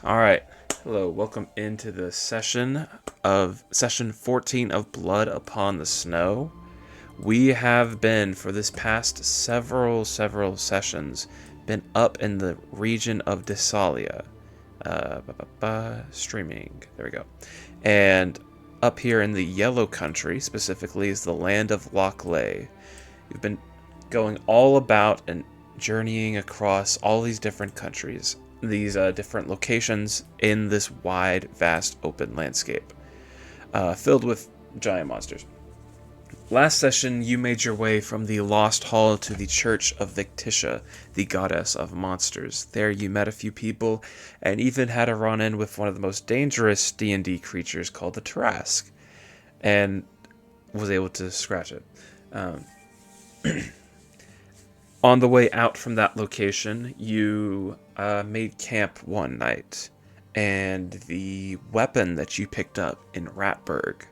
All right. Hello, welcome into the session 14 of Blood Upon the Snow. We have been for this past several sessions been up in the region of Desalia. Streaming. There we go. And up here in the Yellow Country, specifically, is the land of Loch Lay. We've been going all about and journeying across all these different countries, these different locations in this wide, vast, open landscape filled with giant monsters. Last session, you made your way from the Lost Hall to the Church of Victitia, the goddess of monsters. There you met a few people, and even had a run-in with one of the most dangerous D&D creatures called the Tarask, and was able to scratch it. Um, On the way out from that location, you made camp one night, and the weapon that you picked up in Ratburg,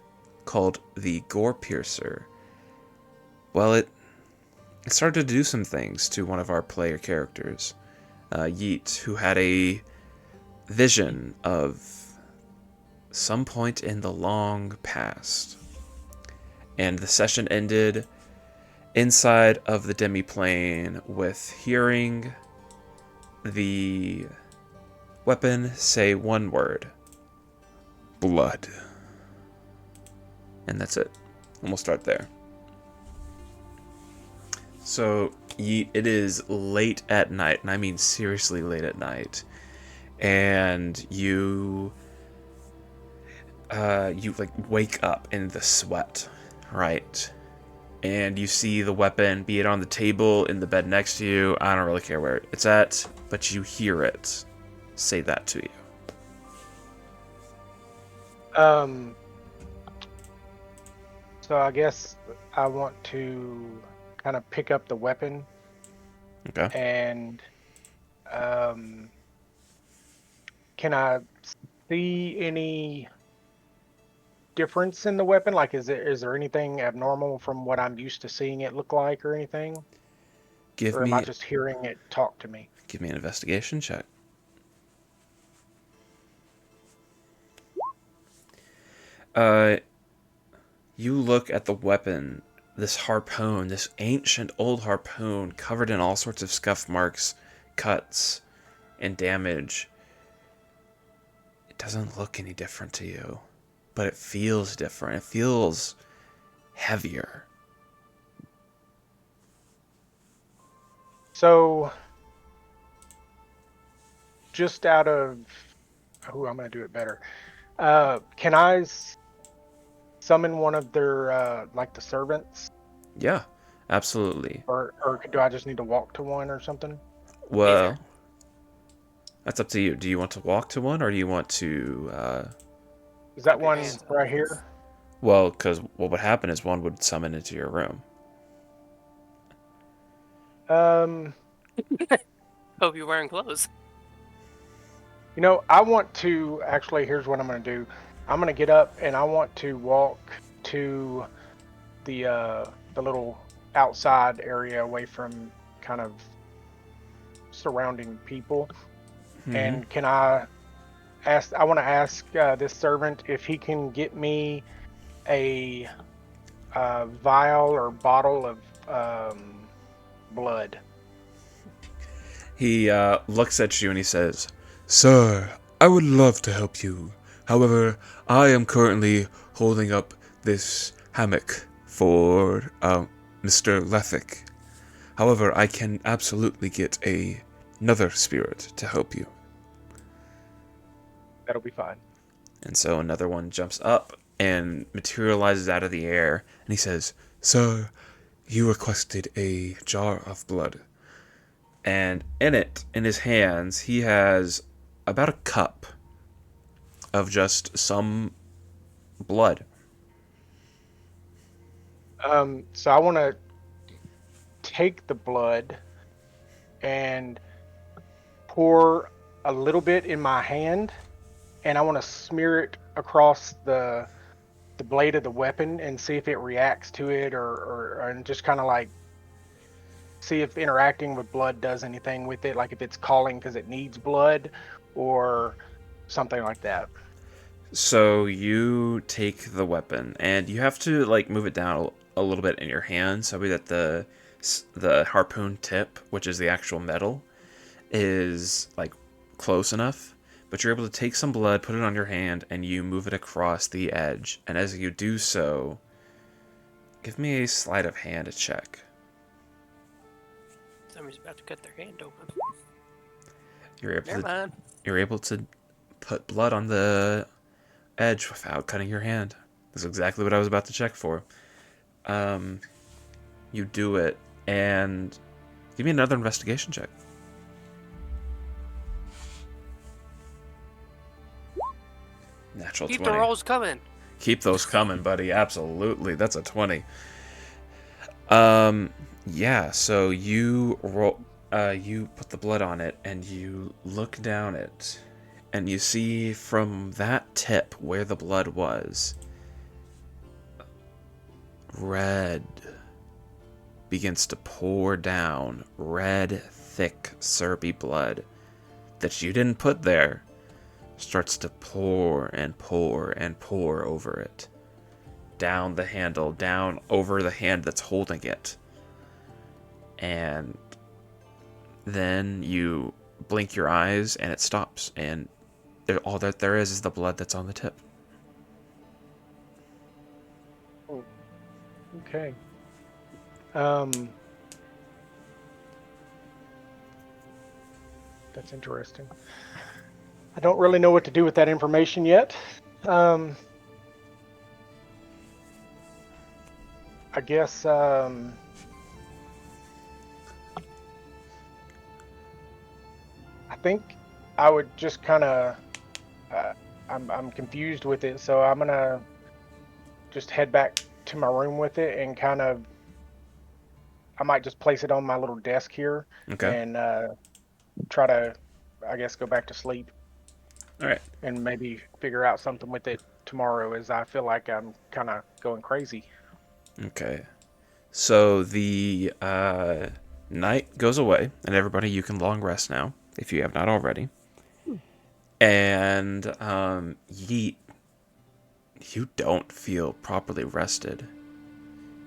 called the Gore Piercer, well, it started to do some things to one of our player characters, Yeet, who had a vision of some point in the long past. And the session ended inside of the demiplane with hearing the weapon say one word: blood. And that's it. And we'll start there. So, it is late at night, and I mean seriously late at night. And you like wake up in the sweat, right? And you see the weapon, be it on the table, in the bed next to you. I don't really care where it's at, but you hear it say that to you. Um, so I guess I want to kind of pick up the weapon Okay. and um, can I see any difference in the weapon? Like, is there anything abnormal from what I'm used to seeing it look like or anything? Give Or am I me just hearing it talk to me? give me an investigation check. Uh, you look at the weapon, this harpoon, this ancient old harpoon covered in all sorts of scuff marks, cuts, and damage. It doesn't look any different to you, but it feels different. It feels heavier. So just out of, oh, I'm going to do it better. Can I summon one of their, like the servants? Yeah, absolutely. Or do I just need to walk to one or something? Either. Well, that's up to you. Do you want to walk to one, or do you want to? Is that Clap your one hands. right here? Well, because what would happen is one would summon into your room. Um, Hope you're wearing clothes. I want to actually, here's what I'm going to do. I'm going to get up and I want to walk to the little outside area away from kind of surrounding people. Mm-hmm. And I want to ask this servant if he can get me a vial or bottle of blood. He looks at you and he says, "Sir, I would love to help you. However, I am currently holding up this hammock for Mr. Lethic. However, I can absolutely get another spirit to help you." That'll be fine. And so another one jumps up and materializes out of the air, and he says, "Sir, you requested a jar of blood." And in it, in his hands, he has about a cup of just some blood. So I want to take the blood and pour a little bit in my hand, and I want to smear it across the blade of the weapon and see if it reacts to it, or and just kind of like see if interacting with blood does anything with it, like if it's calling because it needs blood, or something like that. So you take the weapon, and you have to like move it down a little bit in your hand, so that the harpoon tip, which is the actual metal, is like close enough. But you're able to take some blood, put it on your hand, and you move it across the edge. And as you do so, give me a sleight of hand check. Somebody's about to cut their hand open. You're able to put blood on the edge without cutting your hand. That's exactly what I was about to check for. You do it, and give me another investigation check. Natural Keep 20. the rolls coming. Keep those coming, buddy. Absolutely. That's a 20. Yeah, so you roll, you put the blood on it, and you look down it, and you see from that tip where the blood was, red begins to pour down. Red, thick, syrupy blood that you didn't put there starts to pour and pour and pour over it. Down the handle, down over the hand that's holding it. And then you blink your eyes and it stops. And all that there is the blood that's on the tip. Oh, okay. That's interesting. I don't really know what to do with that information yet. I guess I think I would just kind of I'm confused with it, so I'm gonna just head back to my room with it and kind of I might just place it on my little desk here and try to I guess go back to sleep. All right. And maybe figure out something with it tomorrow, as I feel like I'm kind of going crazy. Okay. So the night goes away, and everybody, you can long rest now, if you have not already. And Yeet, you don't feel properly rested.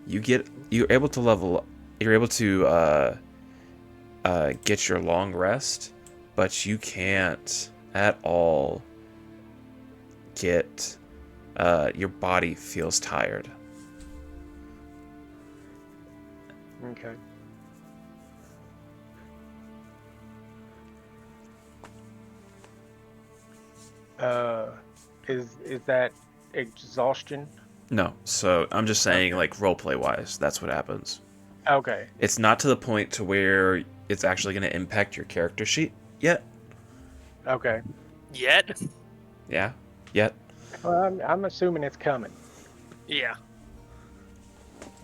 You're able to level up. You're able to get your long rest, but you can't at all get your body feels tired. Okay. Is that exhaustion? No, so I'm just saying, like, roleplay wise, that's what happens. Okay. It's not to the point to where it's actually going to impact your character sheet yet. Okay. Yet? Yeah, yet. Well, I'm assuming it's coming. Yeah.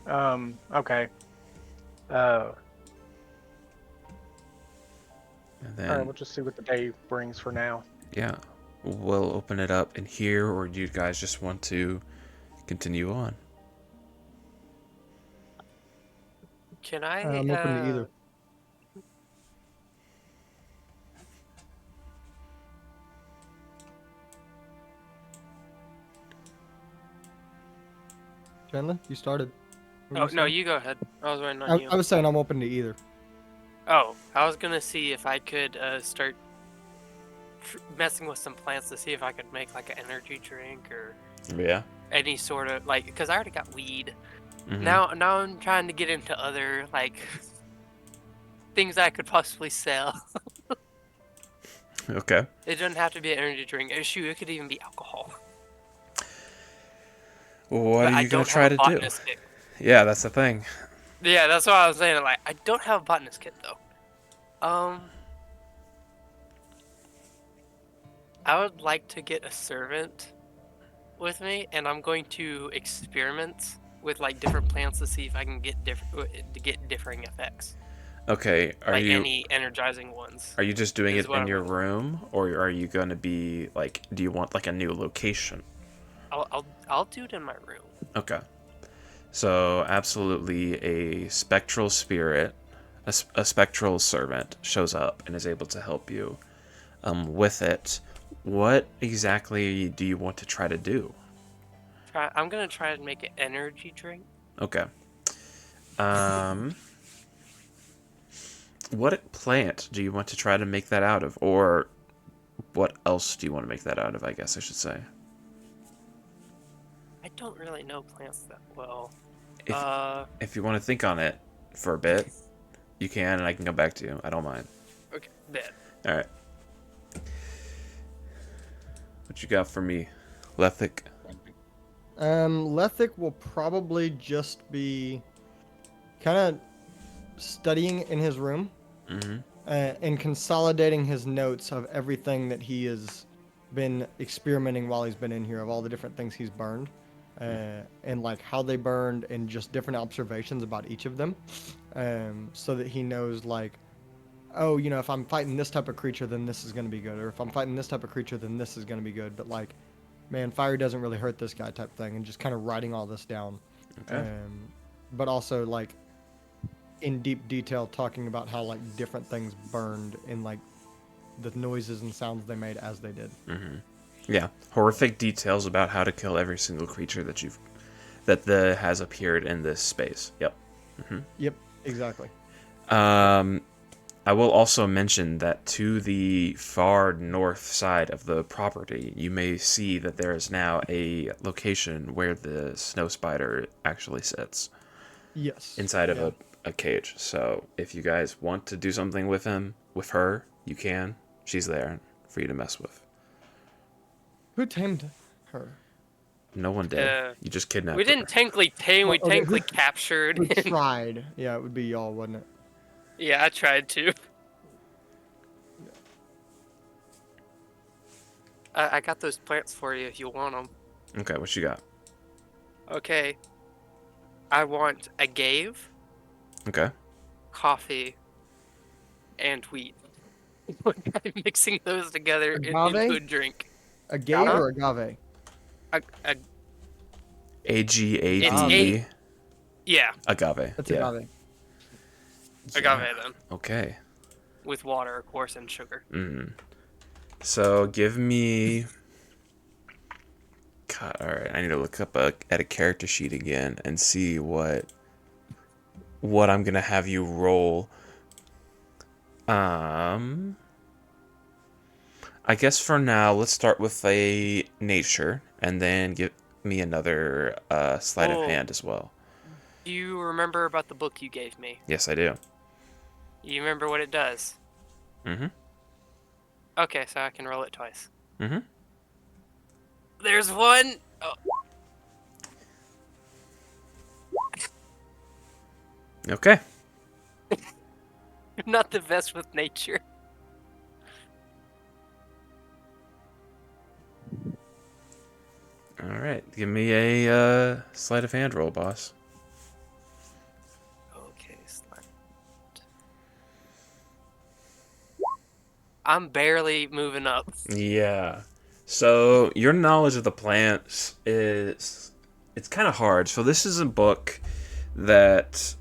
Okay. And All right, then, we'll just see what the day brings for now. yeah, we'll open it up in here, or do you guys just want to continue on? Can I? I'm open to either. Chandler, you started. What Oh were you no, saying? you go ahead. I was waiting on you. I was saying I'm open to either. Oh, I was gonna see if I could start messing with some plants to see if I could make like an energy drink or Yeah. any sort of like, because I already got weed. Mhm. Now I'm trying to get into other like things I could possibly sell. Okay. It doesn't have to be an energy drink. Shoot, it could even be alcohol. What But are I you going don't to try have to a do? botanist kit. Yeah, that's the thing. Yeah, that's what I was saying. Like, I don't have a botanist kit though. I would like to get a servant with me, and I'm going to experiment with like different plants to see if I can get differing effects. Okay, are Like you any energizing ones. are you just doing is it what in I'm your looking room, or are you going to be like, do you want like a new location? I'll do it in my room. Okay. So, absolutely, a spectral spirit, a spectral servant shows up and is able to help you with it. What exactly do you want to try to do? I'm gonna try to make an energy drink. Okay. What plant do you want to try to make that out of? Or what else do you want to make that out of, I guess I should say. I don't really know plants that well. If you want to think on it for a bit, you can, and I can come back to you. I don't mind. Okay, bet. Alright. What you got for me, Lethic? Lethic will probably just be kind of studying in his room and consolidating his notes of everything that he has been experimenting while he's been in here, of all the different things he's burned, and like how they burned, and just different observations about each of them, so that he knows, like, oh, you know, if I'm fighting this type of creature, then this is going to be good, or if I'm fighting this type of creature, then this is going to be good. But like, man, fire doesn't really hurt this guy type thing, and just kind of writing all this down. Okay. But also, like, in deep detail, talking about how, like, different things burned, and like the noises and sounds they made as they did. Yeah, horrific details about how to kill every single creature that has appeared in this space. Yep. Yep, exactly. I will also mention that to the far north side of the property, you may see that there is now a location where the snow spider actually sits. Yes. Inside of a cage. So if you guys want to do something with her, you can. She's there for you to mess with. Who tamed her? No one did. You just kidnapped We her. didn't technically tame, we okay, technically captured. Who tried? Yeah, it would be y'all, wouldn't it? Yeah, I tried to. I got those plants for you if you want them. Okay, what you got? Okay. I want agave, Okay. coffee, and wheat. I'm mixing those together into Agave? a drink. Agave or agave? AGAVE. Yeah, Agave. That's yeah. agave. agave then. Okay. With water, of course, and sugar. So give me. God, all right. I need to look up at a character sheet again and see what I'm gonna have you roll. I guess for now, let's start with a nature, and then give me another sleight of hand as well. Do you remember about the book you gave me? Yes, I do. You remember what it does? Okay, so I can roll it twice. There's one. Oh. Okay. I'm not the best with nature. All right. Give me a sleight of hand roll, boss. Okay, slide. I'm barely moving up. Yeah. So your knowledge of the plants it's kind of hard. So this is a book that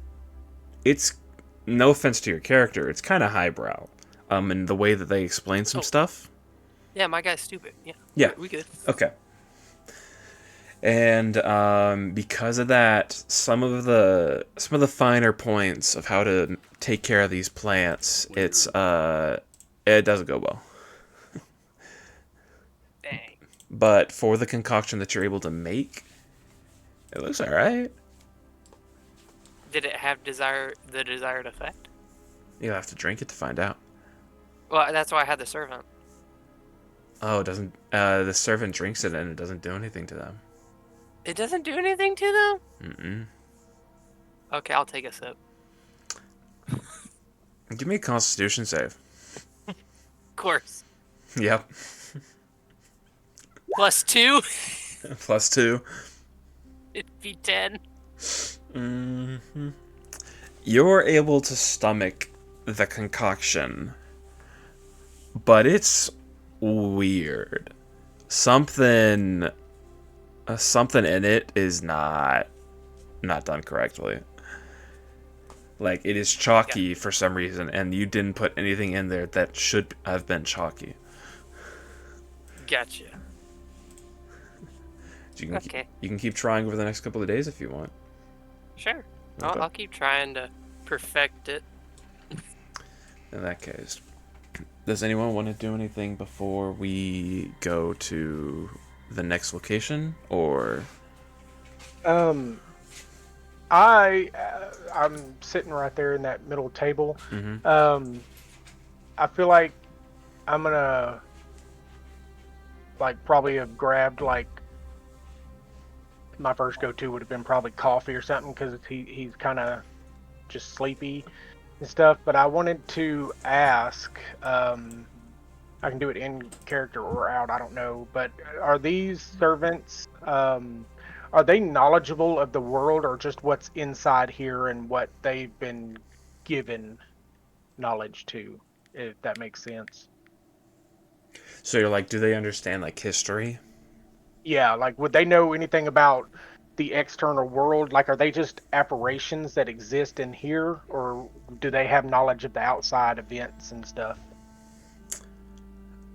it's no offense to your character, it's kind of highbrow. In the way that they explain some stuff. Yeah, my guy's stupid. Yeah. Yeah. We good. Okay. And because of that, some of the finer points of how to take care of these plants, it doesn't go well. Dang. But for the concoction that you're able to make, it looks all right. Did it have the desired effect? You'll have to drink it to find out. Well, that's why I had the servant. Oh, it doesn't. The servant drinks it and it doesn't do anything to them. It doesn't do anything to them? Mm-mm. Okay, I'll take a sip. Give me a Constitution save. Of course. Yep. +2? +2. It'd be 10. You're able to stomach the concoction, but it's weird. Something in it is not done correctly. Like, it is chalky for some reason, and you didn't put anything in there that should have been chalky. Gotcha. You can Okay. you can keep trying over the next couple of days if you want. Sure. Okay. I'll keep trying to perfect it. In that case, does anyone want to do anything before we go to the next location, or? I'm sitting right there in that middle table. Mm-hmm. I feel like I'm gonna like probably have grabbed like my first go-to would have been probably coffee or something because he's kind of just sleepy and stuff. But I wanted to ask, I can do it in character or out, I don't know. But are these servants, are they knowledgeable of the world or just what's inside here and what they've been given knowledge to, if that makes sense? So you're like, do they understand like history? Yeah, like would they know anything about the external world? Like, are they just apparitions that exist in here, or do they have knowledge of the outside events and stuff?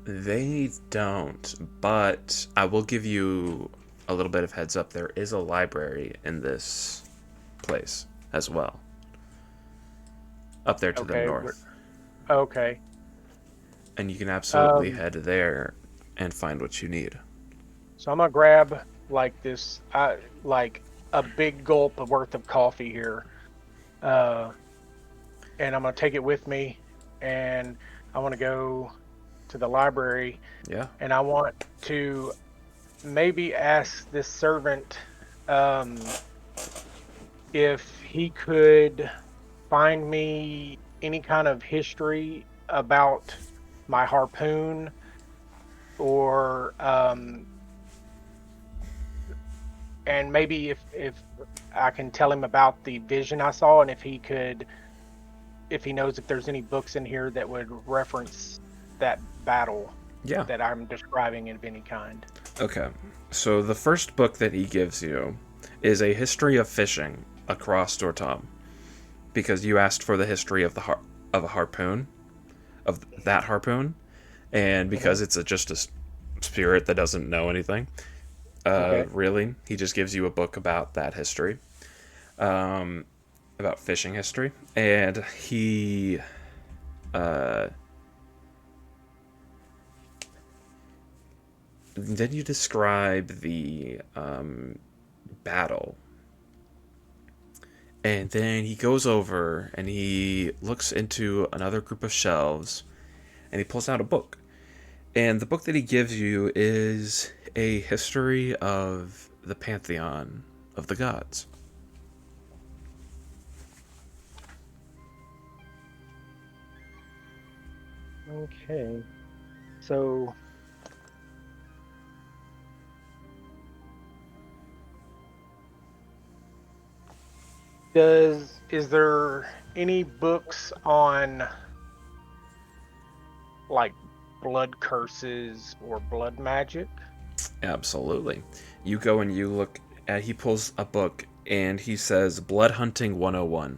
They don't, but I will give you a little bit of heads up. There is a library in this place as well, up there to the Okay, north, okay. and you can absolutely Um, head there and find what you need. so I'm gonna grab like this, like a big gulp of worth of coffee here, uh, and I'm gonna take it with me, and I want to go to the library, Yeah. and I want to maybe ask this servant, um, if he could find me any kind of history about my harpoon, or and maybe if I can tell him about the vision I saw, and if he knows if there's any books in here that would reference that battle Yeah. that I'm describing of any kind. Okay. So the first book that he gives you is a history of fishing across Dortom, because you asked for the history of of a harpoon, of that harpoon, and because it's just a spirit that doesn't know anything. Okay. Really, he just gives you a book about that history, about fishing history, and he, then you describe the battle, and then he goes over and he looks into another group of shelves, and he pulls out a book. And the book that he gives you is a history of the pantheon of the gods. Okay. So is there any books on like blood curses or blood magic? Absolutely. You go and you look at, he pulls a book and he says Blood Hunting 101,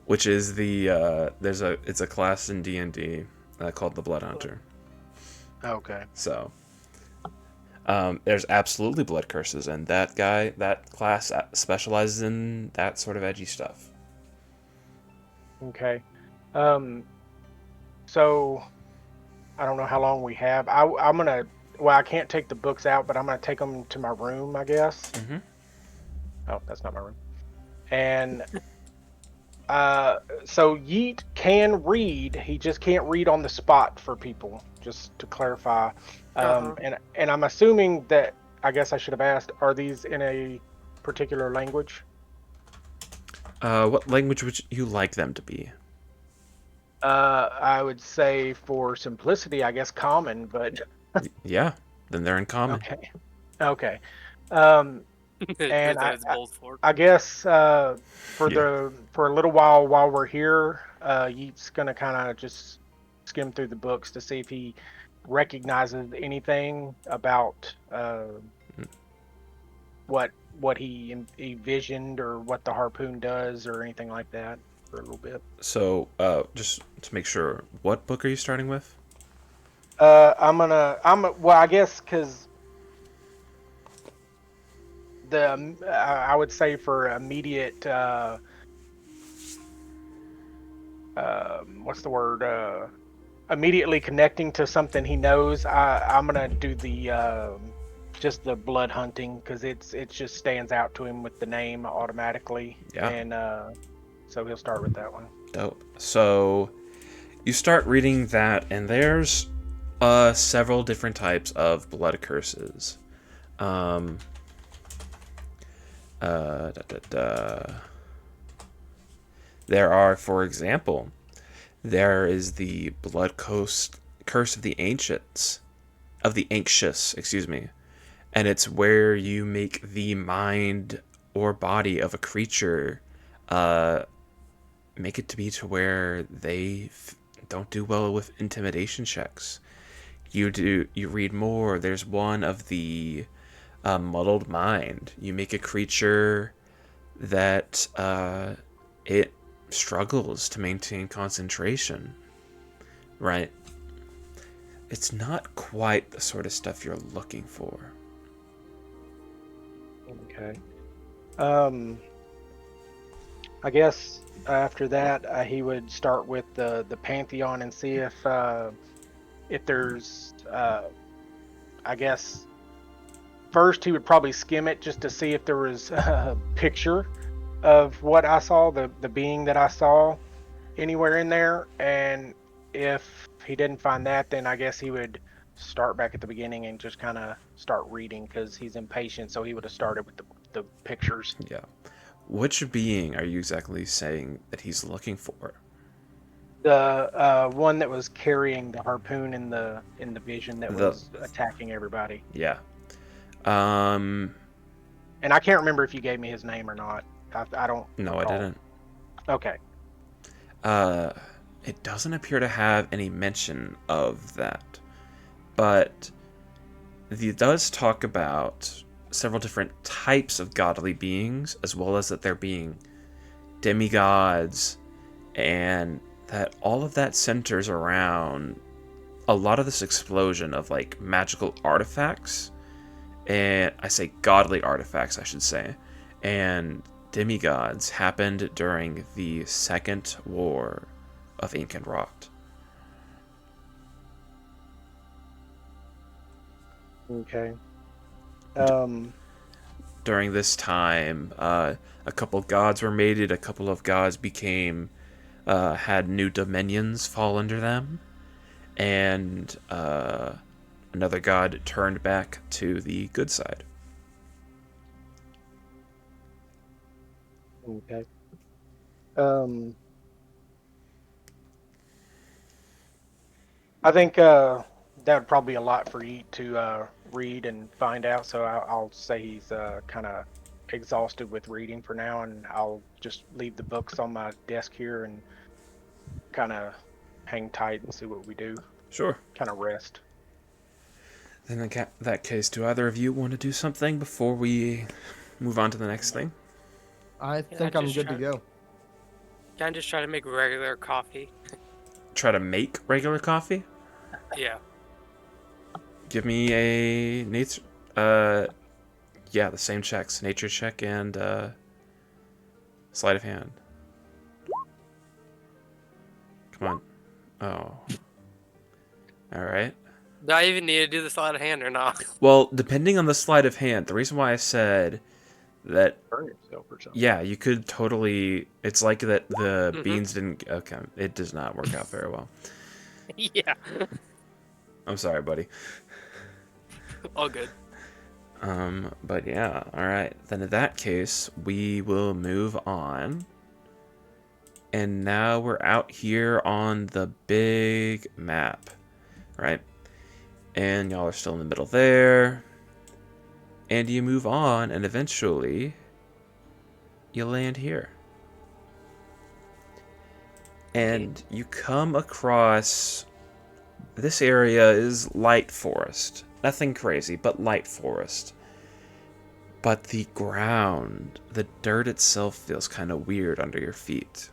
which is the it's a class in D&D called the Blood Hunter. Okay. So there's absolutely blood curses, and that class specializes in that sort of edgy stuff. Okay. Um, so I don't know how long we have. I'm gonna. Well, I can't take the books out, but I'm gonna take them to my room, I guess. Mm-hmm. Oh, that's not my room. And so Yeet can read. He just can't read on the spot for people. Just to clarify. And I'm assuming that. I guess I should have asked. Are these in a particular language? What language would you like them to be? I would say for simplicity, I guess common, but Yeah, then they're in common. okay. Okay. Um, and That was bold for. I guess Yeah. for a little while we're here, Yeet's gonna kind of just skim through the books to see if he recognizes anything about what he envisioned or what the harpoon does or anything like that for a little bit. So, just to make sure, what book are you starting with? Well, I guess because I would say for immediate, what's the word? Immediately connecting to something he knows. I'm gonna do the just the blood hunting because it just stands out to him with the name automatically, Yeah. and so he'll start with that one. Dope. So you start reading that, and there's several different types of blood curses. Um, da, da, da. There are, for example, there is the curse of the ancients, of the anxious, excuse me, and it's where you make the mind or body of a creature, make it to be to where they don't do well with intimidation checks. You read more. There's one of the muddled mind. You make a creature that it struggles to maintain concentration. Right? It's not quite the sort of stuff you're looking for. Okay. I guess after that he would start with the pantheon and see if there's I guess first he would probably skim it just to see if there was a picture of what I saw, the being that I saw anywhere in there, and if he didn't find that, then I guess he would start back at the beginning and just kind of start reading because he's impatient, so he would have started with the pictures. Yeah. Which being are you exactly saying that he's looking for? The one that was carrying the harpoon in the vision that was attacking everybody. Yeah. And I can't remember if you gave me his name or not. I don't. No, recall. I didn't. Okay. It doesn't appear to have any mention of that, but it does talk about several different types of godly beings, as well as that there being demigods, and that all of that centers around a lot of this explosion of like magical artifacts, and I say godly artifacts, I should say, and demigods happened during the Second War of Ink and Rot. Okay. During this time, a couple gods were mated, a couple of gods became, had new dominions fall under them, and another god turned back to the good side. Okay. I think that would probably be a lot for you to read and find out. So I'll say he's kind of exhausted with reading for now, and I'll just leave the books on my desk here and kind of hang tight and see what we do. Sure. Kind of rest. Then in that case, do either of you want to do something before we move on to the next thing? I think I'm good to go. Can I just try to make regular coffee? Try to make regular coffee? Yeah. Give me a nature. Yeah, the same checks: nature check and sleight of hand. Come on. Oh. All right. Do I even need to do the sleight of hand or not? Well, depending on the sleight of hand, the reason why I said that, Burn yourself or something. yeah, you could totally. It's like that the beans didn't. Okay, it does not work out very well. Yeah. I'm sorry, buddy. All good. But yeah, alright. Then in that case, we will move on. And now we're out here on the big map, right? And y'all are still in the middle there. And you move on, and eventually, you land here. And you come across... This area is light forest. Nothing crazy, but light forest. But the ground, the dirt itself feels kind of weird under your feet.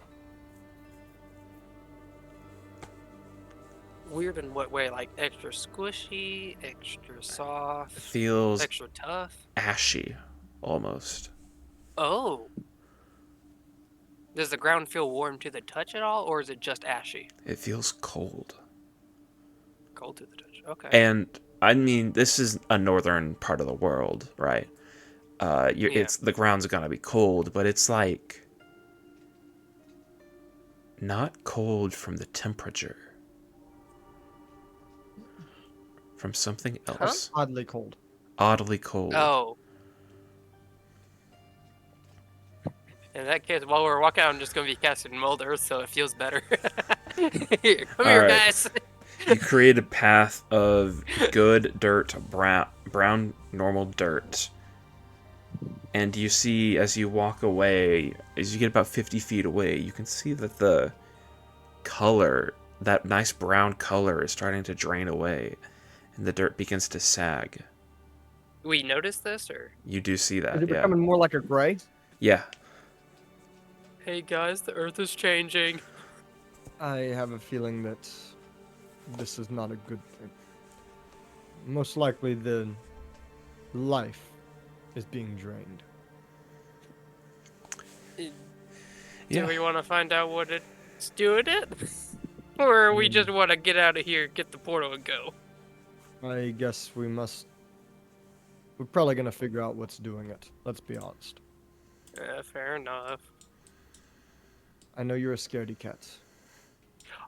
Weird in what way? Like extra squishy, extra soft, Feels extra tough? ashy, almost. Oh. Does the ground feel warm to the touch at all, or is it just ashy? It feels cold. Cold to the touch. Okay. And I mean, this is a northern part of the world, right? Yeah. It's the ground's gonna be cold, but it's like not cold from the temperature, from something else. Oddly cold. Oddly cold. Oh. In that case, while we're walking out, I'm just going to be casting Mold Earth, so it feels better. Here, come here, Alright. guys. You create a path of good dirt, brown normal dirt. And you see, as you walk away, as you get about 50 feet away, you can see that the color, that nice brown color, is starting to drain away. And the dirt begins to sag. We noticed this, or? You do see that, Is it yeah. becoming more like a gray? Yeah. Hey, guys, the Earth is changing. I have a feeling that this is not a good thing. Most likely the life is being drained. Do we want to find out what it's doing it? Or we just want to get out of here, get the portal, and go? I guess we're probably gonna figure out what's doing it. Let's be honest. Fair enough. I know you're a scaredy cat.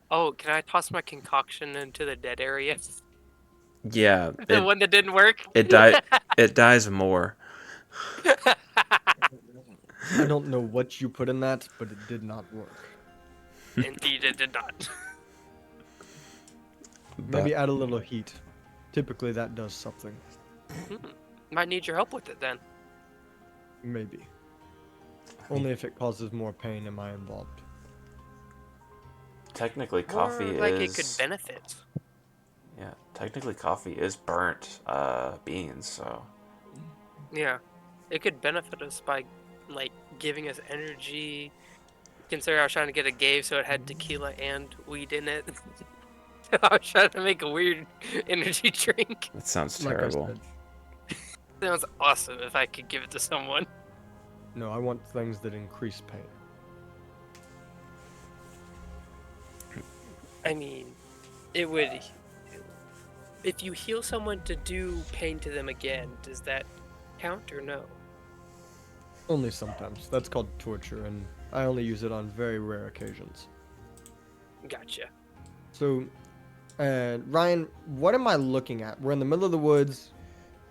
Oh, can I toss my concoction into the dead area? Yeah. The one that didn't work? It dies more. I don't know what you put in that, but it did not work. Indeed, it did not. Maybe add a little heat. Typically that does something. Might need your help with it then. Maybe. Only if it causes more pain am I involved. Technically, Or coffee like is... it could benefit. Yeah, technically coffee is burnt beans, so... Yeah. It could benefit us by, like, giving us energy. Consider I was trying to get a Gave so it had tequila and weed in it. I was trying to make a weird energy drink. That sounds Like I terrible. said, Sounds awesome if I could give it to someone. no, I want things that increase pain. I mean, it would... If you heal someone to do pain to them again, does that count or no? Only sometimes. That's called torture, and I only use it on very rare occasions. Gotcha. So, Ryan, what am I looking at? We're in the middle of the woods,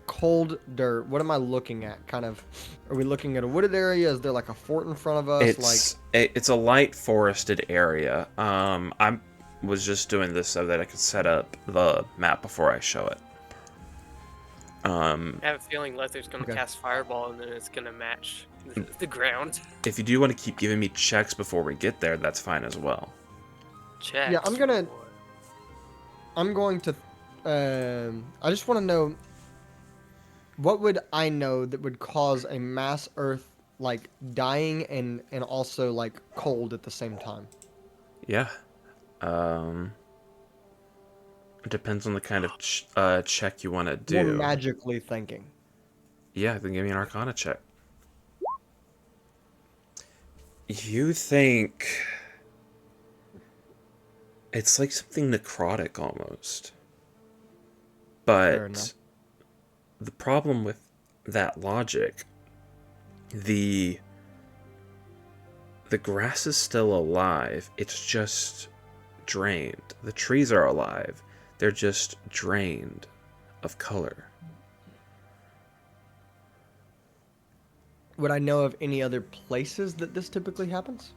cold dirt. What am I looking at? Kind of, are we looking at a wooded area? Is there like a fort in front of us? It's a light forested area. I was just doing this so that I could set up the map before I show it. I have a feeling Lether's gonna Okay. cast Fireball and then it's gonna match the ground. If you do want to keep giving me checks before we get there, that's fine as well. Checks. Yeah, I'm going to. I just want to know. What would I know that would cause a mass Earth like dying and also like cold at the same time? Yeah. It depends on the kind of check you want to More do. magically thinking. Yeah, then give me an Arcana check. You think it's like something necrotic almost. Fair But enough. the problem with that logic, the grass is still alive. It's just drained. The trees are alive. They're just drained of color. Would I know of any other places that this typically happens?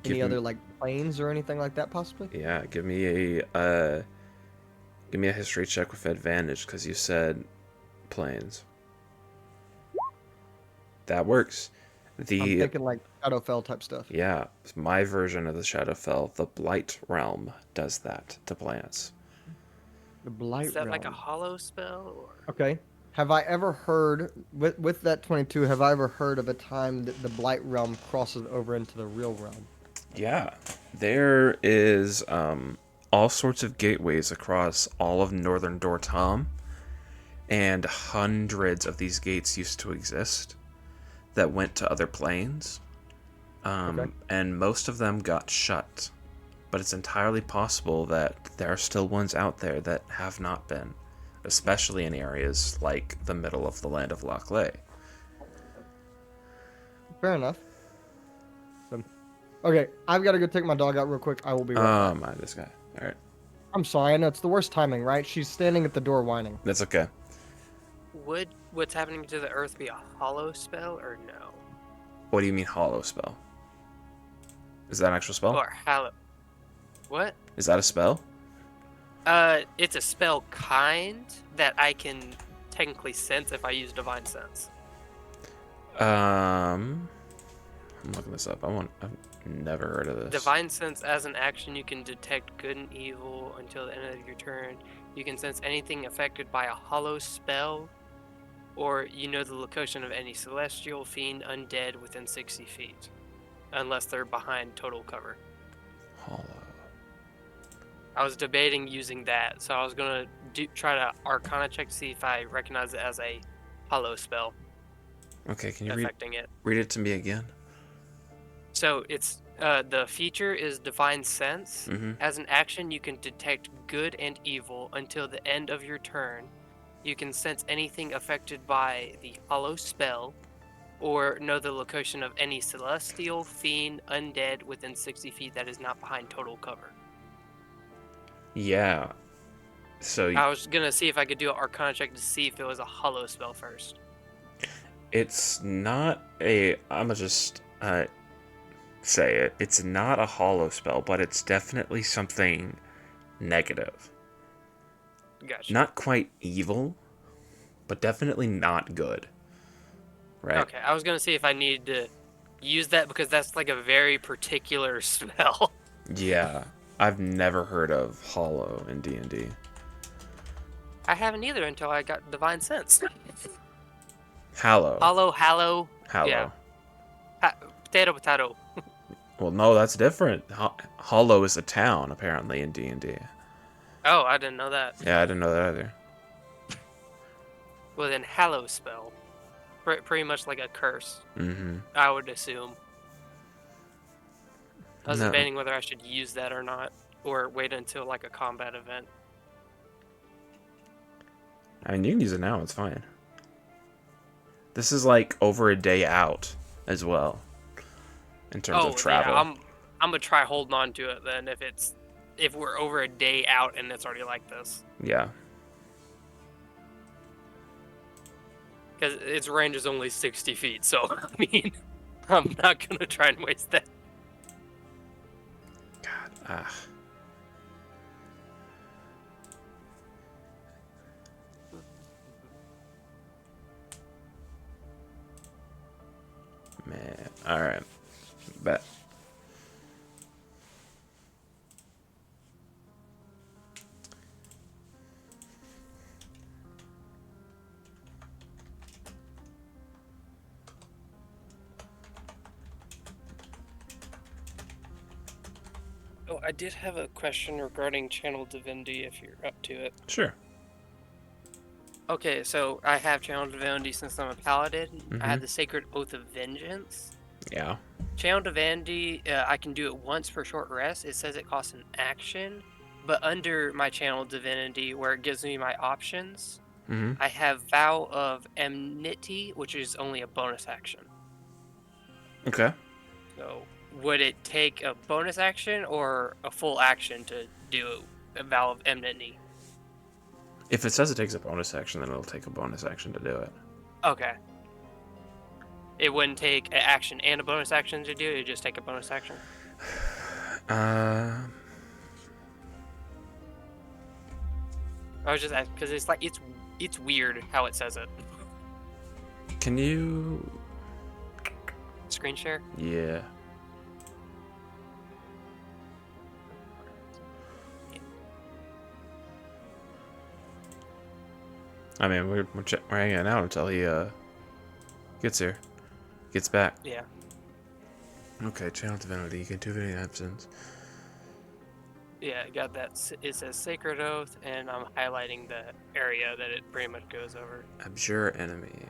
Any other like planes or anything like that, possibly? Yeah, give me a history check with advantage because you said planes. That works. I'm thinking like Shadowfell type stuff. Yeah, my version of the Shadowfell, the Blight Realm, does that to plants. The Blight Is that like a Realm. hollow spell? Or... Okay. Have I ever heard with that 22? Have I ever heard of a time that the Blight Realm crosses over into the real realm? Yeah, there is all sorts of gateways across all of northern Dortom, and hundreds of these gates used to exist that went to other planes. Okay. And most of them got shut. But it's entirely possible that there are still ones out there that have not been, especially in areas like the middle of the land of Lochley. Fair enough. So, okay, I've got to go take my dog out real quick. I will be right Oh, back. my, this guy. All right. I'm sorry. I know it's the worst timing, right? She's standing at the door whining. That's okay. Would what's happening to the Earth be a hollow spell or no? What do you mean hollow spell? Is that an actual spell? Or hallow? What? Is that a spell? It's a spell kind that I can technically sense if I use Divine Sense. I'm looking this up. I've never heard of this. Divine Sense, as an action, you can detect good and evil until the end of your turn. You can sense anything affected by a hollow spell, or you know the location of any celestial, fiend, undead within 60 feet, unless they're behind total cover. Hollow. I was debating using that, so I was gonna try to Arcana check to see if I recognize it as a hollow spell Okay, can you affecting it. read it to me again? So it's the feature is Divine Sense. Mm-hmm. As an action, you can detect good and evil until the end of your turn. You can sense anything affected by the hollow spell, or know the location of any celestial, fiend, undead within 60 feet that is not behind total cover. Yeah. So I was gonna see if I could do an Arcana check to see if it was a hollow spell first. it's not a. I'm gonna just say it. It's not a hollow spell, but it's definitely something negative. Gotcha. Not quite evil, but definitely not good. Right? Okay, I was gonna see if I needed to use that because that's like a very particular spell. Yeah. I've never heard of hollow in D&D. I haven't either until I got Divine Sense. Hallow. Hallow. Hallow. Yeah. Potato. Well, no, that's different. Hollow is a town, apparently, in D&D. Oh, I didn't know that. Yeah, I didn't know that either. Well, then Hallow spell. Pretty much like a curse, Mm-hmm. I would assume. I was No. debating whether I should use that or not, or wait until like a combat event. I mean, you can use it now. It's fine. This is like over a day out as well, in terms of travel. Yeah, I'm gonna try holding on to it then if we're over a day out and it's already like this, Yeah. because its range is only 60 feet. So I mean, I'm not gonna try and waste that. God. Ah. Man. All right. Bet. Oh, I did have a question regarding Channel Divinity if you're up to it. Sure. Okay, so I have Channel Divinity since I'm a paladin. I have Mhm. the Sacred Oath of Vengeance. Yeah. Channel Divinity, I can do it once per short rest. It says it costs an action, but under my Channel Divinity, where it gives me my options, Mm-hmm. I have Vow of Enmity, which is only a bonus action. Okay. So, would it take a bonus action or a full action to do a Vow of Enmity? If it says it takes a bonus action, then it'll take a bonus action to do it. Okay. It wouldn't take an action and a bonus action to do it. It'd just take a bonus action. Uh. I was just asking because it's like it's weird how it says it. Can you? Screen share. Yeah. I mean, we're hanging out until he gets here, gets back. Yeah. Okay, Channel Divinity. You can do any options. Yeah, got that. It says Sacred Oath, and I'm highlighting the area that it pretty much goes over. Abjure enemy.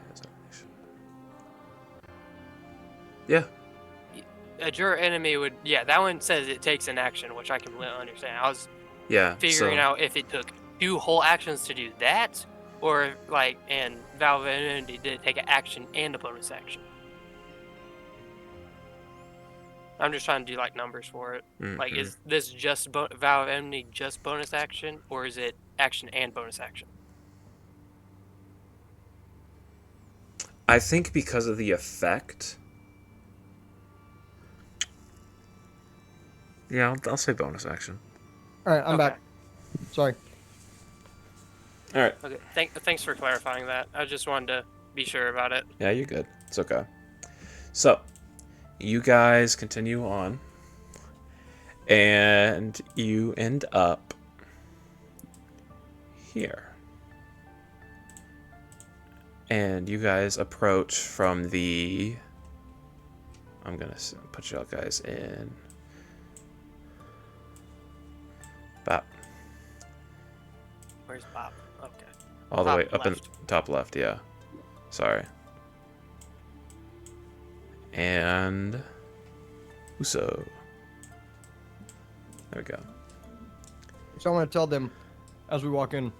Yeah. Abjure enemy would, yeah, that one says it takes an action, which I completely understand. I was Yeah. figuring out if it took 2 whole actions to do that, or like, and Valve Enemy did it take an action and a bonus action. I'm just trying to do like numbers for it. Like, is this just Valve Enemy just bonus action, or is it action and bonus action? I think because of the effect. Yeah, I'll say bonus action. All right, I'm back. Sorry. All right. Okay. Thanks for clarifying that. I just wanted to be sure about it. Yeah, you're good. It's okay. So, you guys continue on, and you end up here. And you guys approach from the... I'm going to put you all guys in... Bop. Where's Bob? Okay. All the Top way up in left. top left, yeah. Sorry. And... Uso. There we go. So I'm going to tell them as we walk in,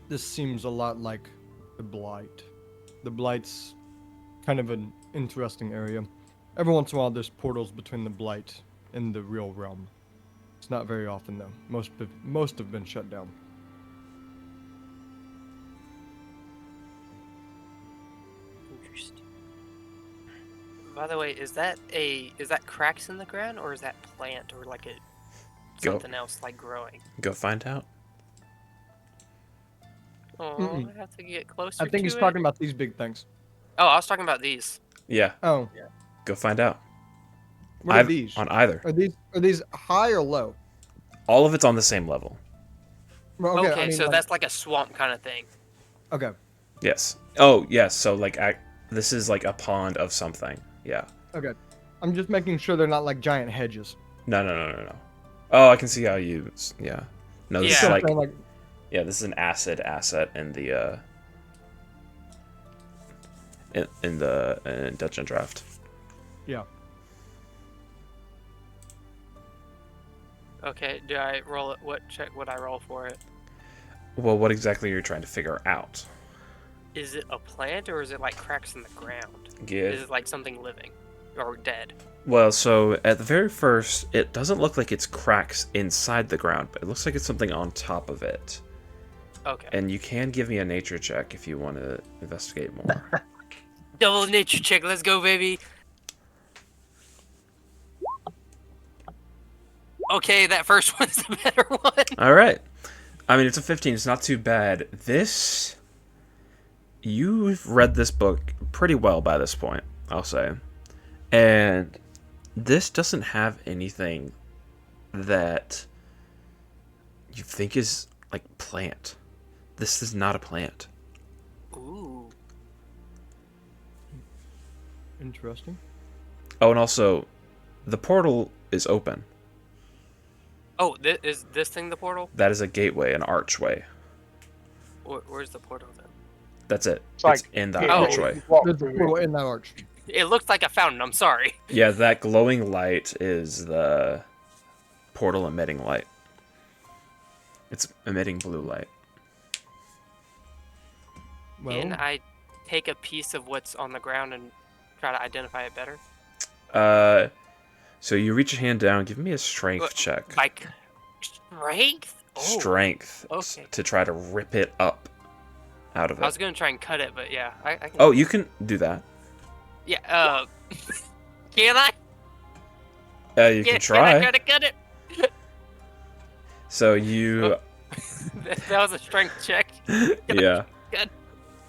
this seems a lot like the Blight. The Blight's kind of an interesting area. Every once in a while, there's portals between the Blight and the real realm. It's not very often, though. Most have been shut down. Interesting. By the way, is that cracks in the ground, or is that plant, or like something else like growing? Go find out. Oh, I have to get closer. I think he's to talking it? about these big things. Oh, I was talking about these. Yeah. Oh. Yeah. Go find out. What are these? On either. Are these high or low? All of it's on the same level. Well, Okay, I mean, so like- that's like a swamp kind of thing. Okay. Yes. Oh, yes. So, like, this is like a pond of something. Yeah. Okay. I'm just making sure they're not like giant hedges. No. Oh, I can see how you... Yeah. No, this Yeah. is like... Like, Yeah, this is an acid asset in the, in Dungeon Draft. yeah. Okay, do I roll it? What check would I roll for it? Well, what exactly are you trying to figure out? Is it a plant, or is it like cracks in the ground? Give... Is it like something living or dead? Well, so at the very first, it doesn't look like it's cracks inside the ground, but it looks like it's something on top of it. Okay. And you can give me a nature check if you want to investigate more. Double nature check. Let's go, baby. Okay, that first one's the better one. All right. I mean, it's a 15. It's not too bad. This... You've read this book pretty well by this point, I'll say. And this doesn't have anything that you think is, like, plant. This is not a plant. Ooh. Interesting. Oh, and also, the portal is open. Oh, is this thing the portal? That is a gateway, an archway. Where's the portal then? That's it. It's like in the yeah, archway. you walk There's a through portal it. in that arch. It looks like a fountain. I'm sorry. Yeah, that glowing light is the portal emitting light. It's emitting blue light. Well, Can I take a piece of what's on the ground and try to identify it better? So you reach your hand down. Give me a strength check. Like strength? Oh, Strength okay. to try to rip it up out of I was it. gonna try and cut it, but yeah, I can. Oh, you can do that. Yeah. Can I? You can try. Can I cut it? So you, That was a strength check. yeah. Good.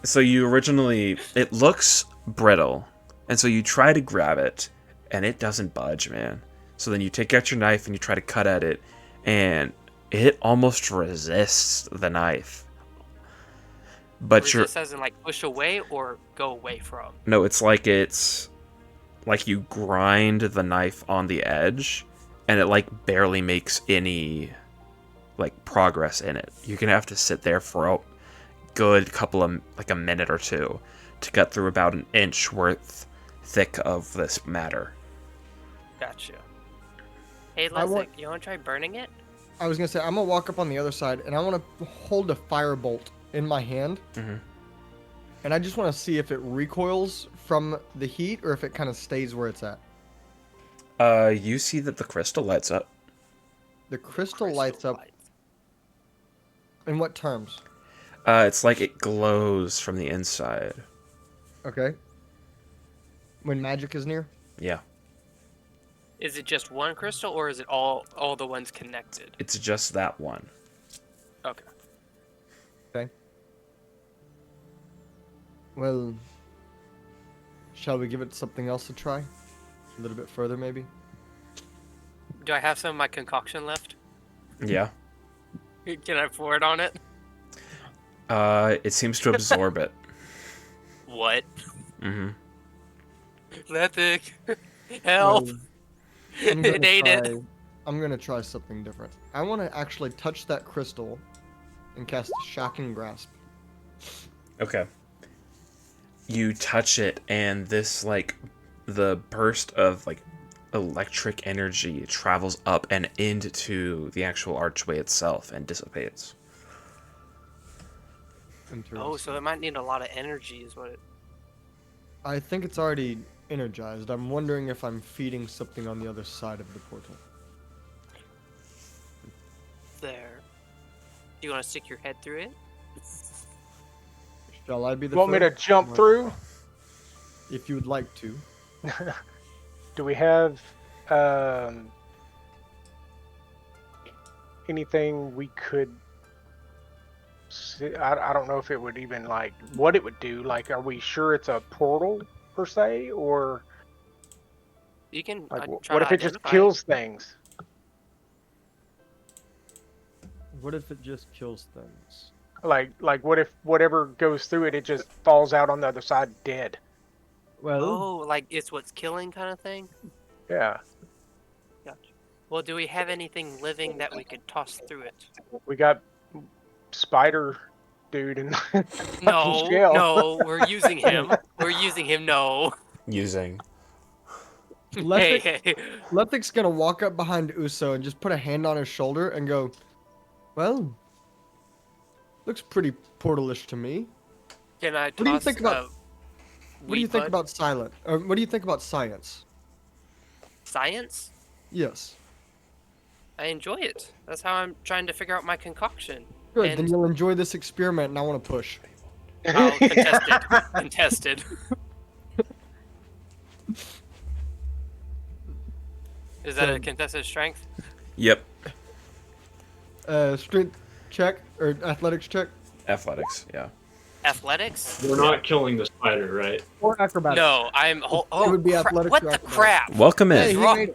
So you originally, it looks brittle, and so you try to grab it, and it doesn't budge, man. So then you take out your knife and you try to cut at it, and it almost resists the knife. But you're Resist as in like push away or go away from. no, it's like you grind the knife on the edge, and it like barely makes any like progress in it. You're gonna have to sit there for a good couple of like a minute or two to get through about an inch worth thick of this matter. Gotcha. Hey, I Leslie, want- you want to try burning it? I was gonna say I'm gonna walk up on the other side, and I want to hold a firebolt in my hand, Mhm. and I just want to see if it recoils from the heat or if it kind of stays where it's at. You see that the crystal lights up. The crystal lights up. In what terms? It's like it glows from the inside. Okay. When magic is near. Yeah, Is it just one crystal, or is it all the ones connected? it's just that one. Okay. Okay. Well, shall we give it something else to try? A little bit further, maybe. Do I have some of my concoction left? Yeah. Can I pour it on it? It seems to absorb it. What? Mm-hmm. Lethic, help! Well, I'm gonna It ate it. I'm gonna try something different. I want to actually touch that crystal and cast Shocking Grasp. Okay. You touch it, and this, like, the burst of, like, electric energy travels up and into the actual archway itself and dissipates. Oh, so it might need a lot of energy, is what it. I think it's already energized. I'm wondering if I'm feeding something on the other side of the portal. There. Do you want to stick your head through it? Shall I be the You want me to first? jump Or- through? If you would like to. Do we have anything we could see? I don't know if it would even like what it would do. Like, are we sure it's a portal per se, or You can like try what to if it just identify kills things? What if it just kills things? Like what if whatever goes through it, it just falls out on the other side dead? Well, Oh, like it's what's killing kind of thing? Yeah, Gotcha. Well, do we have anything living that we could toss through it? we got spider dude and No, shell. no, we're using him. We're using him, no. Using. Hey, Lethic, hey. Lethic's gonna walk up behind Uso and just put a hand on his shoulder and go, well, looks pretty portalish to me. Can I toss What do you think about- a What do you weed think bud? about silent? Or what do you think about science? Science? Yes. I enjoy it. That's how I'm trying to figure out my concoction. Good, And- then you'll enjoy this experiment and I want to push. Oh, contested. Contested. Is that a contested strength? Yep. Strength check or athletics check Athletics, yeah. Athletics? We're not killing the spider, right? or acrobatics. No, I'm. Oh, would be crap. athletics What or the acrobatics. crap? Welcome Hey, in. he wrong. made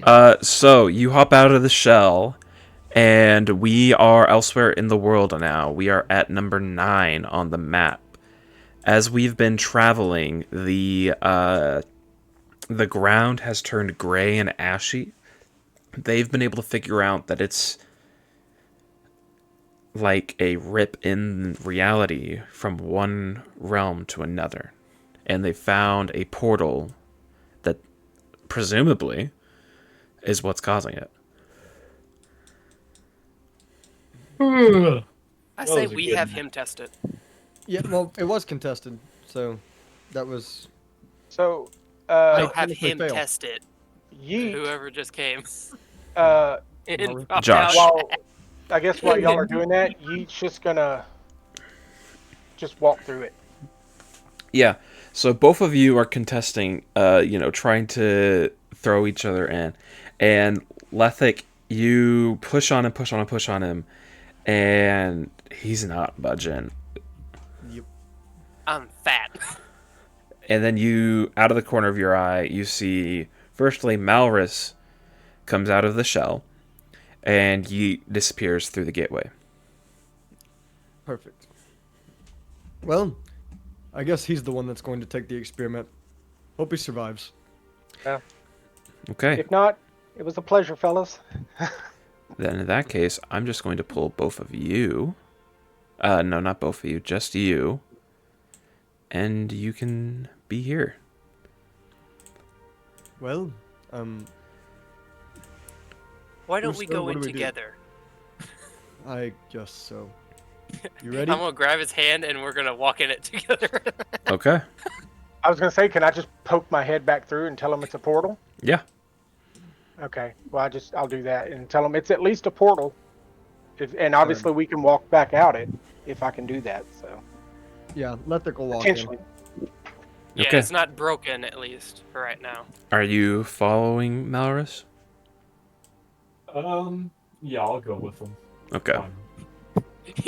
it. So you hop out of the shell, and we are elsewhere in the world now. We are at number 9 on the map. As we've been traveling, the ground has turned gray and ashy. They've been able to figure out that it's like a rip in reality from one realm to another. And they found a portal that presumably is what's causing it. I That say was a we good have one. him test it. Yeah, well, it was contested, so that was. So, No, have technically him fail. test it. yeet. Whoever just came. Uh, And Josh. while I guess while y'all are doing that, yeet's just gonna just walk through it. Yeah. So both of you are contesting, trying to throw each other in. And Lethic, you push on and push on and push on him, and he's not budging. Yep. I'm fat. And then you, out of the corner of your eye, you see, firstly, Malrus comes out of the shell, and he disappears through the gateway. Perfect. Well, I guess he's the one that's going to take the experiment. Hope he survives. Yeah. Okay. If not, it was a pleasure, fellas. Then in that case, I'm just going to pull both of you. No, not both of you, just you. And you can be here. Well, Why don't we So go what in do we do? together? I guess so. You I'm ready? gonna grab his hand and we're gonna walk in it together. Okay. I was gonna say, can I just poke my head back through and tell them it's a portal? Yeah. Okay. Well, I'll do that and tell them it's at least a portal. And obviously we can walk back out it if I can do that. So Yeah, Lethic will walk in. potentially. Yeah, Okay. it's not broken at least for right now. Are you following Malrus? Yeah, I'll go with them. Okay.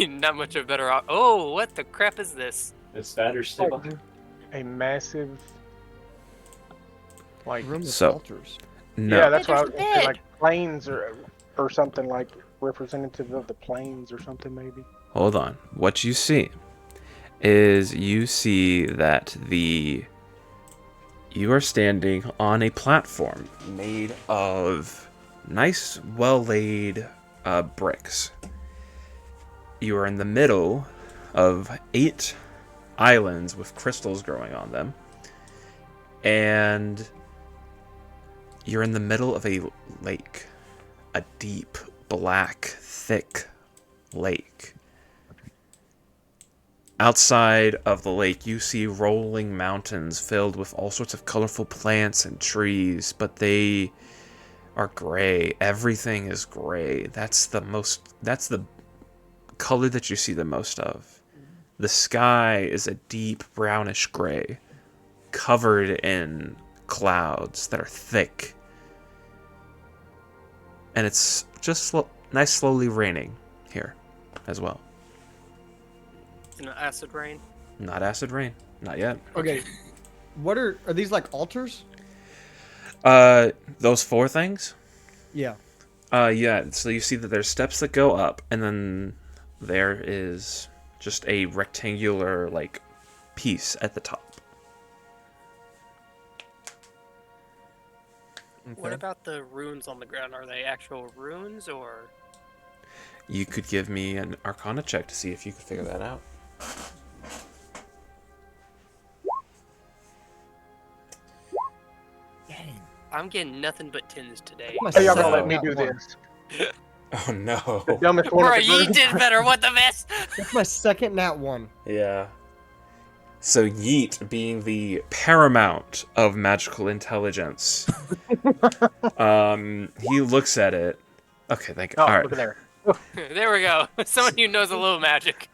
Not much of a better. Oh, what the crap is this? Is that or stay Like- behind? A massive, like, Room with So- altars. No. yeah, that's Hey, what I there's was a gonna say, bed. like planes or something, like representative of the planes or something maybe. Hold on. What you see is you see that you are standing on a platform made of nice, well-laid bricks. You are in the middle of 8 islands with crystals growing on them. And you're in the middle of a lake. A deep, black, thick lake. Outside of the lake, you see rolling mountains filled with all sorts of colorful plants and trees, but they are gray. Everything is gray. That's the color that you see the most of. The sky is a deep brownish gray, covered in clouds that are thick. And it's just nice slowly raining here as well. An acid rain. Not acid rain. Not yet. Okay. What are these like altars? Those 4 things? Yeah. Yeah, so you see that there's steps that go up, and then there is just a rectangular, like, piece at the top. What about the runes on the ground? Are they actual runes or? You could give me an Arcana check to see if you could figure that out. Dang. I'm getting nothing but 10s today. My Hey, y'all gonna So- let me do this? Oh, no. The dumbest one. Bro, of the you group. did better. What the mess? That's my second nat 1. Yeah. So Yeet, being the paramount of magical intelligence, he looks at it. Okay, thank you. Oh, All right. look at there. There we go. Someone who knows a little magic.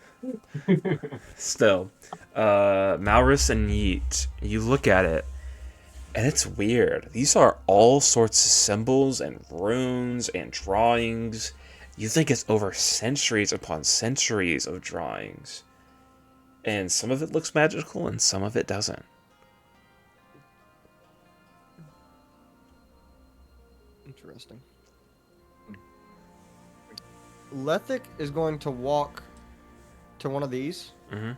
Still, Malrus and Yeet, you look at it, and it's weird. These are all sorts of symbols and runes and drawings. You think it's over centuries upon centuries of drawings. And some of it looks magical, and some of it doesn't. Interesting. Lethic is going to walk to one of these, Mm-hmm.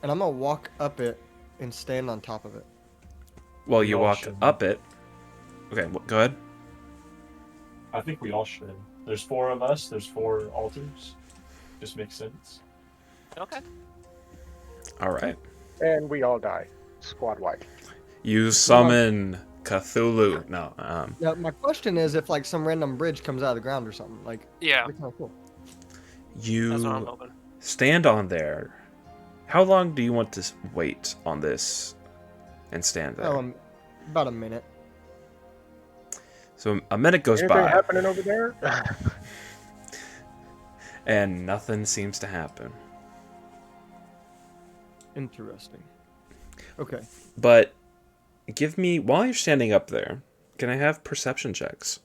and I'm gonna walk up it and stand on top of it. Well, We you all walk should. up it. Okay, go ahead. I think we all should. There's 4 of us. There's 4 altars. Just makes sense. Okay. All right. And we all die. Squad wide. You summon Cthulhu. No, Now, my question is if like some random bridge comes out of the ground or something. Like, Yeah, that'd be kind of cool. that's what I'm you hoping. stand on there. How long do you want to wait on this and stand there? Oh, about a minute. So a minute goes Anything by, happening over there? and nothing seems to happen. Interesting. Okay. But give me, while you're standing up there, can I have perception checks?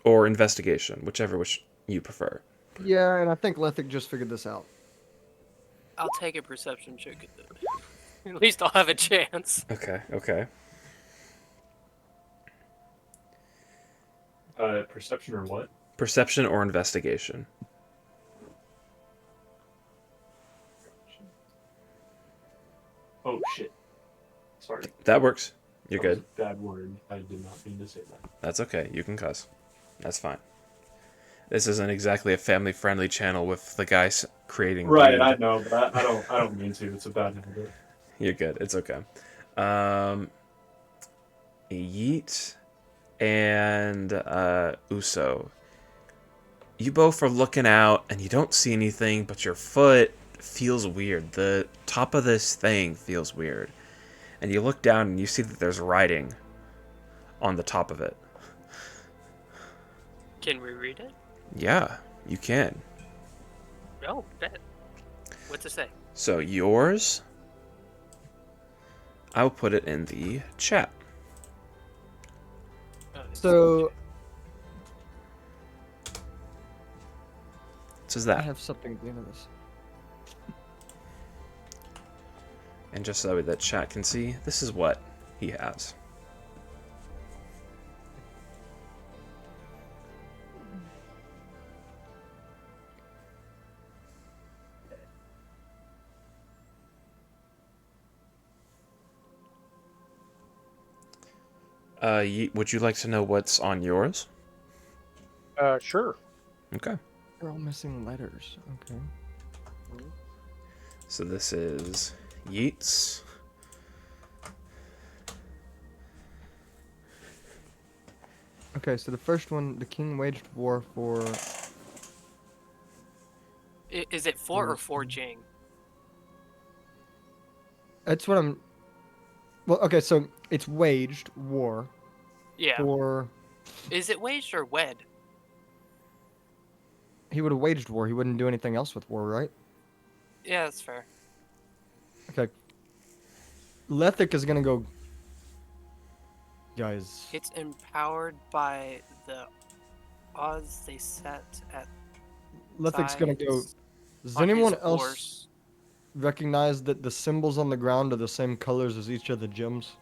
Or investigation, whichever which you prefer. Yeah, and I think Lethic just figured this out. I'll take a perception check. At least I'll have a chance. Okay, okay. Perception or what? Perception or investigation. Oh shit. Sorry. That works. You're That was good. a bad word. I did not mean to say that. That's okay. You can cuss. That's fine. This isn't exactly a family-friendly channel with the guys creating Right, I weed. know, but I don't mean to. It's a bad habit. You're good. It's okay. Yeet and Uso. You both are looking out and you don't see anything, but your foot feels weird. The top of this thing feels weird. And you look down and you see that there's writing on the top of it. Can we read it? Yeah, you can. Oh, bet. What's it say? So yours, I'll put it in the chat. Oh, So It says I that. have something at the end of this. And just so that chat can see, this is what he has. Would you like to know what's on yours? Sure. Okay. They're all missing letters. Okay. So this is Yeats. Okay, so the first one, the king waged war for. Is it for or forging? That's what I'm. Well, okay, so it's waged war Yeah. for. Is it waged or wed? He would have waged war. He wouldn't do anything else with war, right? Yeah, that's fair. Okay. Lethic is gonna go. Guys. It's empowered by the odds they set at Lethic's gonna go. sides Does on his anyone else horse. recognize that the symbols on the ground are the same colors as each of the gems?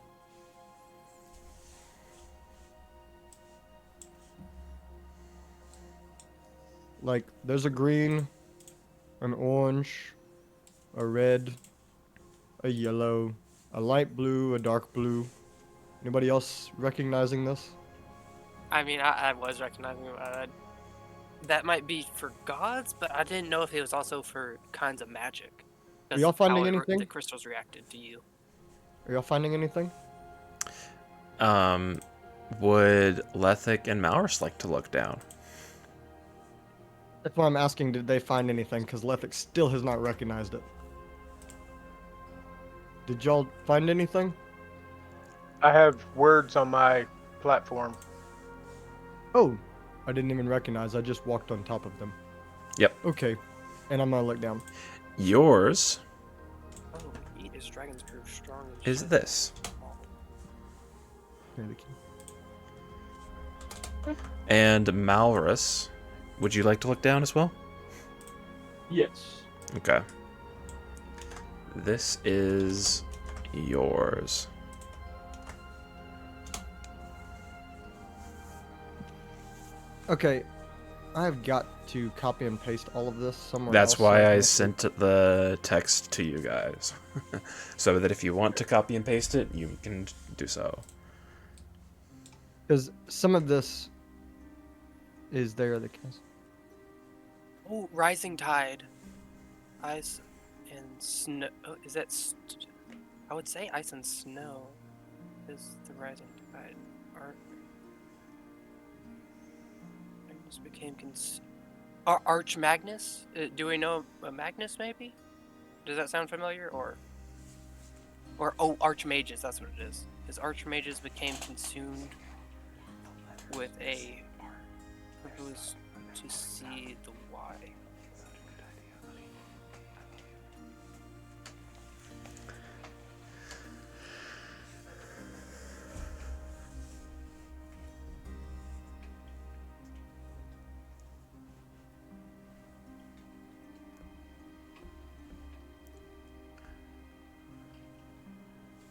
Like, there's a green, an orange, a red, a yellow, a light blue, a dark blue. Anybody else recognizing this? I mean, I was recognizing that might be for gods, but I didn't know if it was also for kinds of magic. Are y'all That's how finding anything? the crystals reacted to you. Are y'all finding anything? Would Lethic and Maurus like to look down? That's why I'm asking, did they find anything? Because Lethic still has not recognized it. Did y'all find anything? I have words on my platform. Oh, I didn't even recognize. I just walked on top of them. Yep. Okay, and I'm gonna look down. Yours Oh, eat is dragon's proof strong. And is this. Here, the key. And Maurus, would you like to look down as well? Yes. Okay. This is yours. Okay, I have got to copy and paste all of this somewhere That's else. why so I can- sent the text to you guys. So that if you want to copy and paste it, you can do so. Because some of this is there, the case. Oh, rising tide. Ice and snow. Oh, is that? I would say ice and snow is the rising tide. Magnus became Arch Magnus. Do we know a Magnus? Maybe. Does that sound familiar? Or oh, Archmages. That's what it is. His Archmages became consumed with a purpose to see the why.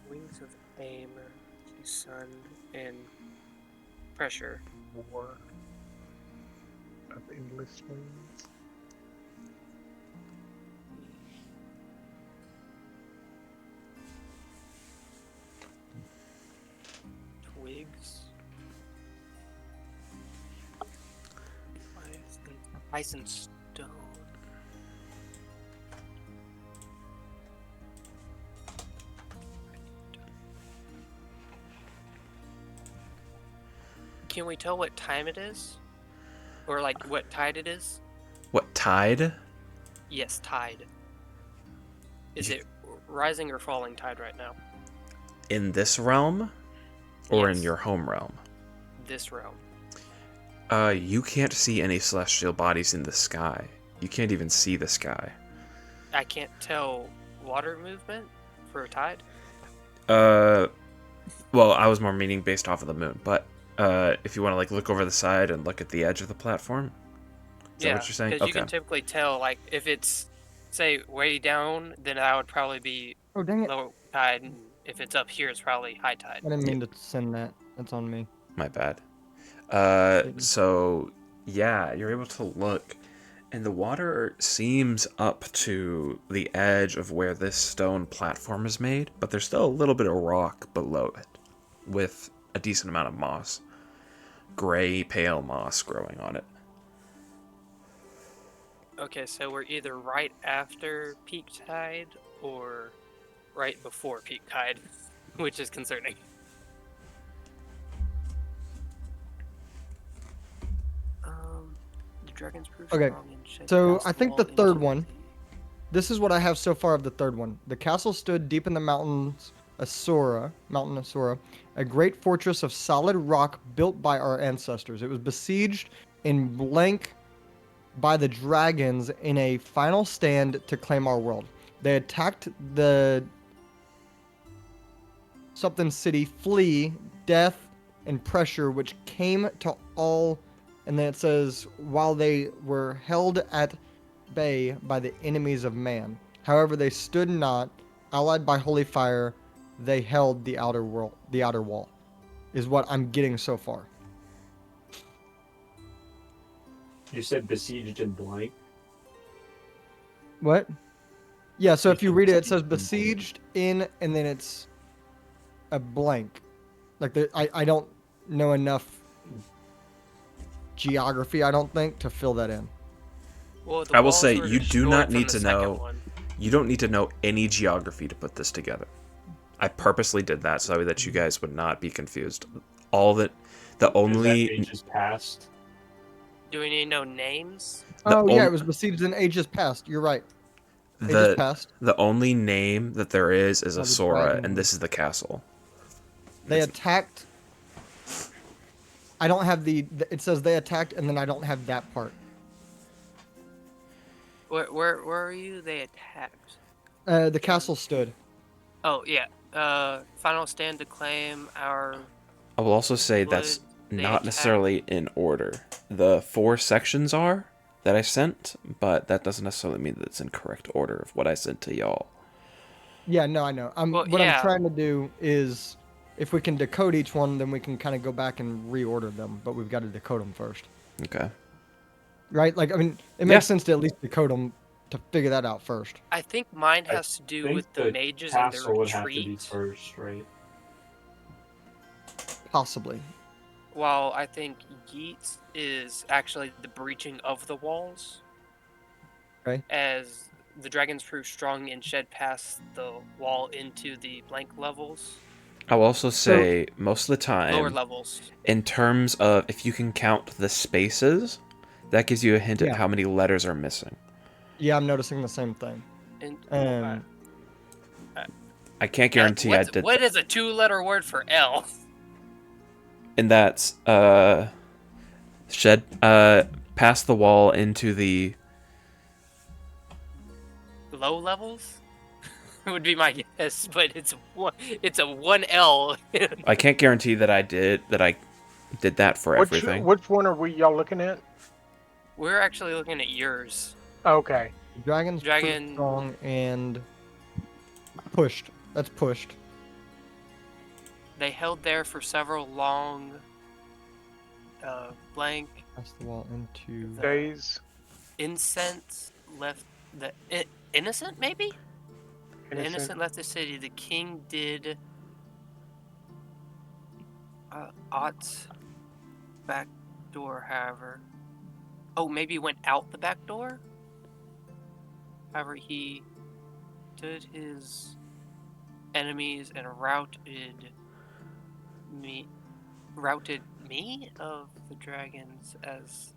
Wings of aim, sun, and pressure. War of endless wings. Ice and stone. Can we tell what time it is? Or like what tide it is? What tide? Yes, tide. Is it rising or falling tide right now? In this realm? Or in Yes. your home realm? This realm. You can't see any celestial bodies in the sky. You can't even see the sky. I can't tell water movement for a tide. Well, I was more meaning based off of the moon, but if you want to like look over the side and look at the edge of the platform, is that what you're saying? Because you Okay. can typically tell, like, if it's, say, way down, then that would probably be Oh, dang it. low tide, and if it's up here, it's probably high tide. I didn't mean to send that. That's on me. My bad. Didn't. So yeah, you're able to look, and the water seems up to the edge of where this stone platform is made, but there's still a little bit of rock below it, with a decent amount of moss, gray, pale moss growing on it. Okay, so we're either right after peak tide or right before peak tide, which is concerning. The dragon's proof Okay, strong and shed so past I think wall the third into one. This is what I have so far of the third one. The castle stood deep in the mountains, Mountain Asura, a great fortress of solid rock built by our ancestors. It was besieged in blank by the dragons in a final stand to claim our world. They attacked the something city, flee, death, and pressure, which came to all. And then it says, while they were held at bay by the enemies of man. However, they stood not, allied by holy fire, they held the outer wall, is what I'm getting so far. You said besieged in blank. What? Yeah, so if you read it, it says Besieged besieged in, and then it's a blank. Like, I don't know enough geography, I don't think, to fill that in. Well, the I will walls say were you do destroyed not from need the to second know. one. You don't need to know any geography to put this together. I purposely did that so that you guys would not be confused. All that, the Is that only, ages past? Do we need to know names? the Oh, yeah, on- it was besieged in ages past. You're right. Ages the past. the only name that there is Oh, the Asura, dragon and one. this is the castle. They It's- attacked. I don't have it says they attacked, and then I don't have that part. Where are you? They attacked. The castle stood. Oh yeah. Final stand to claim our. I will also say that's They not attack- necessarily in order. The 4 sections are that I sent, but that doesn't necessarily mean that it's in correct order of what I sent to y'all. Yeah, no, I know. Well, What yeah. I'm trying to do is, if we can decode each one, then we can kind of go back and reorder them. But we've got to decode them first, Okay. right? Like, I mean, it Yeah. makes sense to at least decode them to figure that out first. I think mine I has to do think with the mages and their castle would have to be retreat. first, right? Possibly. While I think Yeats is actually the breaching of the walls. Okay. As the dragons prove strong and shed past the wall into the blank levels, I will also say most of the lower time, levels. in terms of if you can count the spaces, that gives you a hint Yeah. at how many letters are missing. Yeah, I'm noticing the same thing. And I can't guarantee I did what is a 2-letter word for L? and that's shed past the wall into the Low levels would be my guess, but it's a 1L. I can't guarantee that I did that for everything. Which one are y'all looking at? We're actually looking at yours. Okay. Dragon's pretty Dragon- strong and pushed. That's pushed. They held there for several long blank Past the wall into. Days. incense left the innocent maybe? The innocent left the city. The king did ought back door, however. Oh, maybe went out the back door? However, he did his enemies and routed me of the dragons as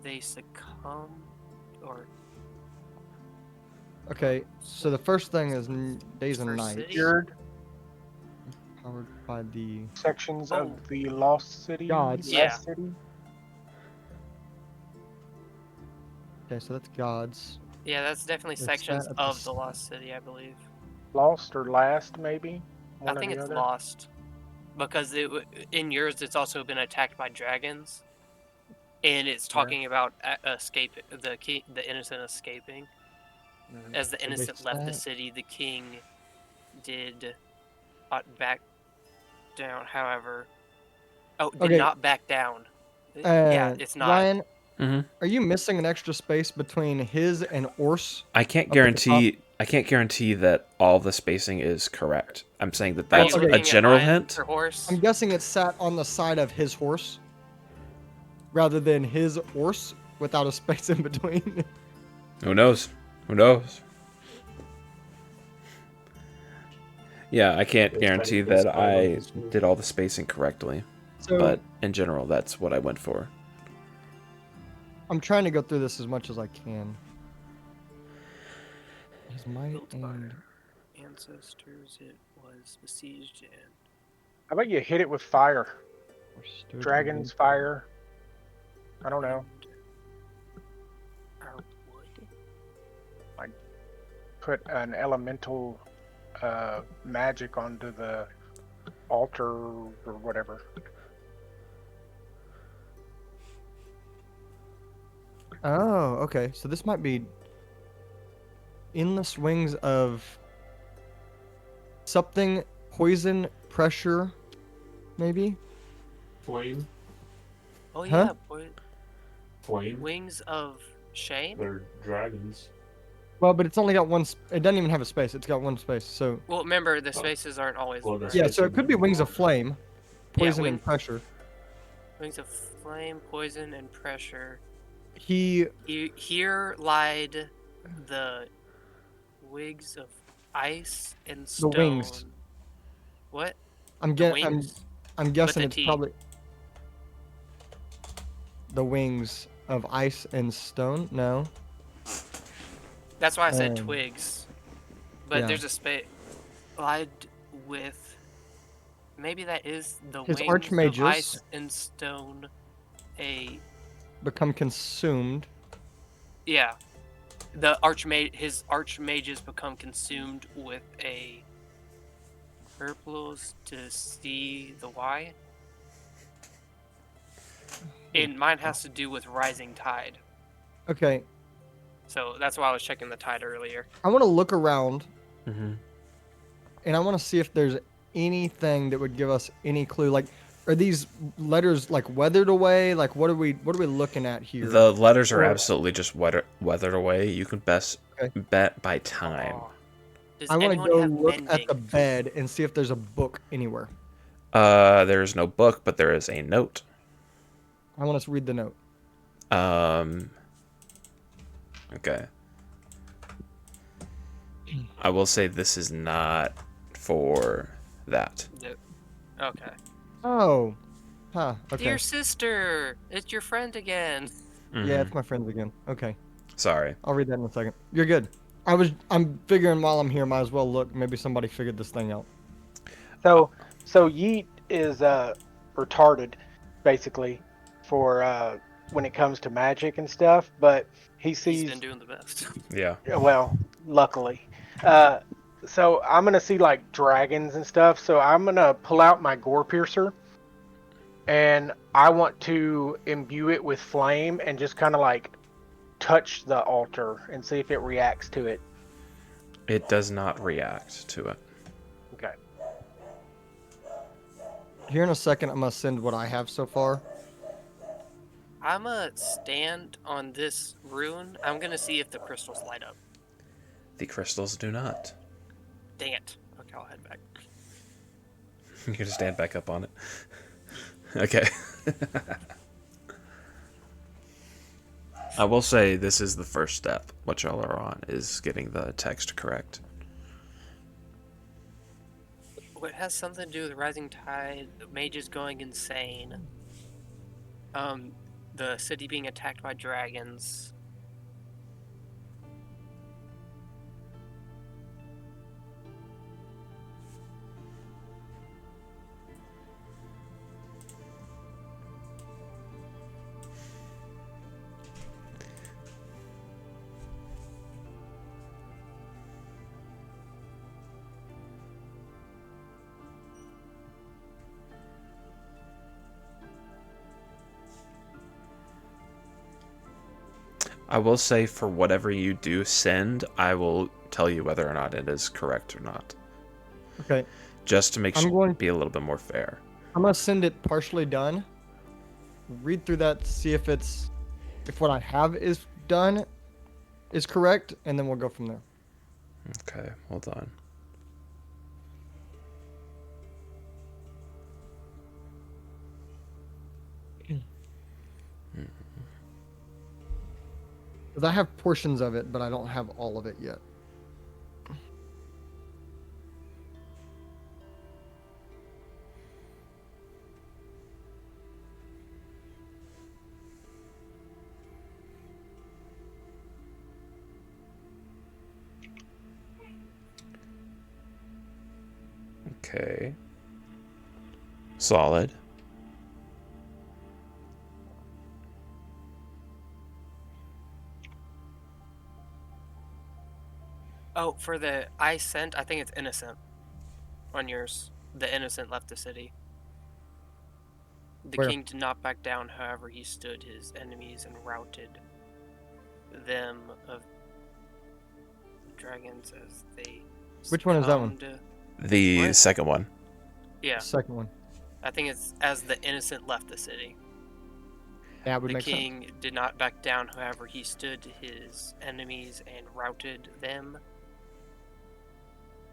they succumbed, or Okay, so the first thing is days and First nights. city? Cured Powered by the sections Oh. of the Lost City. Gods. Yeah. Last City. Okay, so that's gods. yeah, that's definitely It's sections that at the of the Lost City, I believe. Lost or Last, maybe. One I think or the it's other. lost because in yours it's also been attacked by dragons, and it's talking about escape the innocent escaping. Mhm. As the they innocent left the sat- city, the king did back down. However, did Okay. not back down. Yeah, it's not. Ryan, Mm-hmm. are you missing an extra space between his and Orse? I can't Up at the top? guarantee that all the spacing is correct. I'm saying that Are that's you okay. a looking general at mine hint. for horse? I'm guessing it sat on the side of his horse rather than his Orse without a space in between. Who knows? Who knows? Yeah, I can't Yes, guarantee but it's that kind of I this weird. did all the spacing correctly, So but in general, that's what I went for. I'm trying to go through this as much as I can. His might Built by and ancestors, it was besieged and How about you hit it with fire? withstood Dragons, fire. I don't know. our wood. Put an elemental magic onto the altar or whatever. Oh, okay. So this might be in the swings of something poison pressure, maybe. Flame. Oh Huh? yeah, boy. Flame. Wings of Shame. They're dragons. Well, but it's only got one. It doesn't even have a space. It's got one space. So Well, remember the spaces aren't always. Well, the right. yeah. space So it would could be be wings of more. flame, poison wing- and pressure. Wings of flame, poison, and pressure. He Here lied the wigs of ice and stone. wings. What? I'm The getting. wings? I'm guessing a it's T. probably the wings of ice and stone. No. That's why I said Um, twigs. But yeah. there's a space. Lied with. Maybe that is the His wings of archmages. ice and stone. Become consumed. Yeah. His archmages become consumed with a purples to see the Y. And mine has to do with rising tide. Okay. So that's why I was checking the tide earlier. I want to look around Mm-hmm. and I want to see if there's anything that would give us any clue. Like, are these letters like weathered away? Like, what are we looking at here? The letters are Or- absolutely just weathered away. You can best Okay. bet by time. Aw. Does I want to anyone go have look mending? at the bed and see if there's a book anywhere. There is no book, but there is a note. I want to read the note. Okay. I will say this is not for that. Nope. Okay. Oh. Huh. Okay. Dear sister, it's your friend again. Mhm. Yeah, it's my friends again. Okay. Sorry. I'll read that in a second. You're good. I'm figuring while I'm here, might as well look. Maybe somebody figured this thing out. So Yeet is retarded, basically, for when it comes to magic and stuff. But he He's sees been doing the best. Yeah. well, luckily. So I'm gonna see like dragons and stuff. So I'm gonna pull out my gore piercer, and I want to imbue it with flame and just kind of like touch the altar and see if it reacts to it. It does not react to it. Okay. Here in a second, I'm gonna send what I have so far. I'm gonna stand on this rune. I'm gonna see if the crystals light up. The crystals do not. Dang it. Okay, I'll head back. You can just stand back up on it. Okay. I will say this is the first step. What y'all are on is getting the text correct. What has something to do with rising tide, the mages going insane, the city being attacked by dragons. I will say for whatever you do send, I will tell you whether or not it is correct or not. Okay. Just to make I'm sure going- be a little bit more fair. I'm gonna send it partially done. Read through that, see if what I have is done is correct, and then we'll go from there. Okay, hold on. Because I have portions of it, but I don't have all of it yet. Okay. Solid. Oh, for the I sent, I think it's innocent on yours. The innocent left the city. The Where? king did not back down, however, he stood his enemies and routed them of dragons as they Which one is that one? succumbed. The What? second one. Yeah, Second one. I think it's as the innocent left the city. That would The make sense. king did not back down, however, he stood his enemies and routed them.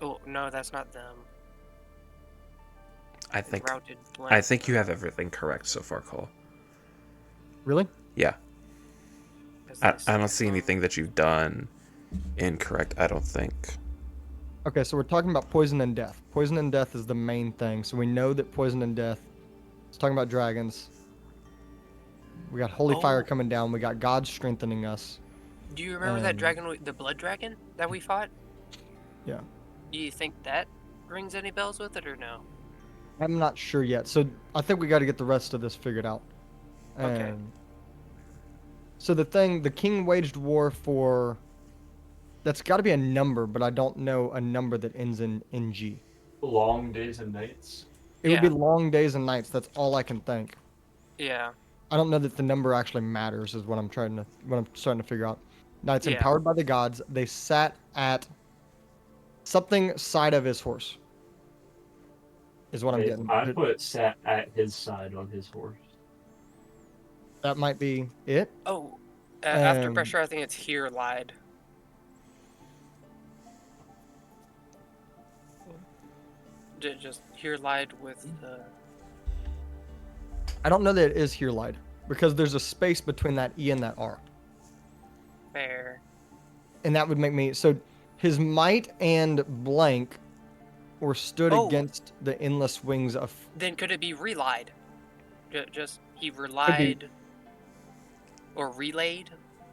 Oh, no, that's not them. I think Routed I think you have everything correct so far, Cole. Really? Yeah. as I they don't see succumbed. anything that you've done incorrect, I don't think. Okay, so we're talking about poison and death. Poison and death is the main thing. So we know that poison and death is talking about dragons. We got holy fire Oh. coming down. We got God strengthening us. Do you remember that And- dragon, the blood dragon that we fought? Yeah. Do you think that rings any bells with it or no? I'm not sure yet. So I think we got to get the rest of this figured out. Okay. So the king waged war for. That's got to be a number, but I don't know a number that ends in NG. Long days and nights. It would be Yeah. long days and nights. That's all I can think. Yeah. I don't know that the number actually matters. Is what I'm starting to figure out. Knights Yeah. empowered by the gods. They sat at something side of his horse. Is what I'm Hey, getting. I put sat at his side on his horse. That might be it. Oh, after Um, pressure, I think it's here lied. Just here lied with the. I don't know that it is here lied because there's a space between that E and that R. Fair. And that would make me so his might and blank or stood Oh. against the endless wings of Then could it be relied? Just he relied or relayed?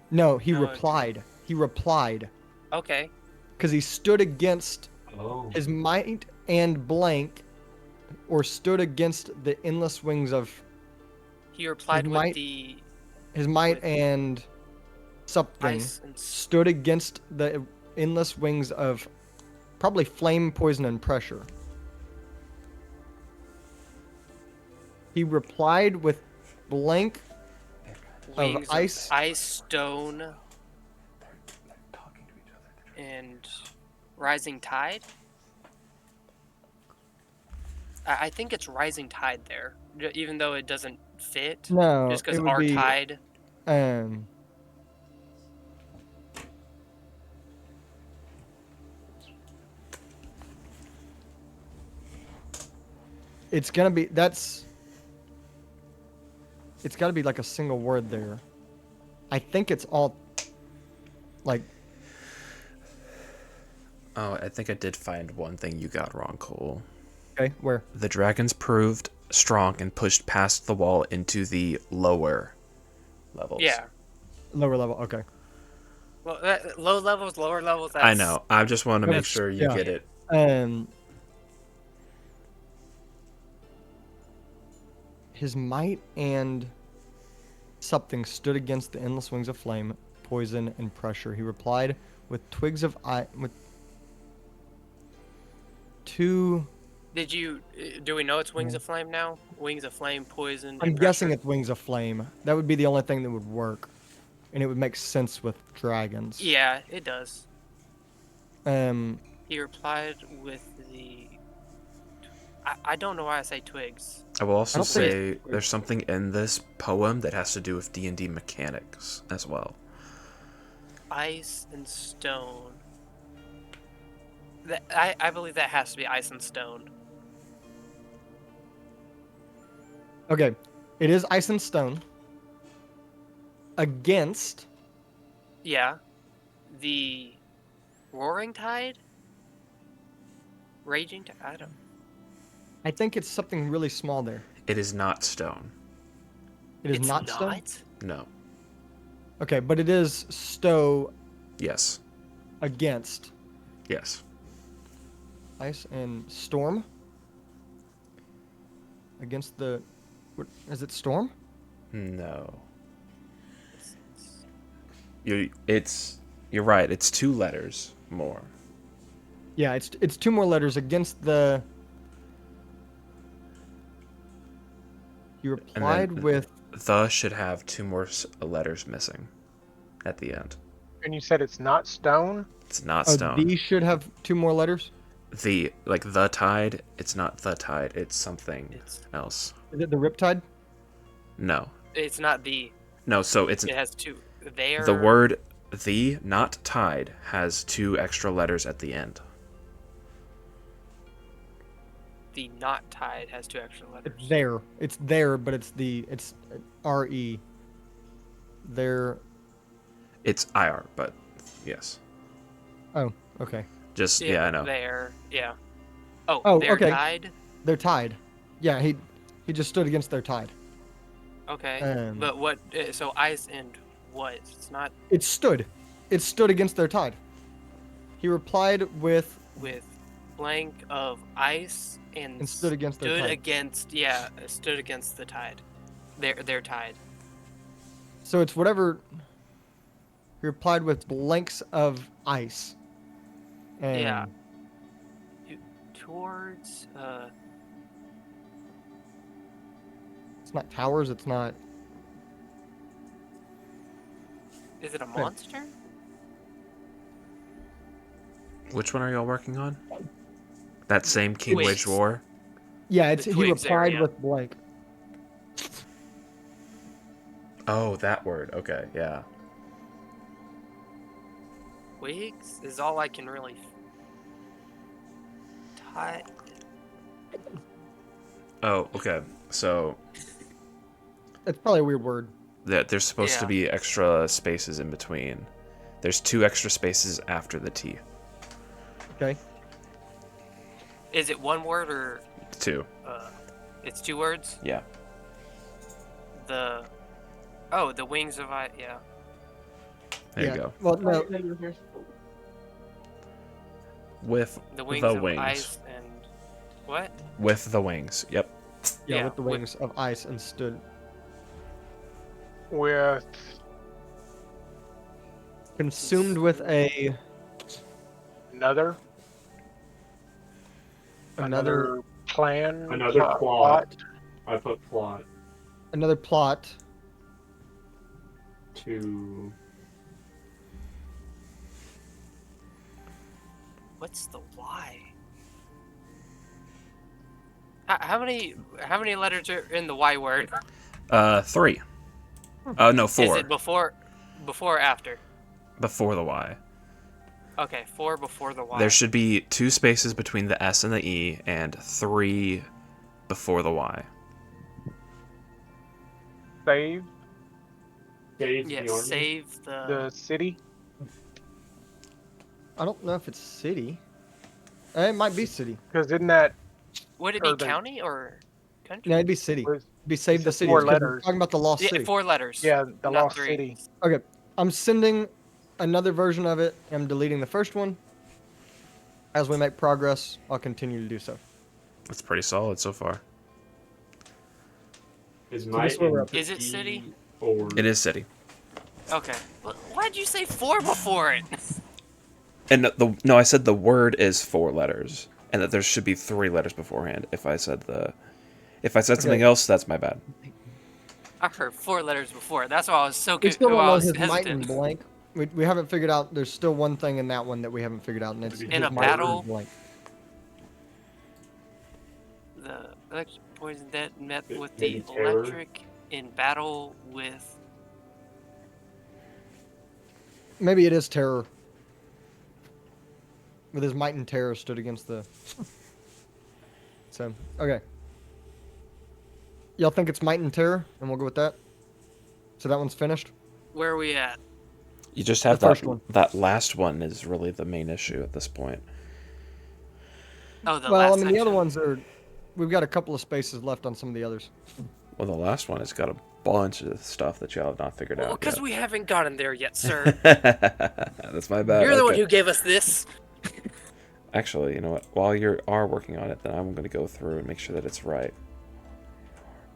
no he No, it's- replied Okay. because he stood against Oh. his might and blank or stood against the endless wings of He replied with might- the his might With and something ice and stood against the endless wings of probably flame, poison, and pressure. He replied with blank wings ice. of ice, stone, and rising tide. I think it's rising tide there, even though it doesn't fit. No, Just because it would our be, tide. Um, it's gonna be it's got to be like a single word there. I think it's all like Oh, I think I did find one thing you got wrong, Cole. okay, where? The dragons proved strong and pushed past the wall into the lower levels. Yeah. Lower level. Okay. Well, low levels, lower levels. That's, I know. I just want to make That's- sure you yeah. get it. His might and something stood against the endless wings of flame, poison, and pressure. He replied with twigs of with two. Did you? Do we know it's Wings of Flame now? Wings of Flame, poison. I'm and guessing pressure? it's wings of flame. That would be the only thing that would work, and it would make sense with dragons. Yeah, it does. Um. He replied with the. I don't know why I say twigs. I will also I don't think say there's something in this poem that has to do with D&D mechanics as well. Ice and stone. I believe that has to be ice and stone. Okay, it is ice and stone. Against. Yeah. The roaring tide? Raging tide? I don't. I think it's something really small there. It is not stone. It is It's not stone. No. Okay, but it is stow Yes. against Yes. ice and storm. Against the, what, is it storm? No. You're right. It's 2 letters more. Yeah, it's 2 more letters against the. He replied with The should have 2 more letters missing at the end. And you said it's not stone? It's not oh, stone. the should have 2 more letters. The the tide. It's not the tide. It's something It's else. Is it the riptide? No. it's not the. No. So it's It has two. There. the word the, not tide, has 2 extra letters at the end. The not tide has 2 extra letters. It's there. It's there, but it's R-E. There. It's IR, but yes. Oh, okay. Just yeah, I know. There. Yeah. Oh, Oh, they're okay. tied. They're tied. Yeah, he just stood against their tide. Okay. But what? So ice and what? It's not It stood. It stood against their tide. He replied with with blank of ice and stood against their tide. stood against the tide. They're tied. So it's whatever. He replied with blanks of ice. And Yeah. Towards It's not towers. It's not. is it a monster? Which one are y'all working on? That same King Twigs. Wage War? Yeah, it's The he twigs replied area. with blank. Oh, that word. Okay, yeah. Twigs is all I can really tie. Oh, okay. So It's probably a weird word. there's supposed to Yeah. be extra spaces in between. There's 2 extra spaces after the T. Okay. Is it one word or 2. it's 2 words? Yeah. The wings of ice. Yeah. There yeah. you go. Well, no. With The wings the of wings. ice and what? With the wings. Yep. Yeah, Yeah, with the with- wings of ice and stood. With Consumed with another another plan. Another plot. I put plot another plot. to What's the Y? How many letters are in the Y word? 3. Oh, no, 4. Is it before or after? Before the Y. Okay, 4 before the Y. There should be 2 spaces between the S and the E, and 3 before the Y. Save. Save Yeah, the army. save The city. I don't know if it's city. It might be city. Because isn't that Would it be or the- county or country? No, it'd be city. was It'd be save the it's city. 4 because we're letters. talking about the lost Yeah, city. 4 letters. Yeah, the not lost 3. city. Okay, I'm sending another version of it. I'm deleting the first one. As we make progress, I'll continue to do so. That's pretty solid so far. Is this might is where we're in up. Is it D city? Or It is city. Okay. Well, why'd you say 4 before it? And no, I said the word is 4 letters, and that there should be 3 letters beforehand. If I said something Okay. else, that's my bad. I heard 4 letters before. That's why I was so We still don't I know was his might hesitant. and blank. We haven't figured out. There's still one thing in that one that we haven't figured out, and it's In his a might and battle? blank. The electric poison that met with Maybe the terror? electric in battle with. Maybe it is terror. With his might and terror stood against the. So okay. Y'all think it's might and terror, and we'll go with that. So that one's finished. Where are we at? You just have The first one. that last one is really the main issue at this point. Oh, the Well, last I mean, the other section. ones are. We've got a couple of spaces left on some of the others. Well, the last one has got a bunch of stuff that y'all have not figured Well, out because yet. we haven't gotten there yet, sir. That's my bad. You're the one Okay. who gave us this. Actually, you know what? While you are working on it, then I'm going to go through and make sure that it's right.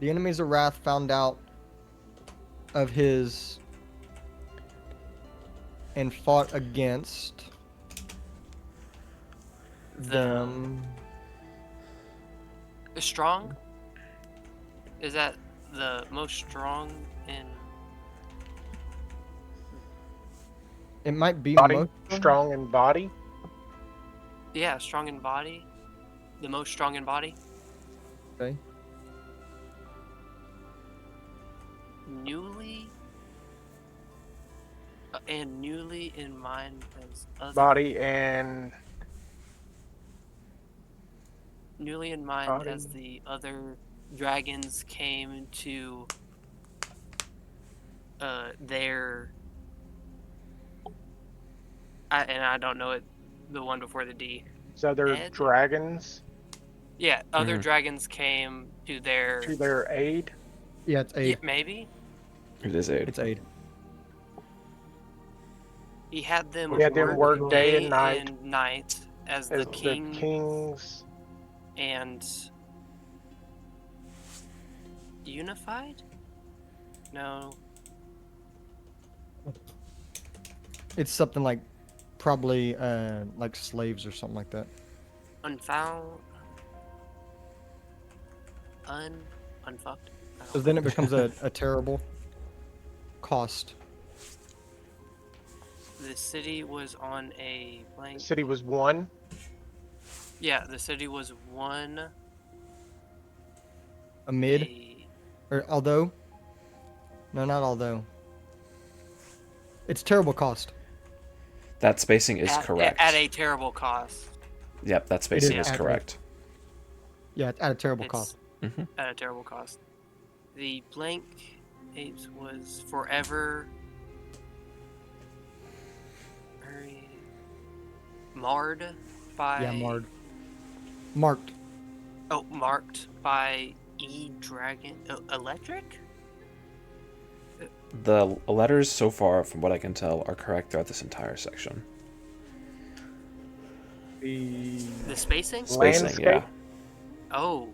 The enemies of Wrath found out of his and fought against them. Strong? Is that the most strong in. It might be Body. most Strong in body. Yeah, strong in body? The most strong in body? Okay. Newly? And newly in mind as other. Body and Newly in mind Body. as the other dragons came to their. I don't know it, the one before the D. other Ed? dragons Yeah, other Mhm. dragons came to their. to their aid. Yeah, it's Yeah, aid. maybe It is 8. It's aid. he had them. He had them work day and night as As the king the kings and unified. No, It's something like probably like slaves or something like that. unfound, unfucked. Because then it becomes a terrible cost. The city was on a the blank. city was one. Yeah, the city was one. A mid a- or although. No, not although. It's terrible cost. That spacing is at, correct. at a terrible cost. Yep, that spacing is is accurate. correct. Yeah, it's at a terrible It's cost. hmm at a terrible cost. The blank apes was forever marred by. Yeah, marked. Oh, marked by E-Dragon Electric? The letters so far, from what I can tell, are correct throughout this entire section. The The spacing? Spacing, Landscape? yeah. Oh,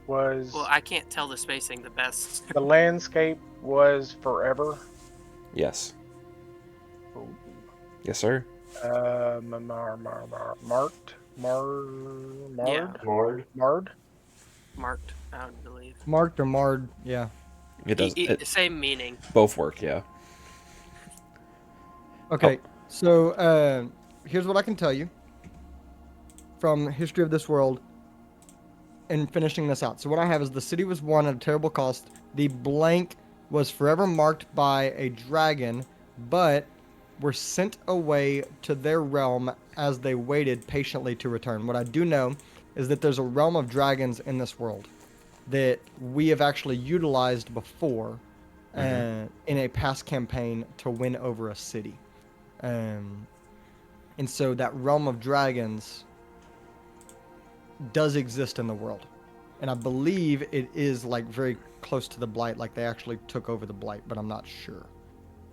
was well, I can't tell the spacing the best. the landscape was forever. Yes. Yes, sir. Marked. Yeah. Lord. Marred. Marked, I would believe. Marked or marred. Yeah. It does. Same meaning. Both work, yeah. Okay. So here's what I can tell you from History of this World and finishing this out. So what I have is the city was won at a terrible cost. The blank was forever marked by a dragon, but were sent away to their realm as they waited patiently to return. What I do know is that there's a realm of dragons in this world that we have actually utilized before in a past campaign to win over a city. And so that realm of dragons does exist in the world. And I believe it is like very close to the blight, like they actually took over the blight, but I'm not sure.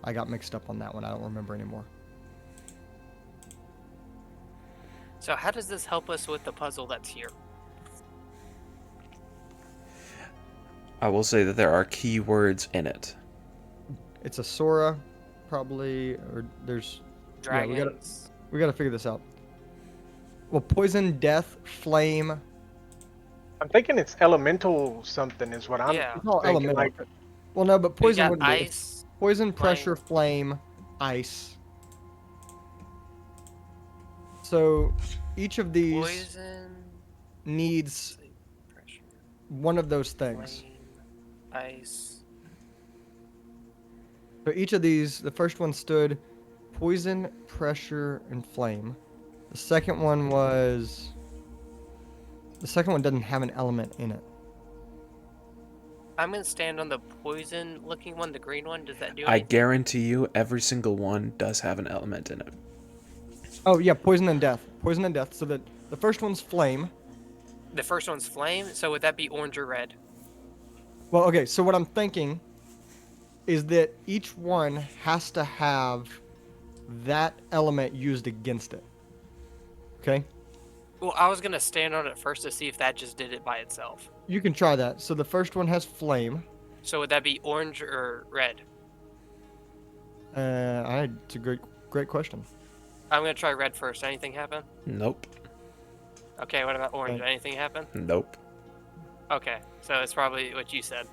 I got mixed up on that one. I don't remember anymore. So how does this help us with the puzzle that's here? I will say that there are keywords in it. It's a Sora, probably, or there's Dragons. we gotta figure this out. Well, poison, death, flame. I'm thinking it's elemental something is what I'm Yeah. It's all thinking. elemental. Like, Well, no, but We poison got wouldn't be. ice. Poison, pressure, flame, ice. So each of these Poison. needs Pressure. one of those things. Flame. Ice. So each of these, the first one stood poison, pressure, and flame. The second one doesn't have an element in it. I'm gonna stand on the poison-looking one, the green one. Does that do I anything? guarantee you every single one does have an element in it. Oh yeah, poison and death. Poison and death. So that the first one's flame. The first one's flame. So would that be orange or red? Well, okay, so what I'm thinking is that each one has to have that element used against it. Okay? Well, I was gonna stand on it first to see if that just did it by itself. You can try that. So the first one has flame. So would that be orange or red? It's a great question. I'm gonna try red first. Anything happen? Nope. Okay, what about orange? Okay. Anything happen? Nope. Okay, so it's probably what you said.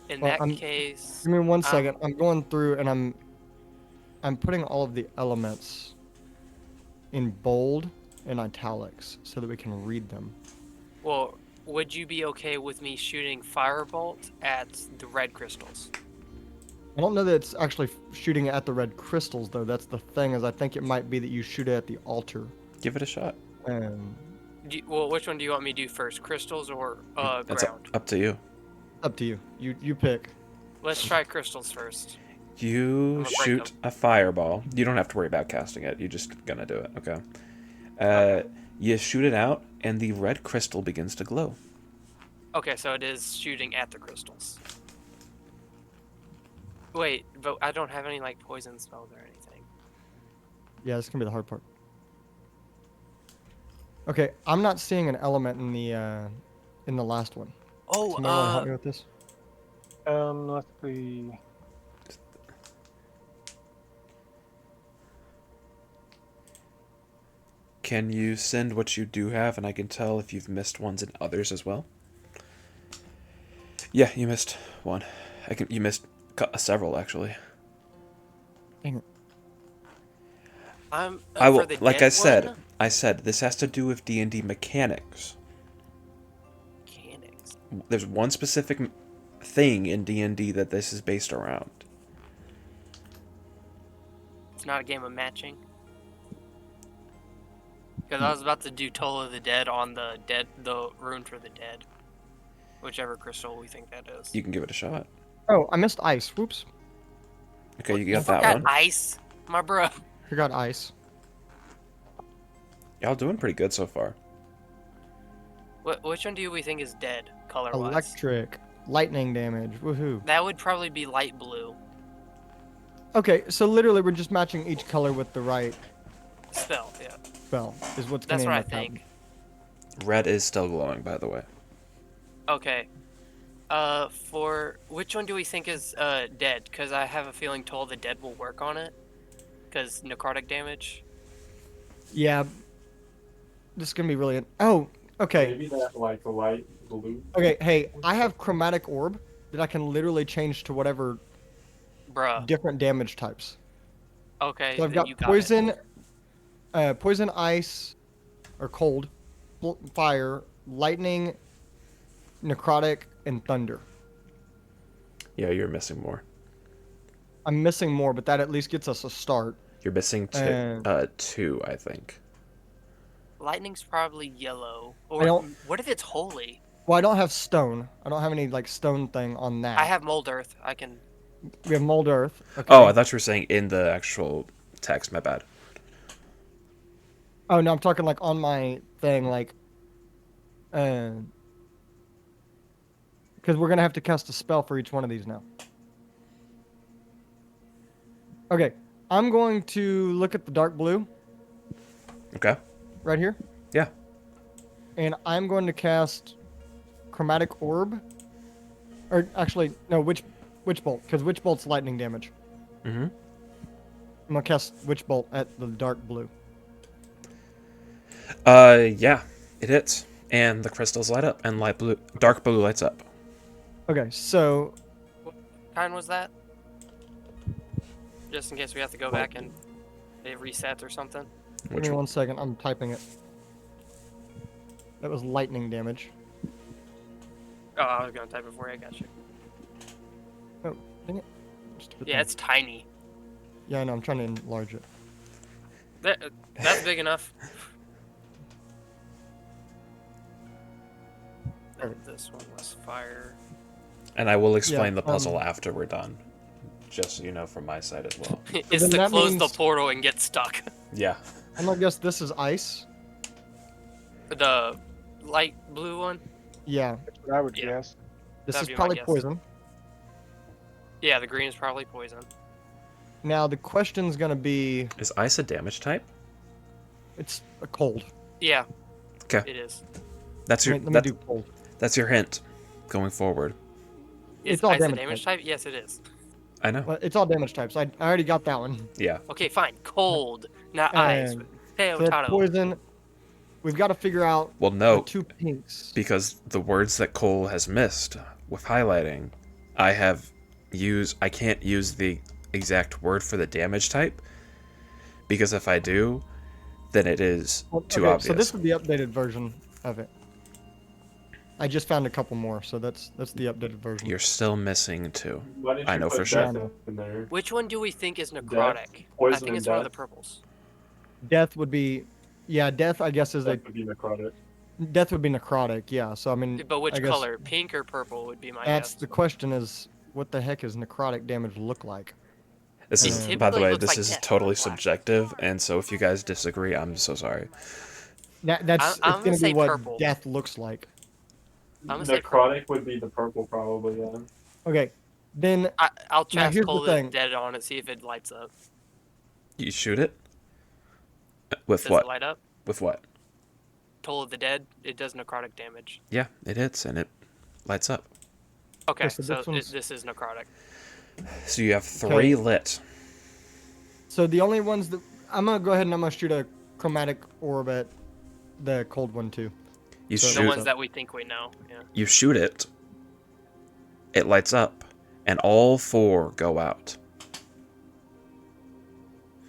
In Well, that case, Give me 1 second. I'm going through and I'm putting all of the elements in bold and italics so that we can read them. well, would you be okay with me shooting firebolt at the red crystals? I don't know that it's actually shooting at the red crystals though. That's the thing, is I think it might be that you shoot it at the altar. Give it a shot. Well, which one do you want me to do first, crystals or That's ground? up to you. Up to you. You pick. Let's try crystals first. You gonna break shoot a fireball. You don't have to worry about casting it. You're just gonna do it. Okay. You shoot it out, and the red crystal begins to glow. Okay, so it is shooting at the crystals. Wait, but I don't have any like poison spells or anything. Yeah, this can be the hard part. Okay, I'm not seeing an element in the last one. Oh, Somebody want to help me with this? let's see. Can you send what you do have, and I can tell if you've missed ones in others as well? Yeah, you missed one. You missed several actually. Dang it. I will. for the Like dead one? I said this has to do with D&D mechanics. Mechanics. There's one specific thing in D&D that this is based around. It's not a game of matching. Because I was about to do Toll of the Dead on the rune for the dead, whichever crystal we think that is. You can give it a shot. Oh, I missed ice. Whoops. Okay, you You got that forgot one. ice, my bro. Forgot ice. Y'all doing pretty good so far. Which one do we think is dead, color-wise? Electric. Lightning damage. Woohoo. That would probably be light blue. Okay, so literally we're just matching each color with the right Spell, yeah. spell is what's That's going to what I think. Red is still glowing, by the way. Okay. For which one do we think is dead? Because I have a feeling Toll of the Dead will work on it. Because necrotic damage. Yeah. This is going to be really... Oh, okay. Maybe that like light blue. Okay, hey, I have chromatic orb that I can literally change to whatever Bruh. different damage types. Okay, So I've then got you got poison, it. poison, ice, or cold, fire, lightning, necrotic, and thunder. Yeah, you're missing more. I'm missing more, but that at least gets us a start. You're missing two, I think. Lightning's probably yellow. I Or don't- what if it's holy? Well, I don't have stone. I don't have any like stone thing on that. I have mold earth. I can. We have mold earth. Okay. Oh, I thought you were saying in the actual text. My bad. Oh no, I'm talking like on my thing, like, because we're gonna have to cast a spell for each one of these now. Okay, I'm going to look at the dark blue Okay. right here, Yeah. and I'm going to cast chromatic orb, or actually no, witch bolt, because witch bolt's lightning damage. Mm-hmm. I'm gonna cast witch bolt at the dark blue. Yeah, it hits, and the crystals light up, and dark blue lights up. Okay, so What kind was that? Just in case we have to go back and it resets or something. give Which me one? 1 second. I'm typing it. That was lightning damage. Oh, I was gonna type it for you. I got you. Oh, dang it. Stupid Yeah, thing. it's tiny. Yeah, I know. I'm trying to enlarge it. That's big enough. And this one was fire. And I will explain Yeah, the puzzle after we're done, just so you know from my side as well. It's then to that close the means- portal and get stuck. Yeah. I'm gonna guess this is ice. The light blue one. Yeah, That's what I would Yeah. guess. this That'd is be my probably guess. poison. Yeah, the green is probably poison. Now the question's gonna be, Is ice a damage type? it's a cold. Yeah. 'Kay. It is. That's your Let me that, do cold. that's your hint going forward. Is It's all ice a damage damage type? Yes, it is. I know. Well, it's all damage types. I already got that one. Yeah. Okay, fine. Cold, not ice. And Potato, so that's potato. poison. We've got to figure out Well, the no, 2 pinks. because the words that Cole has missed with highlighting, I can't use the exact word for the damage type, because if I do, then it is too Okay, obvious. so this is the updated version of it. I just found a couple more, so that's the updated version. You're still missing 2. Why didn't I you know put for sure. death in there? Which one do we think is necrotic? I Poison think and it's one of the death. purples. Death would be, yeah, death. I guess is a That would be necrotic. death would be necrotic. Yeah, so I mean, But which I guess color? Pink or purple would be my That's guess. the question: is what the heck is necrotic damage look like? This It is, by the typically way, looks this like is death, totally not black. subjective, and so if you guys disagree, I'm so sorry. That's I'm it's gonna gonna say be what purple. death looks like. I'm gonna say purple. Necrotic would be the purple, probably. Yeah. Okay, then I'll cast here's the Cold thing. and Dead on it, see if it lights up. You shoot it? With Does what? it light up? With what? Toll of the Dead, it does necrotic damage. Yeah, it hits and it lights up. Okay, so so this one's- this is necrotic. So you have 3 lit. so the only ones that I'm gonna go ahead and I'm gonna shoot a chromatic orb at the cold one too. You So The shoot. ones that we think we know. Yeah. You shoot it. It lights up, and all 4 go out.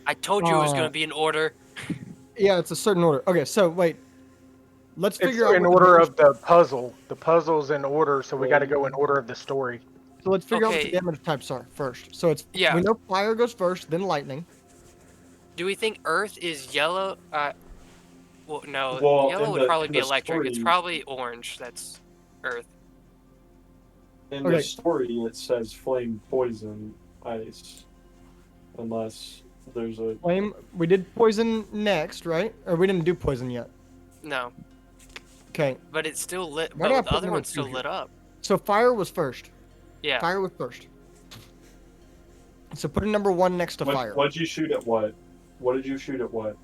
I told you it was Oh. gonna be in order. Yeah, it's a certain order. Okay, so wait, let's It's figure out in what order the of the puzzle. The puzzle's in order, so we got to go in order of the story. So let's figure out what Okay. the damage types are first. So it's Yeah. we know fire goes first, then lightning. Do we think Earth is yellow? Well, no. Well, Yellow in would the- probably in be the electric. It's story- probably orange. That's Earth. In Okay. the story, it says flame, poison, ice. Unless there's a. Flame. We did poison next, right? Or we didn't do poison yet. No, Okay. but it's still lit. Why But did I the put other number one's 2 still here? lit up. So fire was first. Yeah. Fire was first. So put a number 1 next to fire. What'd you shoot at what? What did you shoot at what?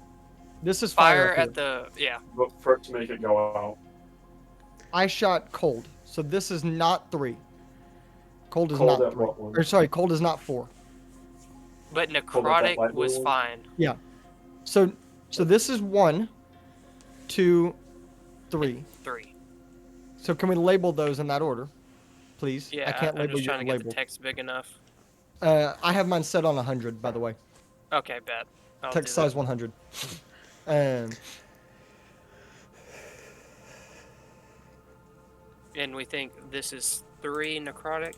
This is Fire up at here. the yeah. For it to make it go out. I shot cold. So this is not 3. Cold is Cold not at 3. what one? Or sorry, cold is not 4. But that necrotic light was blue one? fine. So this is 1, 2, 3. 3. So can we label those in that order, please? Yeah. I can't I'm label just your trying to get label. the text big enough. I have mine set on 100, by the way. Okay, bet. I'll Text do that. size 100. Um, And we think this is 3 necrotic.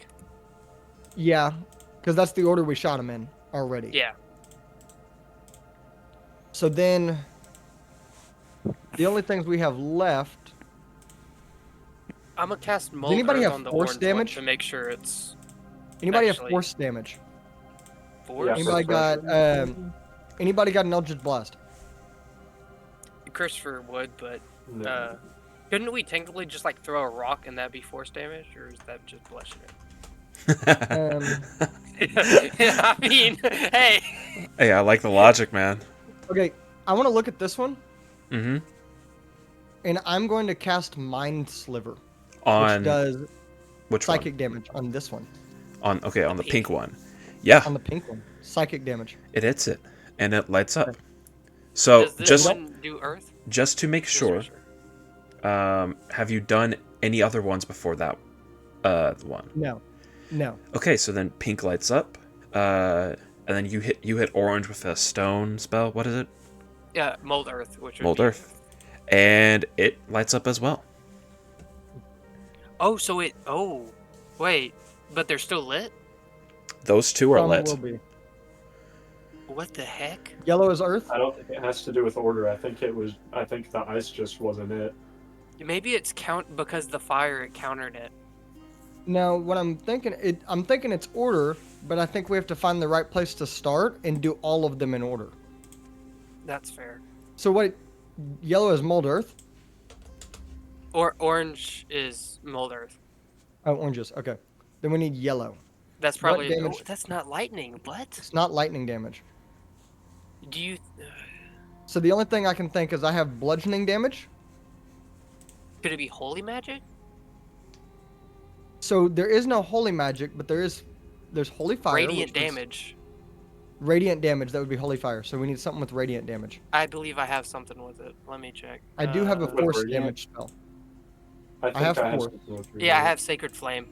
yeah, because that's the order we shot them in already. Yeah. So then, the only things we have left I'm gonna cast Mold anybody Earth have on the force orange damage? one to make sure it's Anybody actually- have force damage? force. Yeah, Anybody for got pressure. anybody got an Eldritch Blast? Christopher would, but No. couldn't we technically just like throw a rock and that'd be force damage, or is that just bludgeoning? Yeah, I mean, hey. Hey, I like the logic, man. Okay, I want to look at this one, Mm-hmm. and I'm going to cast Mind Sliver, On which does which psychic damage on this one, one? On the pink. pink one. Yeah, on the pink one. Psychic damage. it hits it, and it lights up. So Does this just one do Earth? just to make sure, have you done any other ones before that one? No. Okay, so then pink lights up, and then you hit orange with a stone spell. What is it? Yeah, Mold Earth, which would Mold be Earth, and it lights up as well. Oh, so it. Oh, wait, but they're still lit. Those two are Some lit. will be. What the heck? Yellow is Earth. I don't think it has to do with order. I think the ice just wasn't it. Maybe it's because the fire it countered it. No, what I'm thinking, I'm thinking it's order, but I think we have to find the right place to start and do all of them in order. That's fair. So what? Yellow is Mold Earth. Or orange is Mold Earth. Oh, oranges. Okay. Then we need yellow. That's What probably. damage? Oh, that's not lightning. What? It's not lightning damage. Do you? So the only thing I can think is I have bludgeoning damage. Could it be holy magic? So there is no holy magic, but there's holy fire. Radiant which is- damage. Radiant damage. That would be holy fire. So we need something with radiant damage. I believe I have something with it. Let me check. I do have a With force radiant? damage spell. I think have I have four. something with Yeah, I radiant. have Sacred Flame.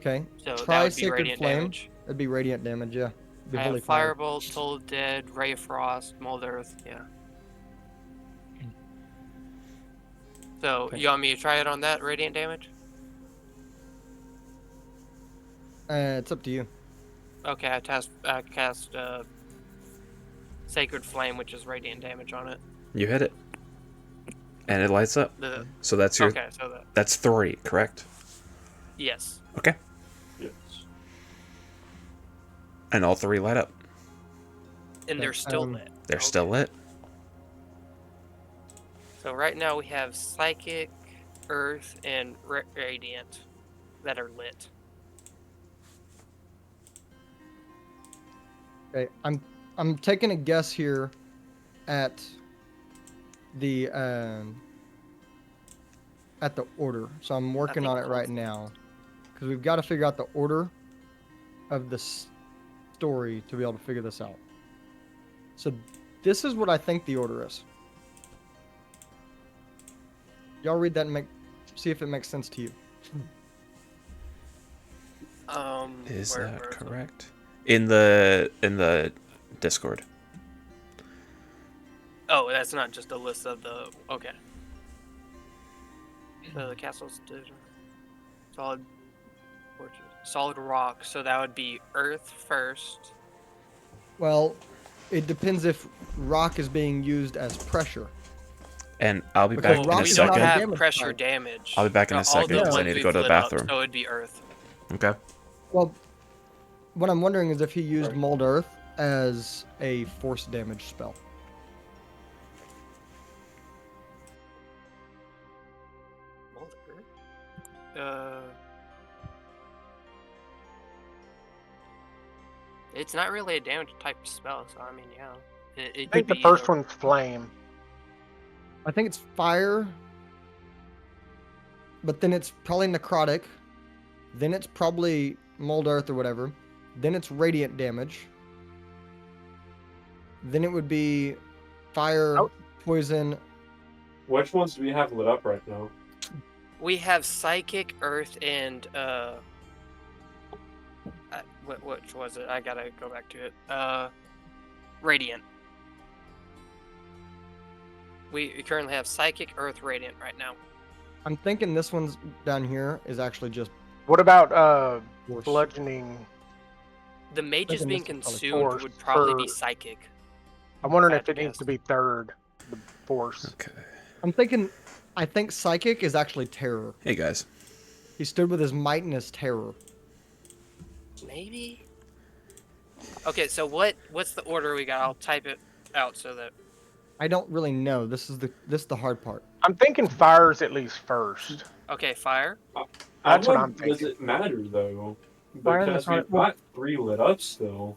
Okay. So Try that would be Sacred radiant Flame. damage. That'd be radiant damage. Yeah. Be I holy have fire. Firebolt, Toll Dead, Ray of Frost, Mold Earth. Yeah. So Okay. you want me to try it on that radiant damage? It's up to you. Okay, I cast Sacred Flame, which is radiant damage on it. You hit it, and it lights up. So that's your. Okay, so That's 3, correct? yes. Okay, Yes. and all 3 light up. And they're still Um, lit. They're Okay. still lit. So right now we have Psychic, Earth, and Radiant that are lit. Okay. I'm taking a guess here at the order. So I'm working think on it right also. now because we've got to figure out the order of the story to be able to figure this out. So this is what I think the order is. Y'all read that and see if it makes sense to you. Is Where that is it? correct? In the Discord. Oh, that's not just a list of the. Okay. So the castle's solid, solid rock. So that would be Earth first. Well, it depends if rock is being used as pressure. And I'll be Because back in rock a we is not don't second. have damage pressure type. damage. I'll be back in a All second the 'cause I ones need to we've go to the lit up, bathroom. So it'd be Earth. Okay. Well, what I'm wondering is if he used Right. Mold Earth as a force damage spell. It's not really a damage type spell, so I mean, yeah. It I think could the be first either. one's flame. I think it's fire, but then it's probably necrotic. Then it's probably Mold Earth or whatever. Then it's radiant damage. Then it would be fire, Oh. poison. Which ones do we have lit up right now? We have Psychic, Earth, and which was it? I gotta go back to it. Radiant. We currently have Psychic, Earth, Radiant right now. I'm thinking this one's down here is actually just What about force. bludgeoning? The mages Thinking being this is probably consumed force would probably be for- Psychic. I'm wondering If I if had it to needs to guess. be third, the force. Okay. I'm thinking I think psychic is actually terror. Hey guys. He stood with his might and his terror. Maybe. Okay, so what's the order we got? I'll type it out so that. I don't really know. This is the hard part. I'm thinking fire's at least first. Okay, fire. That's what How I'm does thinking. it matter though? Fire in the Because front- we've got 3 lit up still.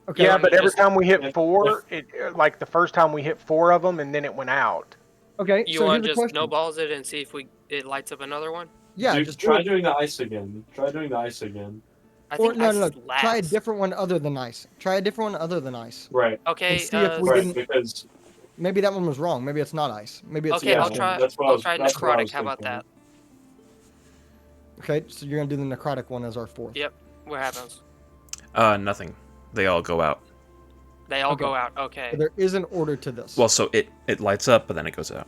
Okay. Yeah, but every just- time we hit 4, it like the first time we hit 4 of them, and then it went out. Okay. You so want here's to a just question. snowballs it and see if it lights up another one? Yeah, Dude, just try doing the ice again. Try doing the ice again. I Or think no, ice no, is no. last. Try a different one other than ice. Try a different one other than ice. Right. Okay, and see if we Right. didn't- Because Maybe that one was wrong. Maybe it's not ice. Maybe it's okay, yeah, I'll try. that's what I I'll was- try that's what I necrotic. was How about thinking. that? Okay, so you're gonna do the necrotic one as our 4th. Yep. What happens? Nothing. They all go out. They all Okay. go out. Okay. So there is an order to this. Well, so it lights up, but then it goes out.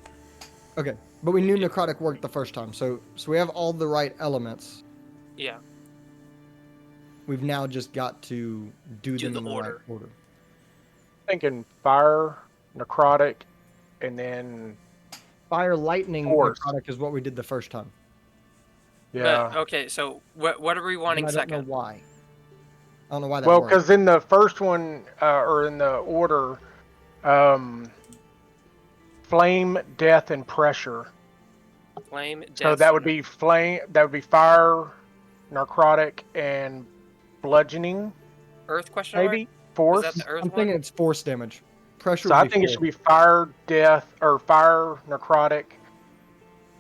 Okay, but we knew necrotic worked the first time, so we have all the right elements. Yeah. We've now just got to do them the in the order. right order. Thinking fire, necrotic, and then Fire, lightning, Force. necrotic is what we did the first time. yeah. But, okay, so what are we wanting And I don't second? know why. I don't know why that Well, worked. because in the first one, or in the order, flame, death, and pressure. Flame. Death, So that would be flame. That would be fire, necrotic, and bludgeoning. Earth question mark? Maybe Is force. that the Earth I'm one? thinking it's force damage. Pressure. So would I be think it force. should be fire, death, or fire, necrotic,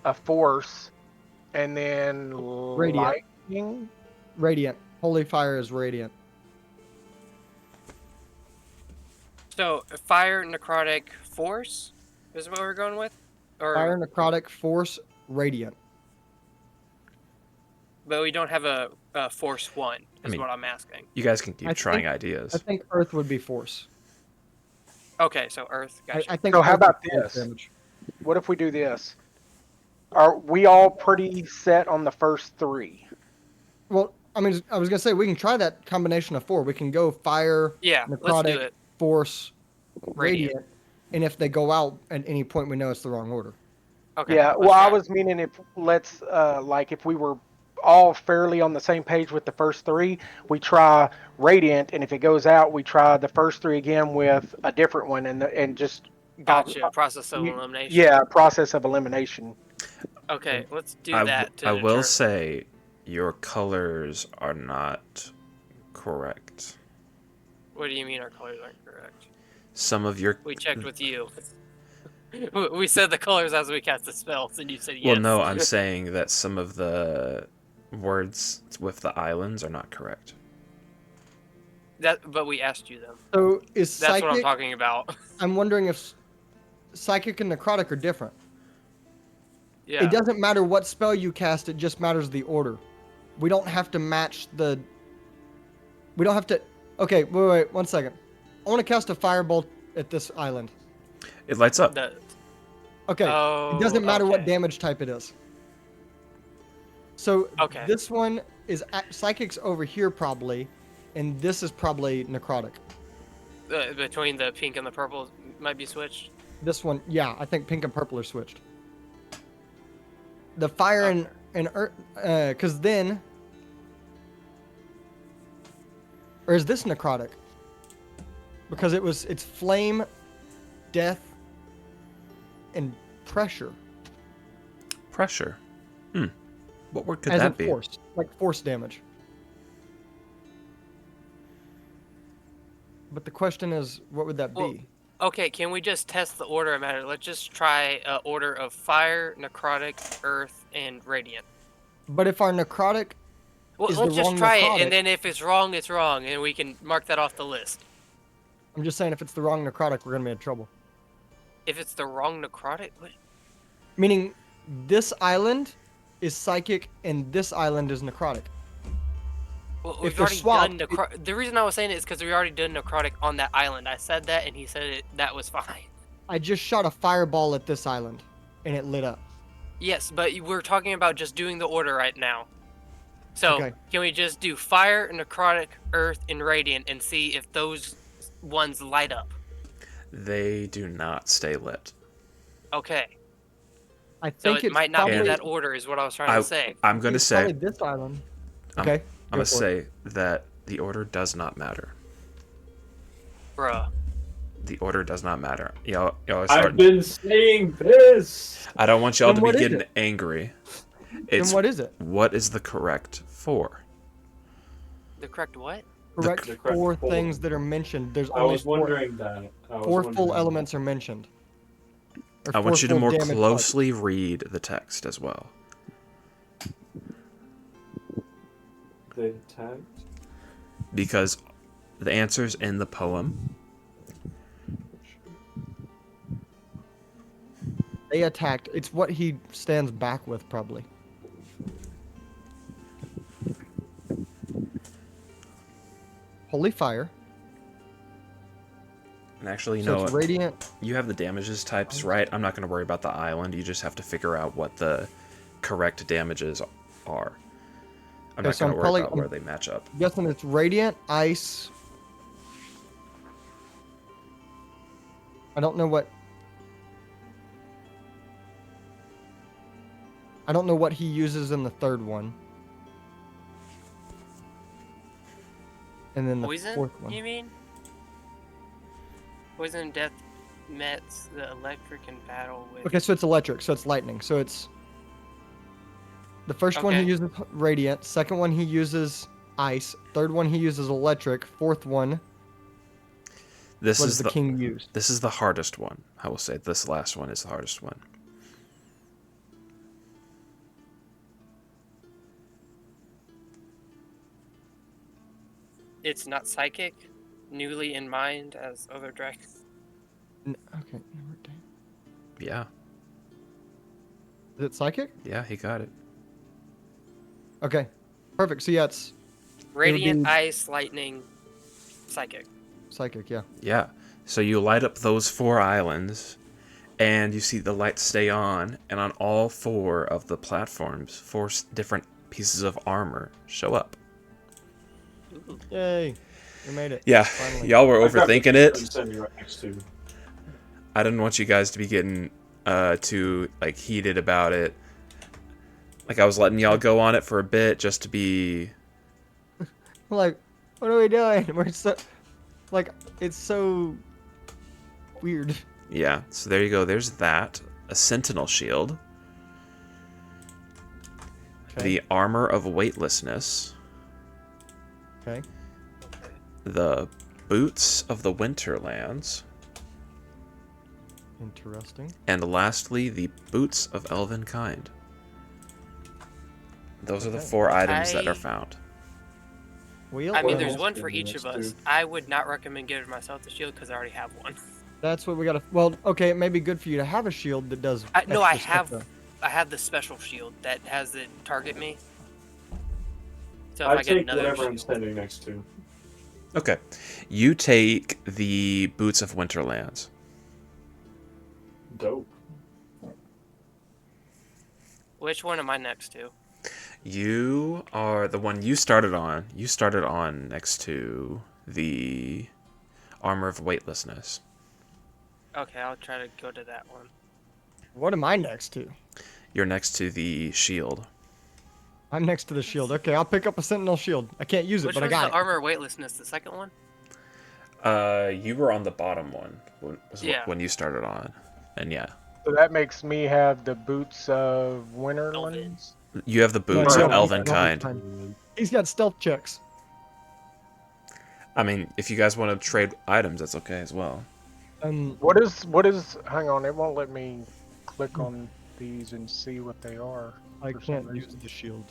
a force, and then Radiant. lightning. Radiant. Holy fire is radiant. So fire, necrotic, force is what we're going with, or Fire, necrotic, force, radiant. but we don't have a force one. Is mean- what I'm asking. You guys can keep I trying think- I ideas. think earth would be force. Okay, so Earth. Gotcha. I think. So how earth about is force this? damage. What if we do this? Are we all pretty set on the first 3? Well, I mean, I was gonna say we can try that combination of 4. We can go fire, yeah, let's necrotic, do it. force, Radiant. radiant, and if they go out at any point, we know it's the wrong order. Okay. Yeah. let's Well, I try it. was meaning if let's like if we were all fairly on the same page with the first 3, we try radiant, and if it goes out, we try the first 3 again with a different one, and just Gotcha. Process of elimination. yeah, process of elimination. Okay, let's do I, that. To I will deter- say your colors are not correct. What do you mean our colors aren't correct? Some of your We checked with you. We said the colors as we cast the spells, and you said yes. well, no, I'm saying that some of the words with the islands are not correct. But we asked you them. So is That's psychic? what I'm talking about. I'm wondering if psychic and necrotic are different. Yeah. It doesn't matter what spell you cast; it just matters the order. We don't have to match the. We don't have to. Okay, wait, 1 second. I want to cast a firebolt at this island. It lights up. Okay. Oh, It doesn't matter what okay. damage type it is. So Okay. this one is psychic's over here probably, and this is probably necrotic. Between the pink and the purple might be switched. This one, yeah, I think pink and purple are switched. The fire and earth, because then, or is this necrotic? Because it's flame, death, and pressure Pressure. What word could as that in be? force, like force damage. But the question is, what would that Well, be? Okay, can we just test the order of matter? Let's just try order of fire, necrotic, earth, and radiant. But if our necrotic, Well, Is the let's just wrong try it, necrotic- and then if it's wrong, it's wrong, and we can mark that off the list. I'm just saying, if it's the wrong necrotic, we're gonna be in trouble. If it's the wrong necrotic, what? Meaning, this island is psychic and this island is necrotic. Well, If we've they're already swapped, done necrotic. The reason I was saying it is because we already done necrotic on that island. I said that, and he said that was fine. I just shot a fireball at this island, and it lit up. Yes, but we're talking about just doing the order right now. So, Okay. can we just do fire, necrotic, earth, and radiant and see if those ones light up? They do not stay lit. Okay. I So think it it's might not be probably, that order, is what I was trying to say. I'm going to it's say, probably this island. I'm- Okay. I'm go going to for it. say that the order does not matter. Bruh. The order does not matter. Y'all are I've starting. been saying this. I don't want y'all Then to be what is getting it? angry. Then It's what is it? what is the correct 4? The correct what? Correct The correct 4 4. things that are mentioned. There's I only was wondering that. I was 4 full wondering elements are mentioned. Or I 4 want you to full more damage types. closely read the text as well. They attacked. Because the answer's in the poem. They attacked. It's what he stands back with, probably. Holy fire. And actually, you So know it's what? radiant. You have the damages types right. I'm not going to worry about the island. You just have to figure out what the correct damages are. I'm Okay, not so going I'm to worry probably- about where they match up. Guessing it's radiant, ice. I don't know what. I don't know what he uses in the third one. And then the Poison, fourth one. you mean? Poison and death mets the electric in battle with... Okay, so it's electric, so it's lightning. So it's the first one he Okay. uses radiant, second one he uses ice, third one he uses electric, fourth one This what is does the king use? This is the hardest one. I will say this last one is the hardest one. It's not psychic, newly in mind as other dragons. Okay, never mind. Yeah, Is it psychic? yeah, he got it. Okay, perfect. So yeah, it's Radiant, be- ice, lightning, psychic. psychic. Yeah. Yeah. So you light up those 4 islands, and you see the lights stay on, and on all 4 of the platforms, 4 different pieces of armor show up. Yay, we made it. Yeah, Finally. y'all were I grabbed the overthinking it. I'm standing right next to. I didn't want you guys to be getting too like heated about it. Like I was letting y'all go on it for a bit just to be. Like, what are we doing? We're so, like, it's so weird. Yeah, so there you go. There's that. A sentinel shield. Okay. The armor of weightlessness. Okay. The boots of the Winterlands. Interesting. And lastly, the boots of elven kind. Those are the Okay. 4 items that I- are found. Wheel. I mean, or there's wheel? one for each of us. I would not recommend giving myself the shield because I already have one. That's what we gotta. Well, okay, it may be good for you to have a shield that does. No, I extra stuff, have. though. I have the special shield that has it target me. So if I I get take another whatever I'm shield, standing next to. Okay. You take the boots of Winterlands. Dope. which one am I next to? You are the one you started on. You started on next to the armor of weightlessness. Okay, I'll try to go to that one. What am I next to? You're next to the shield. I'm next to the shield. Okay, I'll pick up a sentinel shield. I can't use it, Which but I one's got the it. armor weightlessness? The second one? You were on the bottom one Yeah. when you started on, and yeah, So that makes me have the boots of Winterlands. you have the boots No, of no, elven no, kind. He's got stealth checks. I mean, if you guys want to trade items, that's okay as well. What is? Hang on, it won't let me click on these and see what they are. I for some can't use reason. the shield.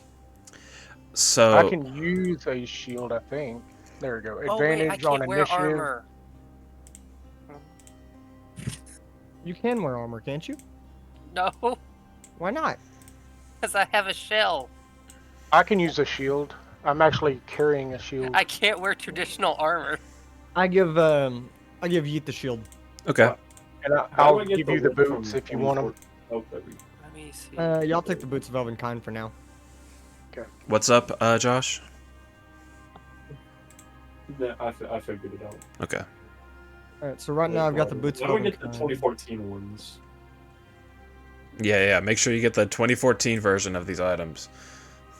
So I can use a shield, I think. There we go. Oh wait, I Advantage on can't wear initiative. armor. You can wear armor, can't you? No, Why not? because I have a shell. I can use a shield. I'm actually carrying a shield. I can't wear traditional armor. I give Yeet the shield. okay, And How do I'll I get give you the wood from boots if you want them. 24? Oh, there we go. Let me see. Y'all take the boots of elven kind for now. what's up, Josh? Yeah, I figured it out. Okay, All right, so right now I've got the boots Why of do we elven get the kind. 2014 ones? Yeah. Make sure you get the 2014 version of these items.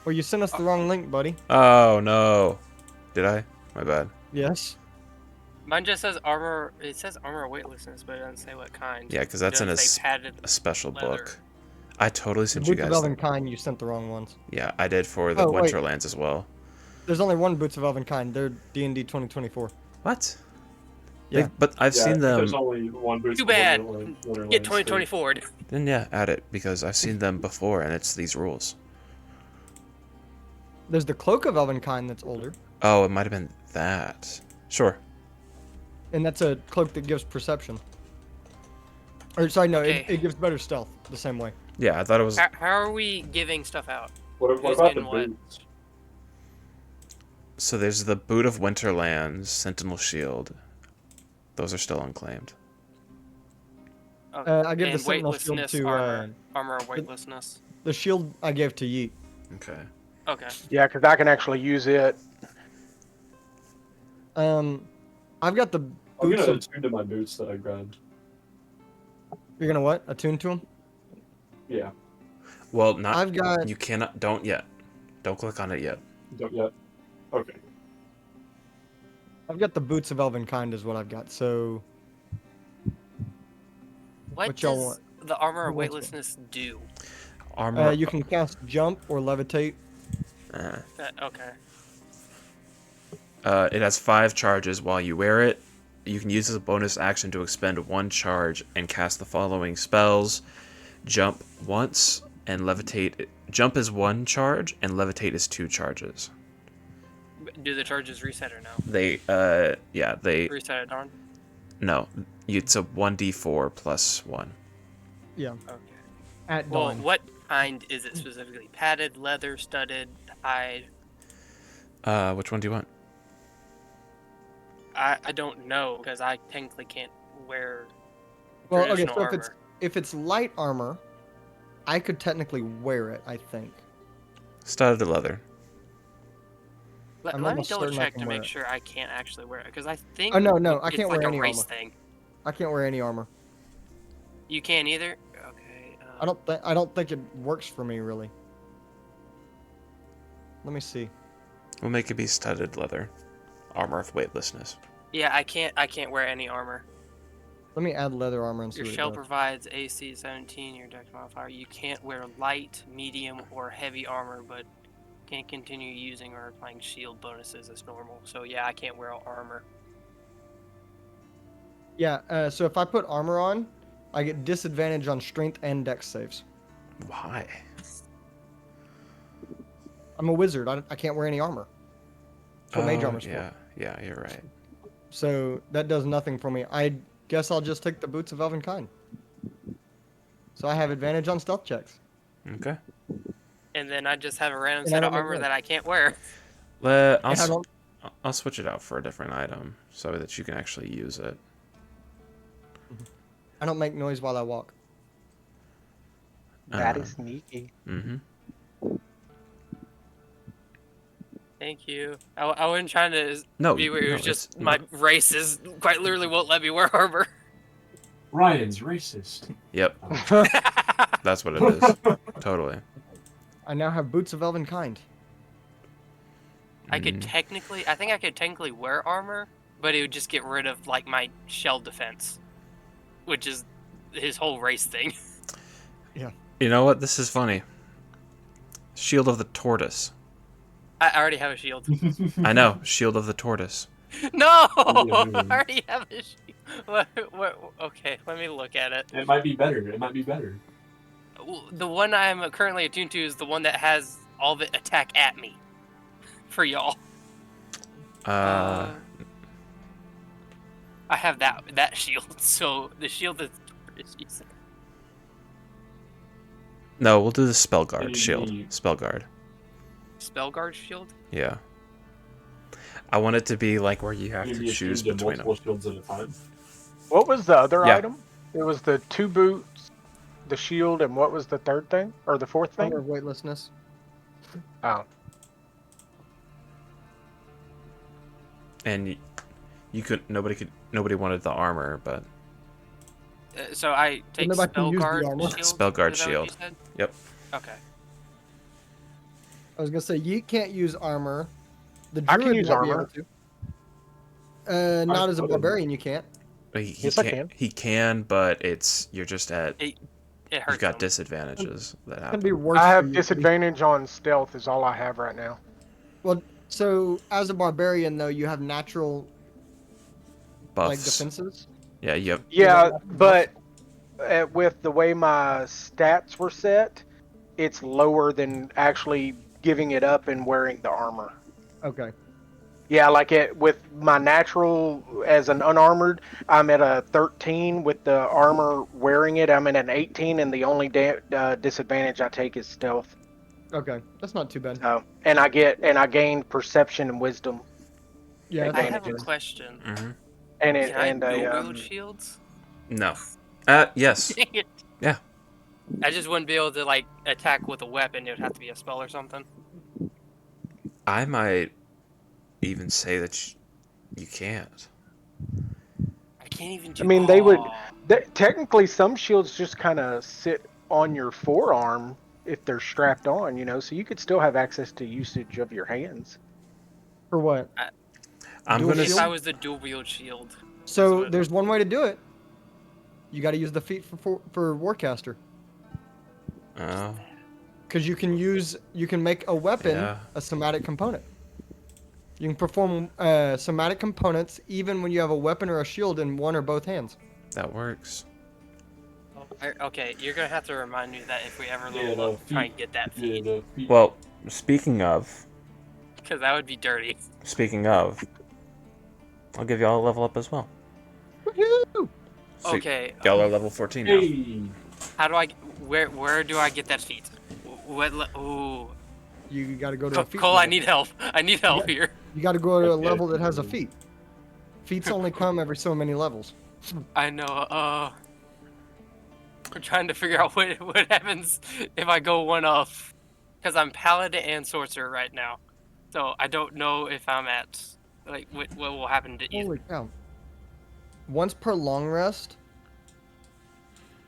Well, you sent us the wrong link, buddy. Oh no. Did I? My bad. Yes. Mine just says armor. It says armor weightlessness, but it doesn't say what kind. Yeah, because It that's in doesn't say padded a special leather. book. I totally The sent you Boots of guys. Elvenkind, you sent the wrong ones. Yeah, I did for the Oh, wait. Winterlands as well. There's only one Boots of Elvenkind. They're D&D 2024. What? Yeah. But I've Yeah, seen There's them. only one boost. Too bad. Get 2024. Then yeah, add it because I've seen them before, and it's these rules. There's the Cloak of Elvenkind that's older, Oh, it might have been that. Sure. and that's a cloak that gives perception. Or sorry, no, Okay. it gives better stealth the same way. Yeah, I thought it was. How are we giving stuff out? What Who's about the getting what? boots? So there's the Boot of Winterlands, Sentinel Shield. Those are still unclaimed. Oh, I give the and Sentinel Shield weightlessness, to armor weightlessness. the shield. I gave to Yeet. Okay. Okay. Yeah, because I can actually use it. I've got the I'm boots. gonna Of, attune to my boots that I grabbed. you're gonna what? Attune to them? Yeah. Well, not. I've got. You cannot. Don't yet. Don't click on it yet. Don't yet. Okay. I've got the Boots of Elvenkind is what I've got. So What What y'all does want? the armor Who wants weightlessness do? Armor. you can cast jump or levitate. Okay. It has 5 charges while you wear it. You can use as a bonus action to expend 1 charge and cast the following spells: Jump once and levitate. Jump is 1 charge and levitate is 2 charges. Do the charges reset or no? They Reset at dawn? no. It's a 1d4 plus 1. Yeah. Okay. At Well, dawn. what kind is it specifically? Padded, leather, studded, hide? Which one do you want? I don't know because I technically can't wear Well, okay. traditional So armor. if it's light armor, I could technically wear it. I think. Studded leather. Let I'm me almost double certain I check can to wear make it. sure I can't actually wear it because I think Oh no, I it's can't like wear a any race armor. thing. I can't wear any armor. You can't either. Okay. I don't think it works for me really. Let me see. We'll make it be studded leather. Armor of weightlessness. Yeah, I can't wear any armor. Let me add leather armor and see Your what it shell does. provides AC 17. Your dex modifier. You can't wear light, medium, or heavy armor, but can continue using or applying shield bonuses as normal. So yeah, I can't wear armor. Yeah. So if I put armor on, I get disadvantage on strength and dex saves. Why? I'm a wizard. I can't wear any armor. That's what mage Oh, armor's for. yeah, you're right. So that does nothing for me. I guess I'll just take the Boots of Elvenkind. So I have advantage on stealth checks. Okay. And then I just have a random And I set of don't armor regret. that I can't wear. I'll, And I don't. I'll switch it out for a different item so that you can actually use it. I don't make noise while I walk. That is sneaky. Mm-hmm. Thank you. I wasn't trying to No, be weird. It no, was just it's- my race is quite literally won't let me wear armor. Ryan's racist. Yep, that's what it is. Totally. I now have Boots of Elvenkind. I could Mm. technically, I think I could technically wear armor, but it would just get rid of like my shell defense, which is his whole race thing. You know what? This is funny. Shield of the Tortoise. I already have a shield. I know. Shield of the Tortoise. No, I already have a shield. Okay, let me look at it. It might be better. It might be better. The one I'm currently attuned to is the one that has all of it attack at me. For y'all. I have that shield, so the shield is using. No, we'll do the spell guard Maybe- shield. Spell guard. Spell guard shield? Yeah. I want it to be like where you have Maybe to it's choose used in between multiple them. shields at a time. What was the other Yeah. item? It was the 2 boots, the shield, and what was the third thing? Or the fourth thing? Armor of weightlessness. Oh. And you could nobody wanted the armor, but So I take nobody can use the Spellguard armor. shield. Spellguard is that what you shield. said? Yep. Okay. I was gonna say Yeet can't use armor. The I can druid use might be armor. able to. Not as a couldn't. barbarian, you can't. He Yes, I can. can. He can, but you're just at. It You've hurts got him. disadvantages that It's gonna be happen. worse. I for have you. disadvantage on stealth is all I have right now. Well, so as a barbarian though, you have natural like Buffs. defenses. Yeah. Yep. Yeah, but with the way my stats were set, it's lower than actually giving it up and wearing the armor. Okay. Yeah, like it with my natural as an unarmored, I'm at a 13. With the armor wearing it, I'm at an 18, and the only disadvantage I take is stealth. Okay, that's not too bad. And I gain perception and wisdom. Yeah, that's I not have too a bad. question. Mm-hmm. And Can I dual a wield shields? No. Yes. Dang it. Yeah. I just wouldn't be able to like attack with a weapon. It would have to be a spell or something. I might even say that you can't. I can't even do. I mean, they would. Technically, some shields just kind of sit on your forearm if they're strapped on, so you could still have access to usage of your hands. For what? I'm Dual gonna. If shield? I was the dual wield shield. So So- there's one way to do it. You got to use the feat for Warcaster, Oh. because you can make a weapon Yeah. a somatic component. You can perform somatic components even when you have a weapon or a shield in one or both hands. That works. Okay, you're gonna have to remind me of that if we ever Yeah, level the up, try feet. and get that Yeah, feat, the feet. Well, speaking of, because that would be dirty. I'll give y'all a level up as well. Woohoo! So Okay, y'all are level 14 now. Hey, how do I? Where do I get that feat? Ooh, You got to go to a feat. Cole, I level. need help. I need help here. You got to go to a Okay. level that has a feat. Feats only come every so many levels. I know. I'm trying to figure out what happens if I go one off, because I'm paladin and sorcerer right now, so I don't know if I'm at like what will happen to either. Holy cow! Once per long rest,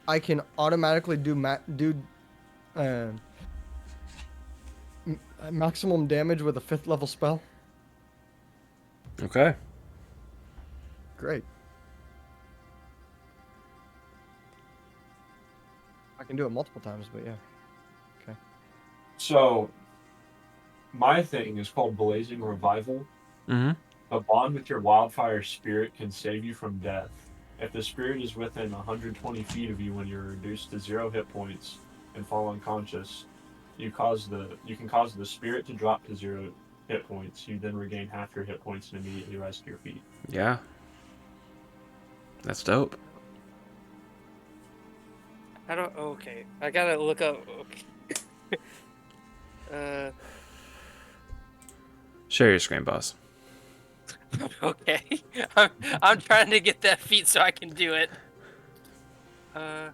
I can automatically do maximum damage with a 5th level spell. Okay. Great. I can do it multiple times, but yeah. so my thing is called Blazing Revival. Mm-hmm. A bond with your wildfire spirit can save you from death. If the spirit is within 120 feet of you when you're reduced to 0 hit points and fall unconscious, you can cause the spirit to drop to 0 hit points. You then regain half your hit points and immediately rise to your feet. Yeah. That's dope. I don't. Okay, I gotta look up. Okay. Share your screen, boss. Okay. I'm trying to get that feat so I can do it. I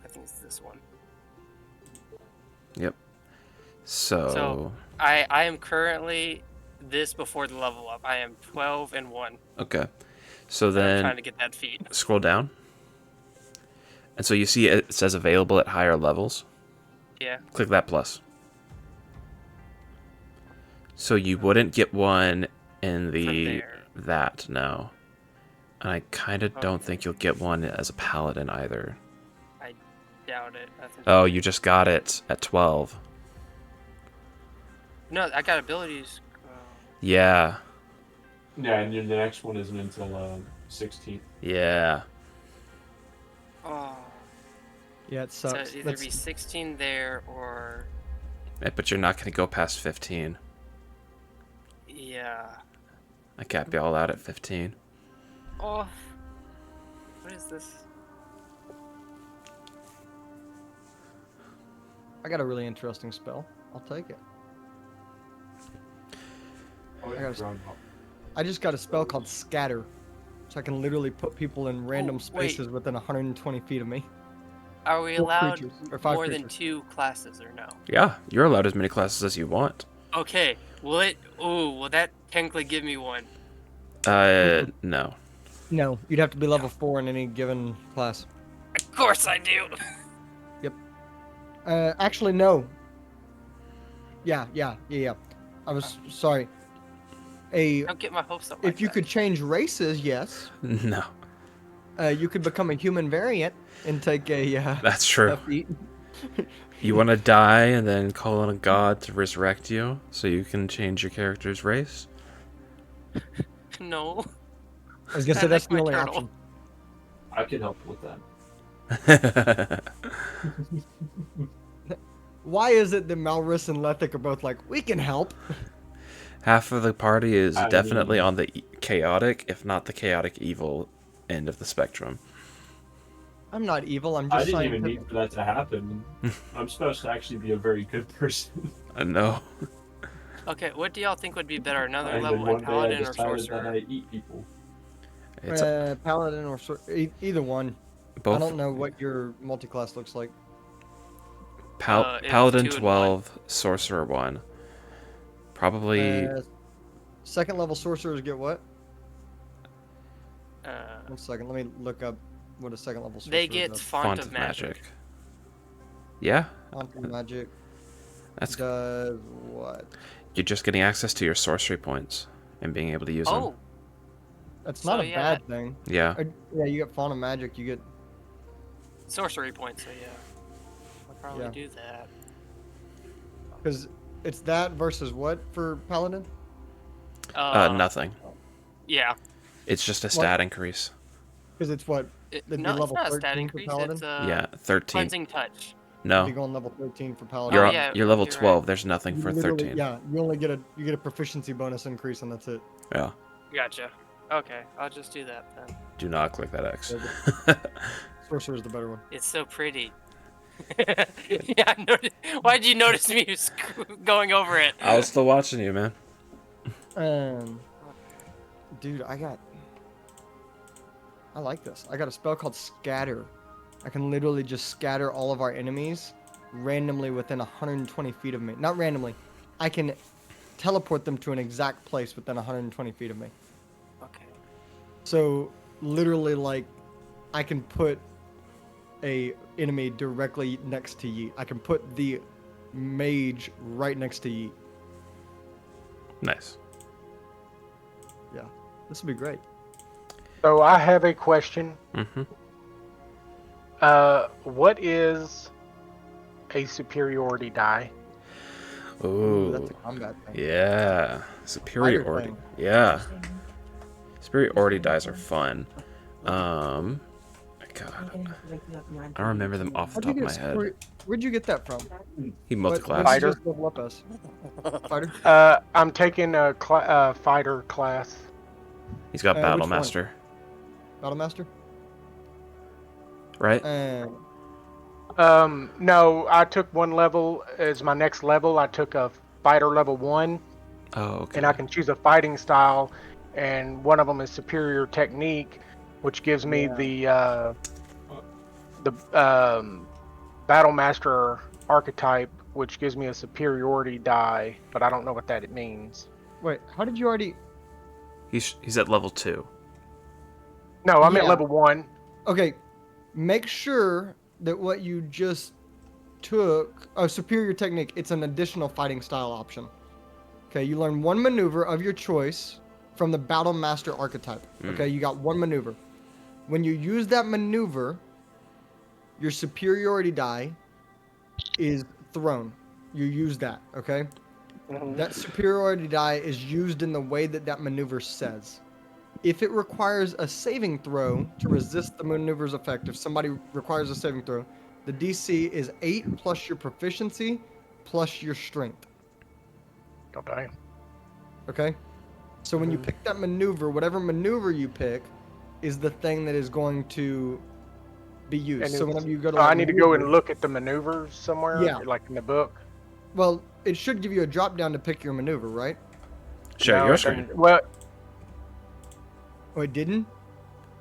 think it's this one. Yep. So I am currently this before the level up. I am 12 and 1. okay. So I'm then trying to get that feat. scroll down. And so you see it says available at higher levels. Yeah. Click that plus. So you wouldn't get one in the there. that no. And I kind of don't think you'll get one as a paladin either. I doubt it. I think Oh, you just got it at 12. No, I got abilities. Yeah. Yeah, and the next one isn't until 16th. Yeah. Oh. Yeah, it So sucks. it'd either be 16 there or But you're not going to go past 15. yeah. I cap y'all out at 15. Oh. What is this? I got a really interesting spell. I'll take it. Oh, I got a- groundhog. I just got a spell called Scatter, so I can literally put people in random Oh, wait. spaces within 120 feet of me. Are we 4 allowed creatures, or 5 more than creatures. 2 classes or no? Yeah, you're allowed as many classes as you want. Okay. Will that technically give me one? No. No, you'd have to be level 4 in any given class. Of course I do. Actually, no. Yeah. I was sorry. Don't get my hopes up. If you could change races, yes. No, You could become a human variant and take a that's true. a feat. You want to die and then call on a god to resurrect you so you can change your character's race? No. I was gonna say I that's like the my only turtle. option. I can help with that. Why is it that Malrus and Lethic are both like, we can help? Half of the party is I definitely mean- on the chaotic, if not the chaotic evil end of the spectrum. I'm not evil. I'm I just didn't even scientific. need for that to happen. I'm supposed to actually be a very good person. I know. Okay, what do y'all think would be better, another And then level one in day I Paladin or decided that Sorcerer? I eat people. It's Paladin or either one. both I don't know what your multi-class looks like. It's Paladin 2 and 12, Sorcerer 1. Probably Second level sorcerers get what? Uh, 1 second. Let me look up what a second level sorcerer they get does. Font of Magic. Yeah, Font of Magic that's does what? you're just getting access to your sorcery points and being able to use Oh, them. That's So, not a yeah, bad thing. Yeah. Yeah, you get Font of Magic. You get sorcery points, so yeah. I'll probably Yeah. do that. because it's that versus what for Paladin? Nothing. Yeah. It's just a stat increase. Because it's what? It, That'd be no, it's level not a 13 stat for increase, Paladin? it's Yeah, 13. Cleansing Touch. Be No, going level 13 for Paladin. you're Oh, yeah, you're level you're 12. right. There's nothing You for literally- 13. Yeah, you only get a proficiency bonus increase, and that's it. Yeah. Gotcha. Okay, I'll just do that then. Do not click that X. Sorcerer is the better one. It's so pretty. Yeah, I noticed. Why'd you notice me going over it? I was still watching you, man. Dude, I like this. I got a spell called Scatter. I can literally just scatter all of our enemies randomly within 120 feet of me. Not randomly. I can teleport them to an exact place within 120 feet of me. Okay. So, literally, like, I can put a enemy directly next to Yeet. I can put the mage right next to Yeet. Nice. Yeah, this would be great. So I have a question. Mm-hmm. What is a superiority die? Ooh. That's a combat thing. Yeah. Superiority. thing. Yeah. Superiority dice are fun. God, I don't remember them off the How'd you top of get my head. Where'd you get that from? He What multi-class. did you Fighter. just level up as? Fighter? I'm taking a fighter class. He's got which Battle one? Master, Battle Master? right? No, I took one level as my next level. I took a fighter level 1, Oh, okay. and I can choose a fighting style, and one of them is superior technique, which gives me the battle master archetype, which gives me a superiority die, but I don't know what that it means. Wait, how did you already... He's at level 2. No, I'm at Yeah. level 1. Okay, make sure that what you just took... Oh, superior technique. It's an additional fighting style option. Okay, you learn one maneuver of your choice from the battle master archetype. Okay, you got one maneuver. When you use that maneuver, your superiority die is thrown. You use that, okay? That superiority die is used in the way that that maneuver says. If it requires a saving throw to resist the maneuver's effect, if somebody requires a saving throw, the DC is 8 plus your proficiency plus your strength. Okay. Okay? So when you pick that maneuver, whatever maneuver you pick is the thing that is going to be used. And So whenever you go to I like, need to go and maneuver- look at the maneuvers somewhere, Yeah. like in the book. Well, it should give you a drop down to pick your maneuver, right? Share No, your it screen. doesn't. Well, Oh, it didn't?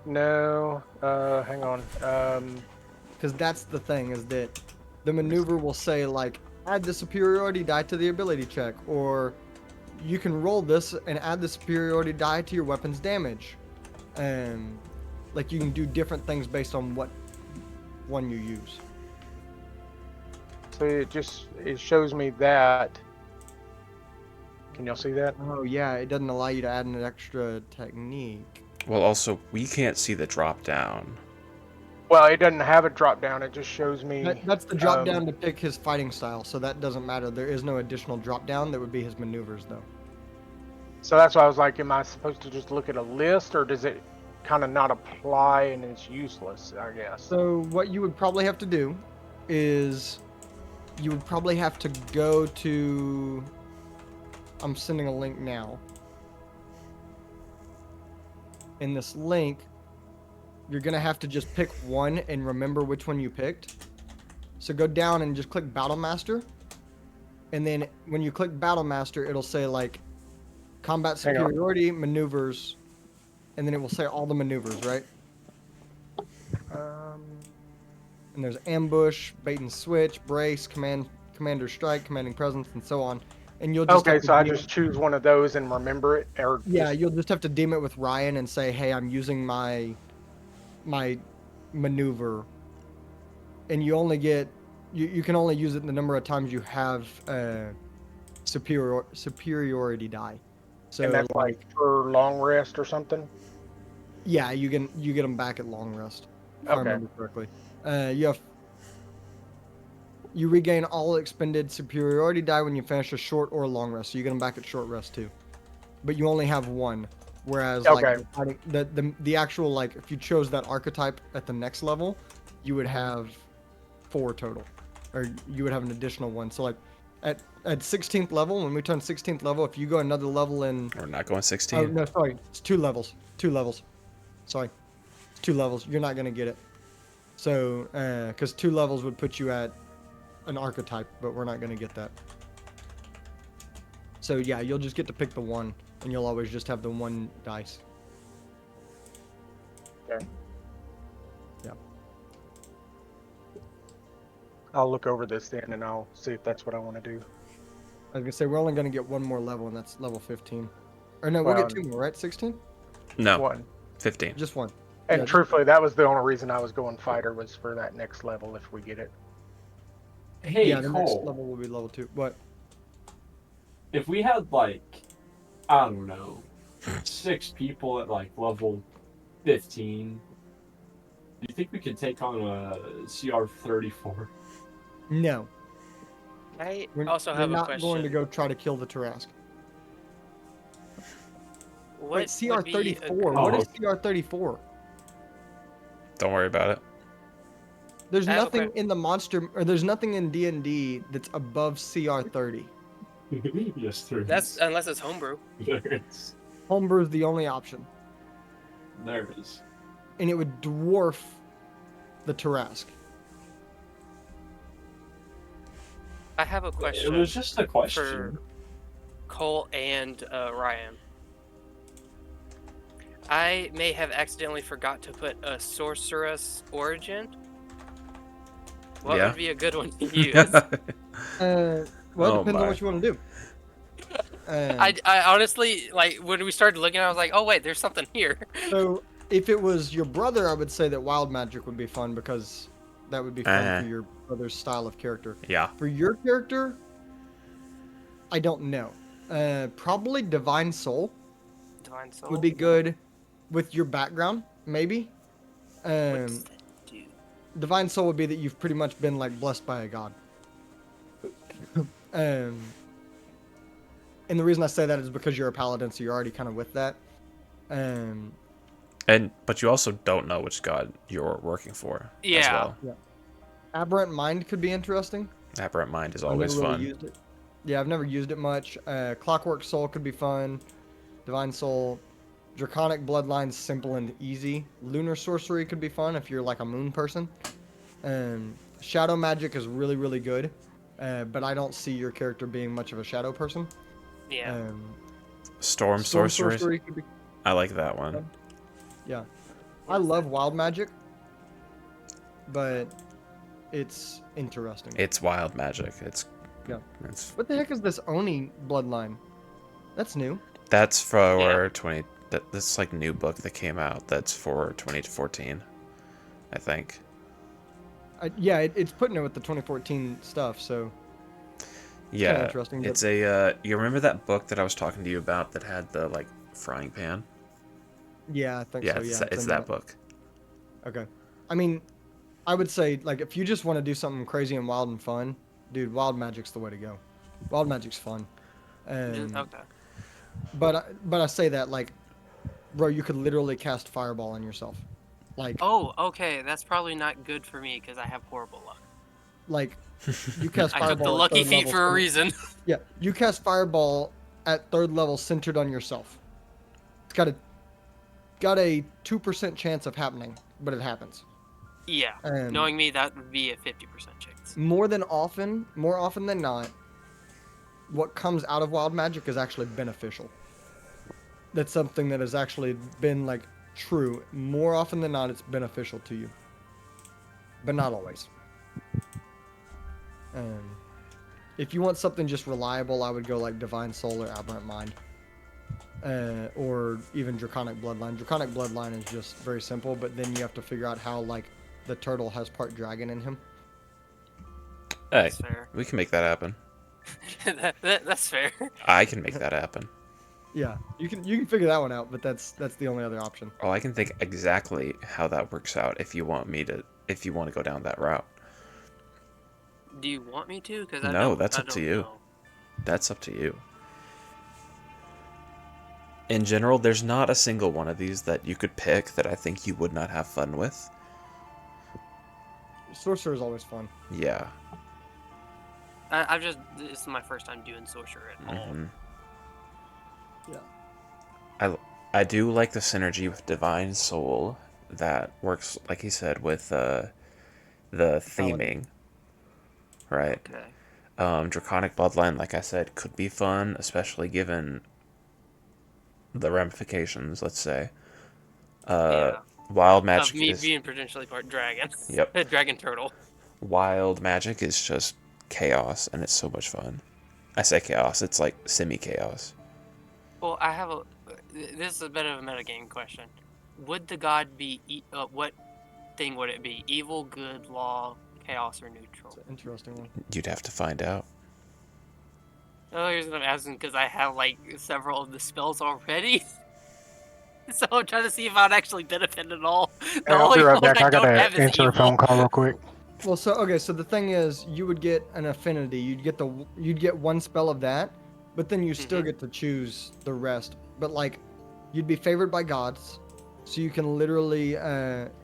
no. Hang on. Because that's the thing, is that the maneuver will say, like, add the superiority die to the ability check, or you can roll this and add the superiority die to your weapon's damage. Like you can do different things based on what one you use. So it shows me that. Can y'all see that? Oh yeah, it doesn't allow you to add an extra technique. Well, also, we can't see the drop down. Well, it doesn't have a drop down. It just shows me. That's the drop down to pick his fighting style, so that doesn't matter. There is no additional drop down. That would be his maneuvers, though. So that's why I was like, am I supposed to just look at a list, or does it kind of not apply and it's useless? I guess. So what you would probably have to do is you would probably have to go to. I'm sending a link now. In this link, you're gonna have to just pick one and remember which one you picked. So go down and just click Battle Master, and then when you click Battle Master, it'll say like Combat Superiority, Maneuvers, and then it will say all the maneuvers, right? And there's Ambush, Bait and Switch, Brace, Commander Strike, Commanding Presence, and so on. And you'll just Okay, so I just choose one of those and remember it, or yeah, you'll just have to deem it with Ryan and say, hey, I'm using my maneuver, and you only get you can only use it the number of times you have superiority die. So and that's like for long rest or something. Yeah, you get them back at long rest. If I remember correctly. You regain all expended superiority die when you finish a short or long rest, so you get them back at short rest too. But you only have one. Whereas like the actual, like, if you chose that archetype at the next level, you would have 4 total, or you would have an additional one. So like at 16th level, when we turn 16th level, if you go another level in, We're not going 16. oh no, sorry, it's 2 levels. Sorry, it's 2 levels. You're not gonna get it. So because 2 levels would put you at an archetype, but we're not gonna get that. So yeah, you'll just get to pick the one, and you'll always just have the 1 dice. Okay. Yeah. I'll look over this then, and I'll see if that's what I want to do. I was gonna say we're only gonna get 1 more level, and that's level 15. Or no, we'll get 2 more, right? 16? No, One. 15. Just 1. And Yeah, truthfully, that was the only reason I was going fighter, was for that next level if we get it. Hey, yeah, the next Cole, level will be level 2. What? if we had, like, I don't know, 6 people at, like, level 15, do you think we could take on a CR-34? No. I We're, also we're have a not question. going to go try to kill the Tarask. What Wait, would be a- CR34. What is CR34? Don't worry about it. There's I have a nothing in the monster, or there's nothing in D&D that's above CR30. Yes, there That's is. unless it's homebrew. There is. Homebrew is the only option, There is. and it would dwarf the Tarask. I have a It question was just a question. for Cole and Ryan. I may have accidentally forgot to put a sorceress origin. What Yeah. would be a good one to use? Well, it Oh depends my. on what you want to do. I honestly, like, when we started looking, I was like, oh wait, there's something here. So if it was your brother, I would say that wild magic would be fun, because that would be fun for your brother's style of character. Yeah. For your character, I don't know. Probably Divine Soul Divine Soul. would be good with your background, maybe. What's that do? Divine Soul would be that you've pretty much been like blessed by a god. And the reason I say that is because you're a paladin, so you're already kind of with that. But you also don't know which god you're working for. As Yeah. well. Aberrant Mind could be interesting. Aberrant Mind is I've always never really fun. used it. Yeah, I've never used it much. Clockwork Soul could be fun. Divine Soul. Draconic Bloodline's simple and easy. Lunar Sorcery could be fun if you're like a moon person. Shadow Magic is really, really good. But I don't see your character being much of a shadow person. Yeah. Storm Sorcery. could be. I like that one. Yeah. I love Wild Magic. But it's interesting. It's wild magic. Yeah. It's What the heck is this Oni bloodline? That's new. That's for Yeah. this like new book that came out that's for 2014, I think. Yeah, it's putting it with the 2014 stuff, so Yeah, interesting. it's a. You remember that book that I was talking to you about that had the like frying pan? Yeah, I think Yeah, so. it's, Yeah, it's that book. Okay. I mean, I would say, like, if you just want to do something crazy and wild and fun, dude, Wild Magic's the way to go. Wild Magic's fun. Okay. But I say that, like, bro, you could literally cast Fireball on yourself. Like, Oh, okay. That's probably not good for me because I have horrible luck. like, you cast I took the Fireball at lucky third feat level. for a reason. Yeah, you cast Fireball at third level centered on yourself. It's got a 2% chance of happening, but it happens. Yeah. Knowing me, that would be a 50% chance. More often than not, what comes out of Wild Magic is actually beneficial. That's something that has actually been, like, true. More often than not, it's beneficial to you. But not always. If you want something just reliable, I would go like Divine Soul or Aberrant Mind. Or even Draconic Bloodline. Draconic Bloodline is just very simple, but then you have to figure out how, like, the turtle has part dragon in him. Hey, That's fair. we can make that happen. That's fair. I can make that happen. Yeah, you can figure that one out, but that's the only other option. Oh, I can think exactly how that works out if you want to go down that route. Do you want me to? Because No, that's I up to don't you. know. That's up to you. In general, there's not a single one of these that you could pick that I think you would not have fun with. Sorcerer is always fun. Yeah. This is my first time doing sorcerer at all. Mm-hmm. Yeah. I do like the synergy with Divine Soul that works, like he said, with the theming, right? Okay. Draconic Bloodline, like I said, could be fun, especially given the ramifications. Let's say, Yeah. Wild Magic Of me is being potentially part dragon. Yep. Dragon turtle. Wild Magic is just chaos, and it's so much fun. I say chaos; it's like semi-chaos. Well, I have a. This is a bit of a metagame question. Would the god be what thing would it be? Evil, good, law, chaos, or neutral? It's an interesting one. You'd have to find out. Oh, here's what I'm asking because I have like several of the spells already. So I'm trying to see if I'd actually benefit at all. The Hey, I'll only be right one back. I don't gotta have is answer a evil. phone call real quick. Well, so the thing is, you would get an affinity. You'd get one spell of that, but then you still get to choose the rest. But like, you'd be favored by gods, so you can literally,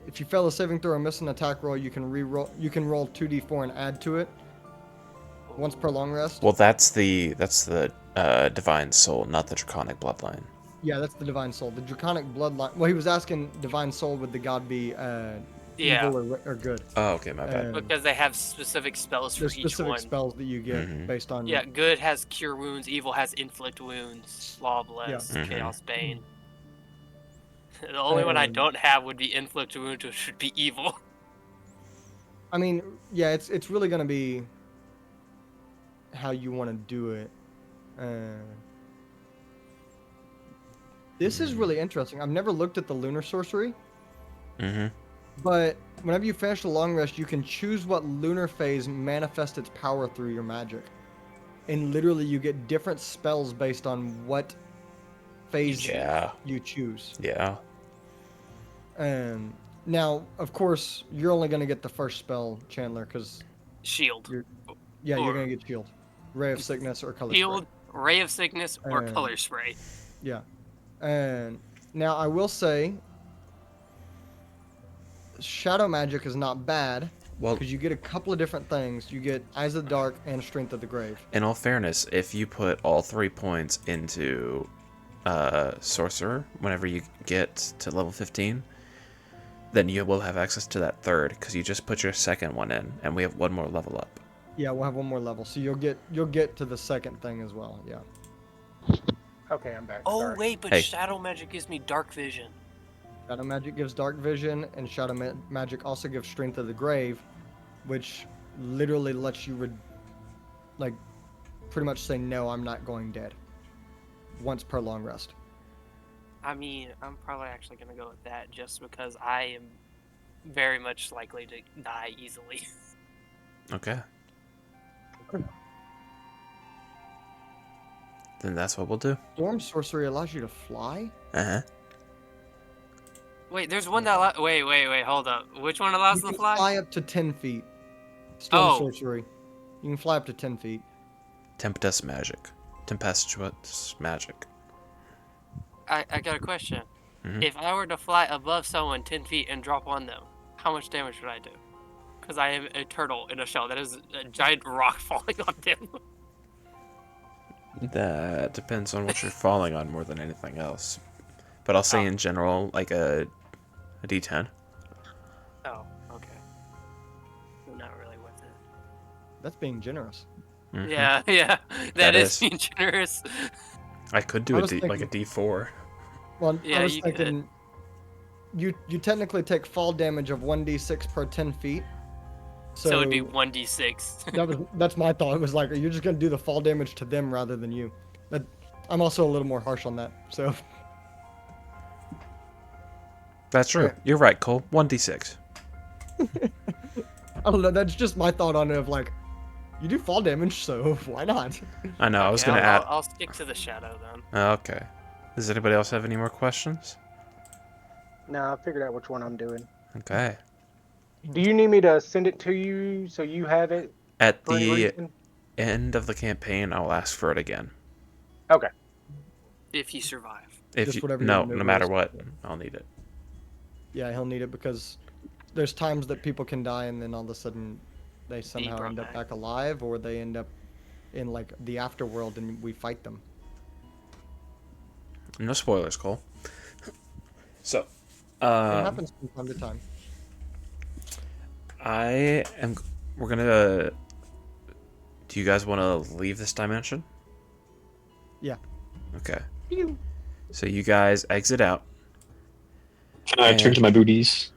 if you fail a saving throw or miss an attack roll, you can roll 2d4 and add to it once per long rest. Well, that's the Divine Soul, not the Draconic Bloodline. Yeah, that's the Divine Soul. The Draconic Bloodline. Well, he was asking Divine Soul, would the god be Yeah. evil or good? Oh, okay, my bad. Because they have specific spells for There's each specific one. spells that you get Mhm. based on. Yeah, good has cure wounds, evil has inflict wounds, law bless, Yeah. Mhm. chaos bane. The only one I don't have would be inflict wounds, which would be evil. I mean, yeah, it's really gonna be how you want to do it. This is really interesting. I've never looked at the lunar sorcery, Mm-hmm. but whenever you finish the long rest, you can choose what lunar phase manifests its power through your magic, and literally you get different spells based on what phase Yeah. you choose. Yeah. Now, of course, you're only gonna get the first spell, Chandler, because Shield. you're Or- gonna get shield, ray of sickness, or color Shield, ray of sickness, or Um, color spray. spray. Yeah. And now I will say, shadow magic is not bad Well, because you get a couple of different things. You get Eyes of the Dark and Strength of the Grave. in all fairness, if you put all 3 points into Sorcerer whenever you get to level 15, then you will have access to that third because you just put your second one in, and we have one more level up. Yeah, we'll have one more level, so you'll get to the second thing as well. Yeah. Okay, I'm back. Oh, Sorry. wait, but Hey. shadow magic gives me dark vision. Shadow magic gives dark vision, and shadow magic also gives Strength of the Grave, which literally lets you pretty much say, no, I'm not going dead, once per long rest. I mean, I'm probably actually gonna go with that just because I am very much likely to die easily. Okay. Then that's what we'll do. Storm sorcery allows you to fly? Uh-huh. Wait, there's one that wait, hold up. Which one allows You them can to fly? fly up to 10 feet. Storm Oh. sorcery. You can fly up to 10 feet. Tempestuous magic. I got a question. Mhm. If I were to fly above someone 10 feet and drop on them, how much damage would I do? Because I am a turtle in a shell. That is a giant rock falling on them. That depends on what you're falling on more than anything else. But I'll say in general, like a D10. Oh, okay. Not really with it. That's being generous. Mhm. Yeah, that That is is. being generous. I could do I a was like a D4. Well, Yeah, I was you could. thinking you technically take fall damage of 1d6 per 10 feet. So it'd be 1d6. That's my thought. It was like, you're just gonna do the fall damage to them rather than you. But I'm also a little more harsh on that. So That's true. Okay. You're right, Cole. 1d6. I don't know. That's just my thought on it. Of like, you do fall damage, so why not? I know. I was Okay, gonna I'll, add. I'll stick to the shadow then. Okay. Does anybody else have any more questions? No, I figured out which one I'm doing. Okay. Do you need me to send it to you so you have it At for any the reason? end of the campaign, I'll ask for it again. Okay. If you survive. If Just you, whatever no, your no move matter is. what, I'll need it. Yeah, he'll need it because there's times that people can die and then all of a sudden they somehow brought end up back. back alive, or they end up in like the afterworld and we fight them. No spoilers, Cole. So, It happens from time to time. We're gonna. Do you guys want to leave this dimension? Yeah. Okay. So you guys exit out. Can I turn to my booties?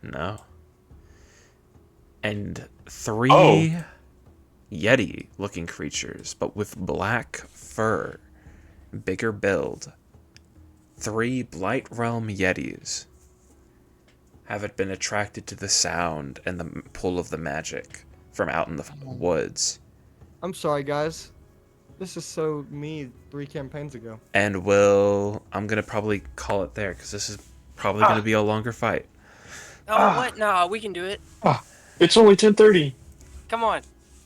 No. And 3 Oh. Yeti-looking creatures, but with black fur, bigger build. 3 Blight Realm Yetis have been attracted to the sound and the pull of the magic from out in the woods, I'm sorry, guys. This is so me 3 campaigns ago. and I'm gonna probably call it there because this is probably gonna be a longer fight. Oh, what? No, we can do it. It's only 10:30. Come on.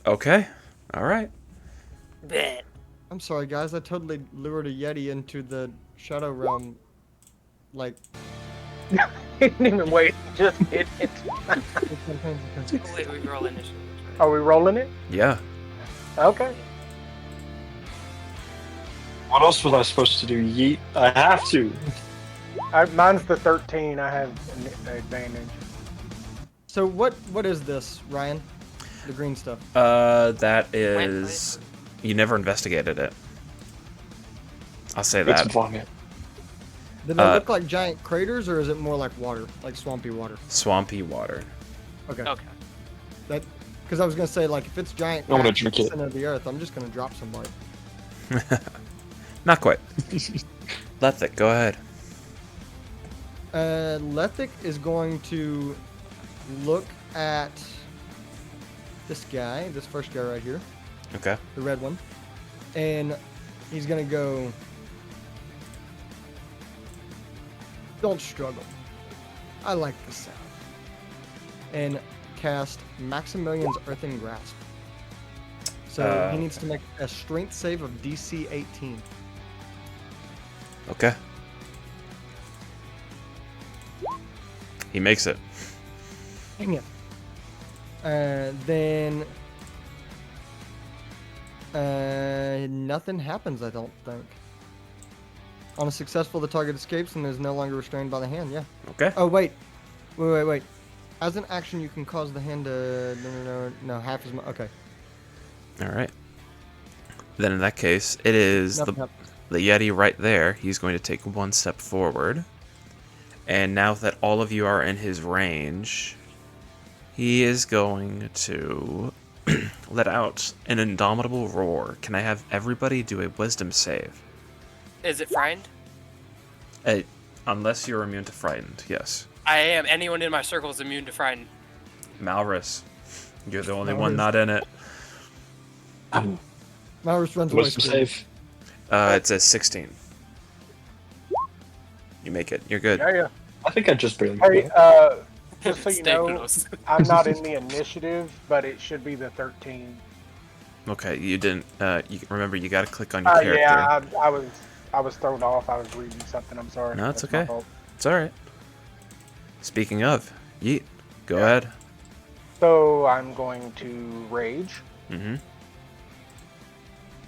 Okay. All right. Bet. I'm sorry, guys. I totally lured a Yeti into the Shadow Realm. Like, He didn't even wait. Just hit it. 3 campaigns ago. Oh, wait, we roll initiative. Are we rolling it? Yeah. Okay. What else was I supposed to do? Yeet? I have to. Mine's the 13. I have an advantage. So what is this, Ryan? The green stuff. That is. You never investigated it. I'll say that. It's vomit. Did they look like giant craters, or is it more like water, like swampy water? Swampy water. Okay. Okay. That, because I was gonna say, like, if it's giant I wanna cracks in drink the it. center of the earth, I'm just gonna drop somebody. Not quite. Lethic, go ahead. Lethic is going to look at this guy, this first guy right here, Okay. the red one, and he's gonna go. Don't struggle. I like the sound. And cast Maximilian's Earthing Grasp. So he needs to make a strength save of DC 18. Okay. He makes it. Dang it. Then nothing happens, I don't think. On a successful, the target escapes and is no longer restrained by the hand. Yeah. Okay. Oh wait. As an action, you can cause the hand to no half as much. Okay. All right. Then in that case, it is Nothing happens. the Yeti right there. He's going to take 1 step forward. And now that all of you are in his range, he is going to let out an indomitable roar. Can I have everybody do a wisdom save? Is it friend? Hey, unless you're immune to frightened, yes. I am. Anyone in my circle is immune to frightened. Malrus, you're the only Malrus. one not in it. Malrus runs away. What's the save? It's a 16. You make it. You're good. Yeah. I think I just barely. Hey, just so you know, Stegonos. I'm not in the initiative, but it should be the 13. Okay, you didn't. You remember you got to click on your character. Yeah, I was thrown off. I was reading something. I'm sorry. No, it's That's my okay. fault. It's all right. Speaking of, Yeet, go ahead. So I'm going to rage, Mm-hmm.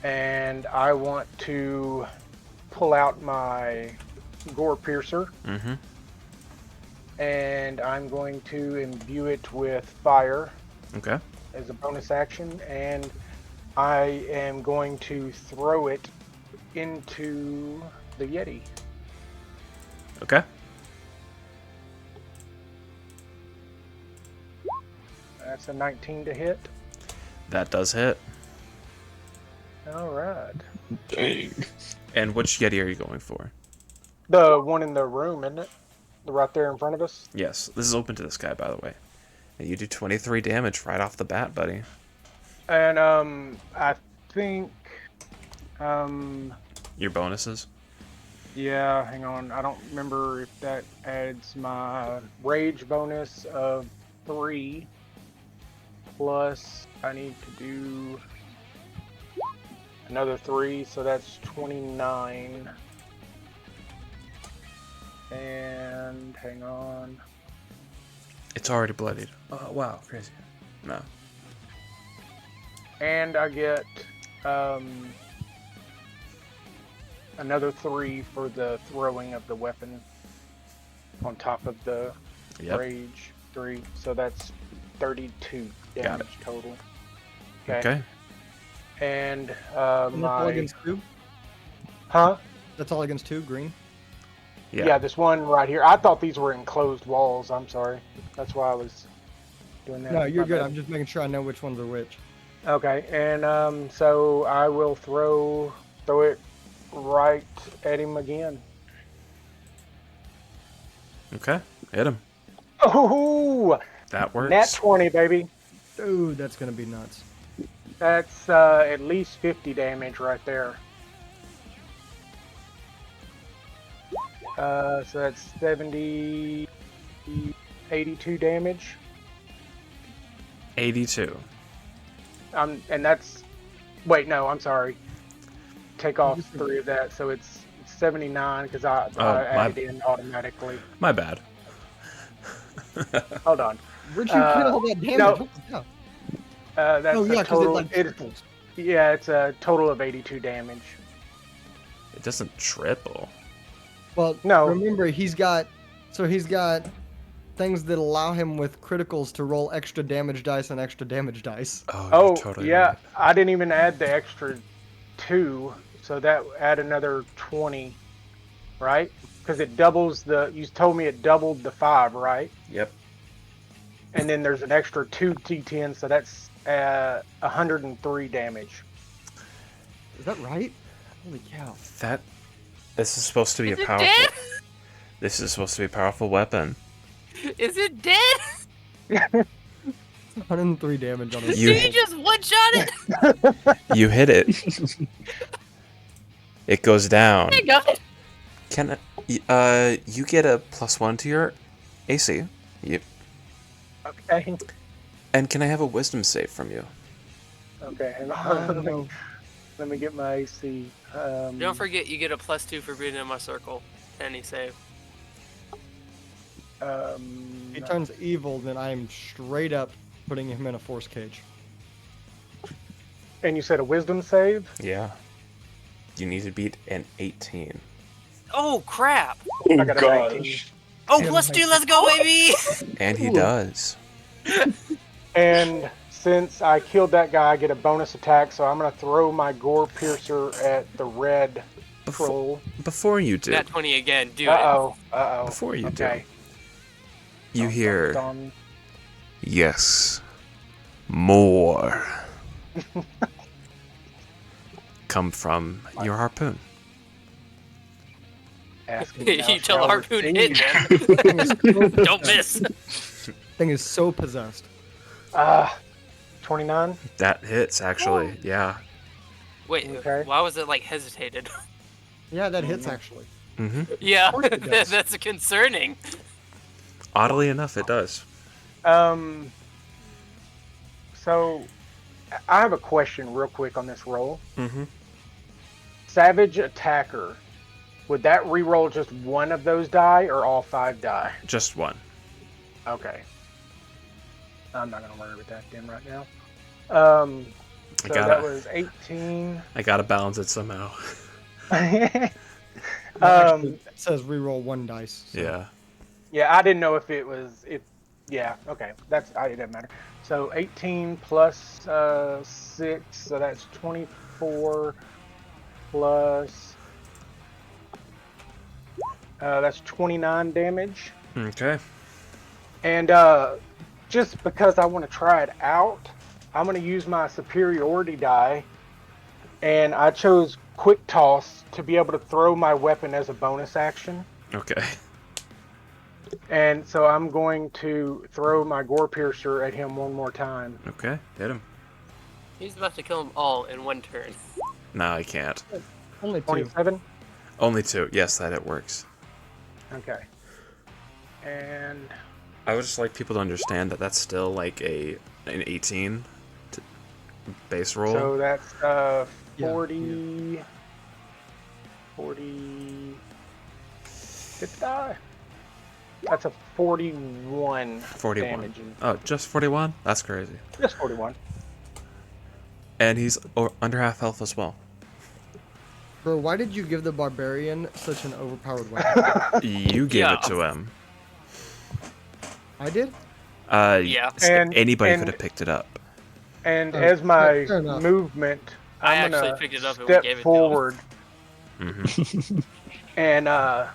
and I want to pull out my gore piercer, Mm-hmm. and I'm going to imbue it with fire Okay. as a bonus action, and I am going to throw it into the Yeti. Okay. That's a 19 to hit. That does hit. All right. Dang. And which Yeti are you going for? The one in the room, isn't it? Right there in front of us. Yes, this is open to this guy, by the way. And you do 23 damage right off the bat, buddy. And I think Your bonuses? yeah, hang on. I don't remember if that adds my rage bonus of 3 plus I need to do another 3, so that's 29. And hang on. It's already bloodied. Oh, wow, crazy. No. And I get another 3 for the throwing of the weapon on top of the Yep. rage 3. So that's 32 Got damage total. Okay. And And that's all my against 2? huh? That's all against 2, green? Yeah, this one right here. I thought these were enclosed walls. I'm sorry. That's why I was doing that. No, you're My good. bad. I'm just making sure I know which ones are which. Okay, and so I will throw it right at him again. Okay. Hit him. Oh, That works. nat 20, baby. Ooh, that's gonna be nuts. That's at least 50 damage right there. So that's 70, 82 damage. 82. And that's, wait, no, I'm sorry. Take off 3 of that, so it's 79 because I added in automatically. My bad. Hold on. Where'd you get all that damage? no. What the hell? That's Oh a yeah, because it total. like triples. It's a total of 82 damage. It doesn't triple. Well, No. remember he's got things that allow him with criticals to roll extra damage dice and extra damage dice. Oh, Oh, you're totally yeah. right. I didn't even add the extra 2, so that add another 20, right? Because it doubles you told me it doubled the 5, right? Yep. And then there's an extra 2 T10, so that's 103 damage. Is that right? Holy cow! This is supposed to be Is a it powerful. dead? This is supposed to be a powerful weapon. Is it dead? 103 damage on it. You- Did you just one-shot it? You hit it. It goes down. Hey, God. Can you get a +1 to your AC? You Okay. and can I have a wisdom save from you? Okay. Hang Oh, on. no. Let me get my AC. Don't forget, you get a +2 for being in my circle. Any save. He turns evil, then I'm straight up putting him in a force cage. And you said a wisdom save? Yeah. You need to beat an 18. Oh, crap. Oh I got a 19. gosh. Oh, Yeah, +2, let's go, baby! And he Ooh. does. And since I killed that guy, I get a bonus attack, so I'm going to throw my gore piercer at the red troll. Before you do, Nat 20 again, do it. Uh-oh. Before you do. Okay. you hear, Dun. yes, more come from your harpoon. asking. You tell the harpoon hit, Thing is so then. Don't possessed. miss. Thing is so possessed. 29. That hits, actually. Yeah. Wait, Okay. why was it like hesitated? Yeah, that hits actually. Mm-hmm. Yeah, course it does. that's concerning. Oddly enough, it does. So I have a question real quick on this roll. Mm-hmm. Savage attacker. Would that re-roll just one of those die or all 5 die? Just one. Okay. I'm not gonna worry with that then right now. So that was 18. I gotta balance it somehow. Actually, it says reroll 1 dice. So. Yeah. Yeah, I didn't know if it was yeah, okay. It doesn't matter. So 18 plus 6, so that's 24 plus that's 29 damage. Okay. And just because I want to try it out, I'm going to use my superiority die, and I chose quick toss to be able to throw my weapon as a bonus action. Okay. And so I'm going to throw my gore piercer at him one more time. Okay. Hit him. He's about to kill them all in one turn. No, I can't. Only 2. 27. Only 2. Yes, it works. Okay. And I would just like people to understand that that's still like an 18 base roll. so that's Yeah, 40. 40. Did it die? That's a 41. 41. Damage. Oh, just 41? That's crazy. Just 41. And he's under half health as well. Bro, why did you give the barbarian such an overpowered weapon? You gave Yeah. it to him. I did? Yeah. Anybody And- could have picked it up. And Oh, as my fair enough. movement, I I'm actually gonna picked it up and step gave it to him. forward Mm-hmm. and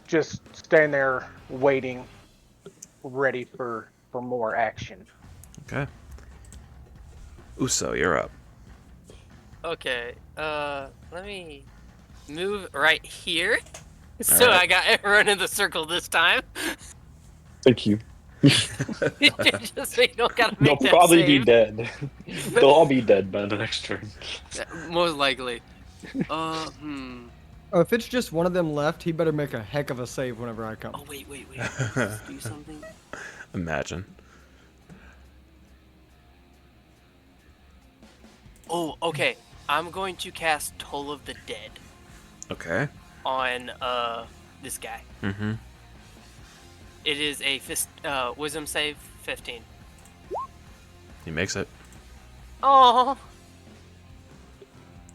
just stand there waiting, ready for more action. Okay. Uso, you're up. Okay, let me move right here. So Alright. I got run in the circle this time. Thank you. Just so you don't gotta They'll make that probably be save. dead. They'll all be dead by the next turn. Most likely. Oh, if it's just one of them left, he better make a heck of a save whenever I come. Oh, wait. Let's do something. Imagine. Oh, okay. I'm going to cast Toll of the Dead Okay. on, this guy. Mm-hmm. It is a wisdom save 15. He makes it. Oh.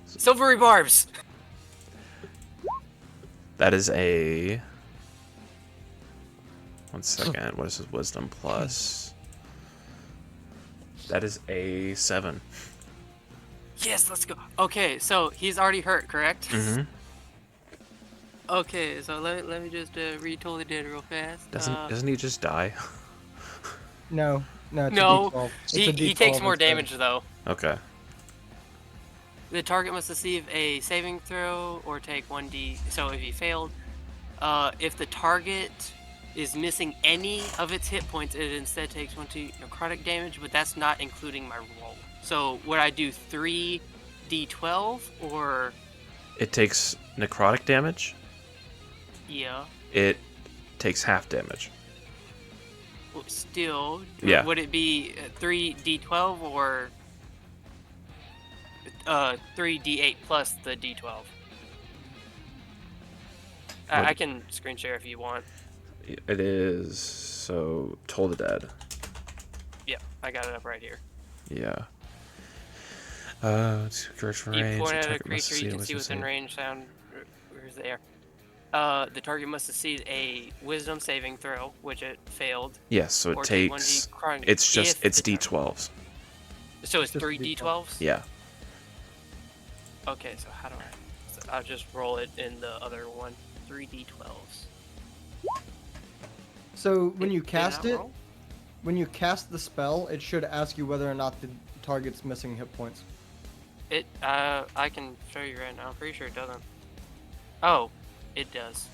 Silvery barbs. That is a... 1 second. What is his wisdom plus? That is a 7. Yes, let's go. Okay, so he's already hurt, correct? Mm-hmm. Okay, so let me just read Toll of the Dead real fast. Doesn't he just die? No, it's No, a D12. It's he a D12 takes more instead. damage though. Okay. The target must receive a saving throw or take 1d. So if he failed, if the target is missing any of its hit points, it instead takes 1d necrotic damage, but that's not including my roll. So would I do 3d12 or? It takes necrotic damage. Yeah. It takes half damage. Well, still. Yeah. Would it be 3d12 or 3d8 plus the d12? I can screen share if you want. It is... So, Toll the Dead. Yep, I got it up right here. Yeah. It's correct for You range. point the at a target must creature you can succeed see in wisdom within save. range. Sound. Where's the air? The target must succeed a Wisdom saving throw, which it failed. Yes, so or it take takes... 1d chronic It's just... if It's the target- D12s. So it's Just 3 D12s. d12s. Yeah. Okay, so how do I? So I'll just roll it in the other one. 3 d12s. So when you Did cast I it, roll? when you cast the spell, it should ask you whether or not the target's missing hit points. I can show you right now. I'm pretty sure it doesn't. Oh, It does.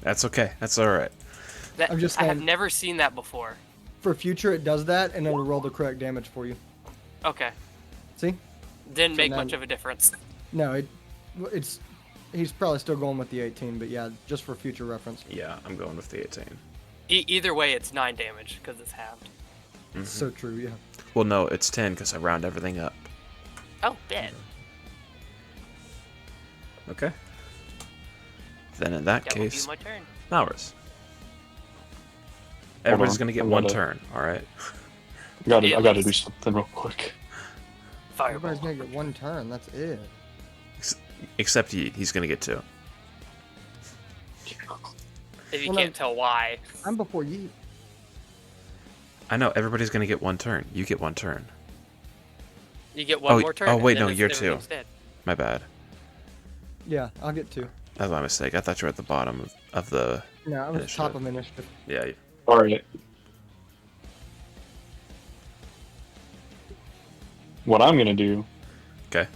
That's okay. That's all right. That, I'm just I have saying- never seen that before. For future, it does that, and it'll roll the correct damage for you. Okay. See? Didn't So make now- much of a difference. No, it's. He's probably still going with the 18, but yeah, just for future reference. Yeah, I'm going with the 18. Either way, it's 9 damage because it's halved. It's so true, yeah. Well, no, it's 10 because I round everything up. Oh, bet. Okay. Then in that That will be case, my turn. Maurus. Everybody's on, gonna get I'm one gonna- turn. All right. I gotta At do least. something real quick. Fireball. Everybody's gonna get one turn, that's it. Except he's gonna get 2. If you Well, no. can't tell why. I'm before you. I know everybody's gonna get one turn. You get one turn. You get one Oh, more turn. oh, wait, and then no, it's you're everything's 2. dead. My bad. Yeah, I'll get 2. That's my mistake. I thought you were at the bottom of the. No, I was Initiative. top of initiative. Yeah. All right. What I'm gonna do, Okay.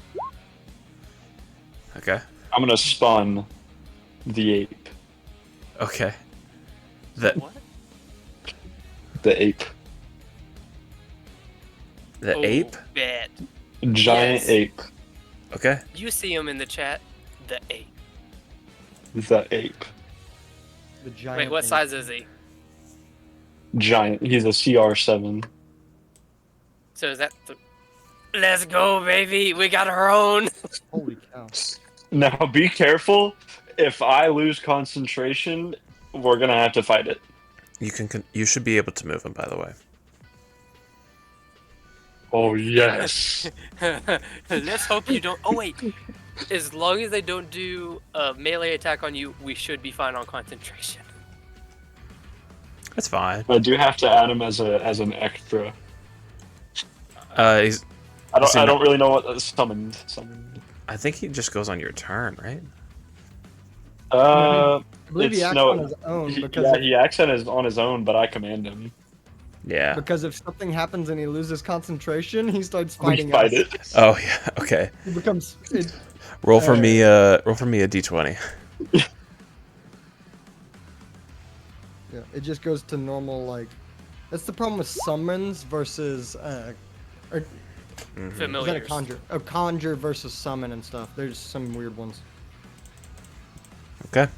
Okay. I'm gonna spawn the ape. Okay. The What? The ape. the Oh, ape. Bet. Giant Yes. ape. Okay. You see him in the chat. The 8. The ape. The giant. Wait, what ape. size is he? Giant. He's a CR7. So is that Let's go, baby. We got our own. Holy cow. Now be careful. If I lose concentration, we're gonna have to fight it. You should be able to move him, by the way. Oh yes. Let's hope you don't. Oh, wait. As long as they don't do a melee attack on you, we should be fine on concentration. That's fine. I do have to add him as an extra. He's. I Is he don't not- really know what summoned. I think he just goes on your turn, right? Uh, I believe he It's- acts no, on his own because, yeah, he acts on his own, but I command him. Yeah. because if something happens and he loses concentration, he starts We fighting fight us. it. Oh yeah. Okay. He becomes. Roll for me. Roll for me a d20. Yeah, it just goes to normal, like. That's the problem with summons versus. Or, is that a Familiars. conjure? A conjure versus summon and stuff. There's some weird ones. Okay.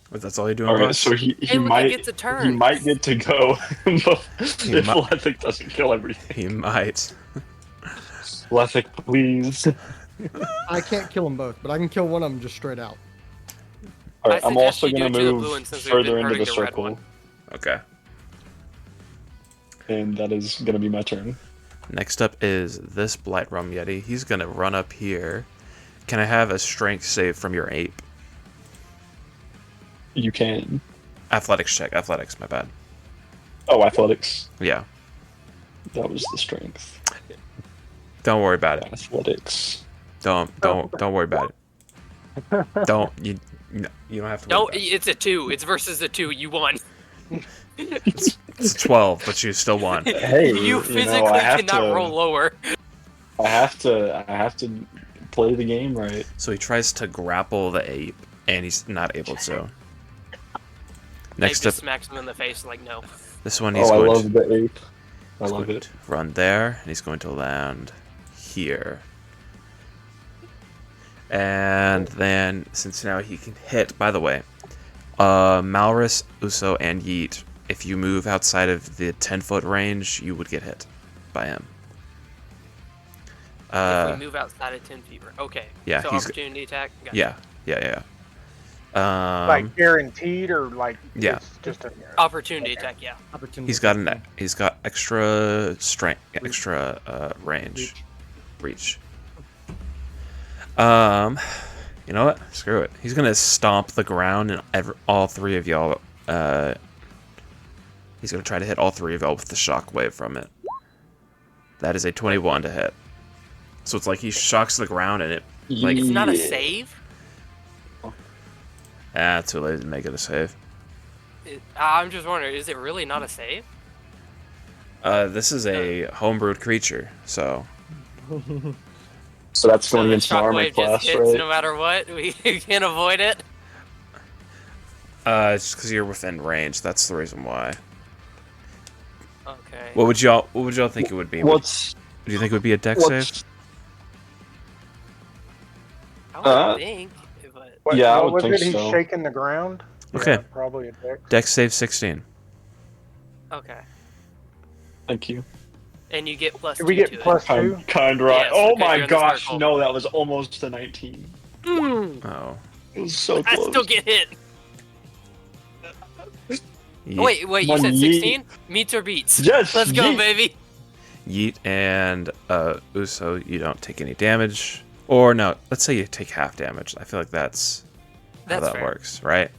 But that's all you're doing, All right, boss? so he Hey, look, he might gets a turn. he might get to go if might- Lethic doesn't kill everything. He might. Lethic, please. I can't kill them both, but I can kill one of them just straight out. All right, I I'm suggest also you gonna do it to the move blue one since we've been further into hurting the the red circle, one. Okay. and that is gonna be my turn. Next up is this Blight Rum Yeti. He's gonna run up here. Can I have a strength save from your ape? You can. Athletics check. Athletics. My bad. Oh, athletics. Yeah. That was the strength. Don't worry about it. Athletics. Don't worry about it. You don't have to. Worry No, about it. it's a 2. It's versus a 2. You won. It's 12, but you still won. Hey, You know, physically I have cannot to, roll lower. I have to play the game right. So he tries to grapple the ape, and he's not able to. Next Ape up, just smacks him in the face like, no. this one he's Oh, I going love the ape. I he's love going it. to run there, and he's going to land here. And then, since now he can hit, by the way, Malrus, Uso, and Yeet, if you move outside of the 10-foot range, you would get hit by him. If we move outside of 10 feet. Okay. yeah, So he's- opportunity attack. Gotcha. Yeah. Like guaranteed or like yeah. it's just a Opportunity attack, yeah. Opportunity. he's got extra strength, extra range, reach. You know what? Screw it. He's gonna stomp the ground, and all three of y'all. He's gonna try to hit all three of y'all with the shockwave from it. That is a 21 to hit. So it's like he shocks the ground, and it like It's not a Yeah. save. too late to make it a save. I'm just wondering, is it really not a save? This is a homebrewed creature, so So that's So going the against an armor shockwave just class, hits right? no matter what. We can't avoid it. It's because you're within range. That's the reason why. Okay. What would y'all think it would be? Would you think it would be a deck save? What's I Uh, would think, but What, Yeah, I what would was think it? He's so. shaking the ground. Okay. Yeah, probably a dex. Deck save 16. okay. Thank you. And you get plus Did 2 we get to plus it. two? Kind right. Yes, Oh because my you're in the gosh, circle. no, that was almost a 19. Oh. It was so I close. still get hit. Yeet, Wait, you Come on, said yeet. 16? Meets or beats? Yes, Let's go, yeet. baby. Yeet and Uso, you don't take any damage. Or no, let's say you take half damage. I feel like that's how That's that fair. works, right?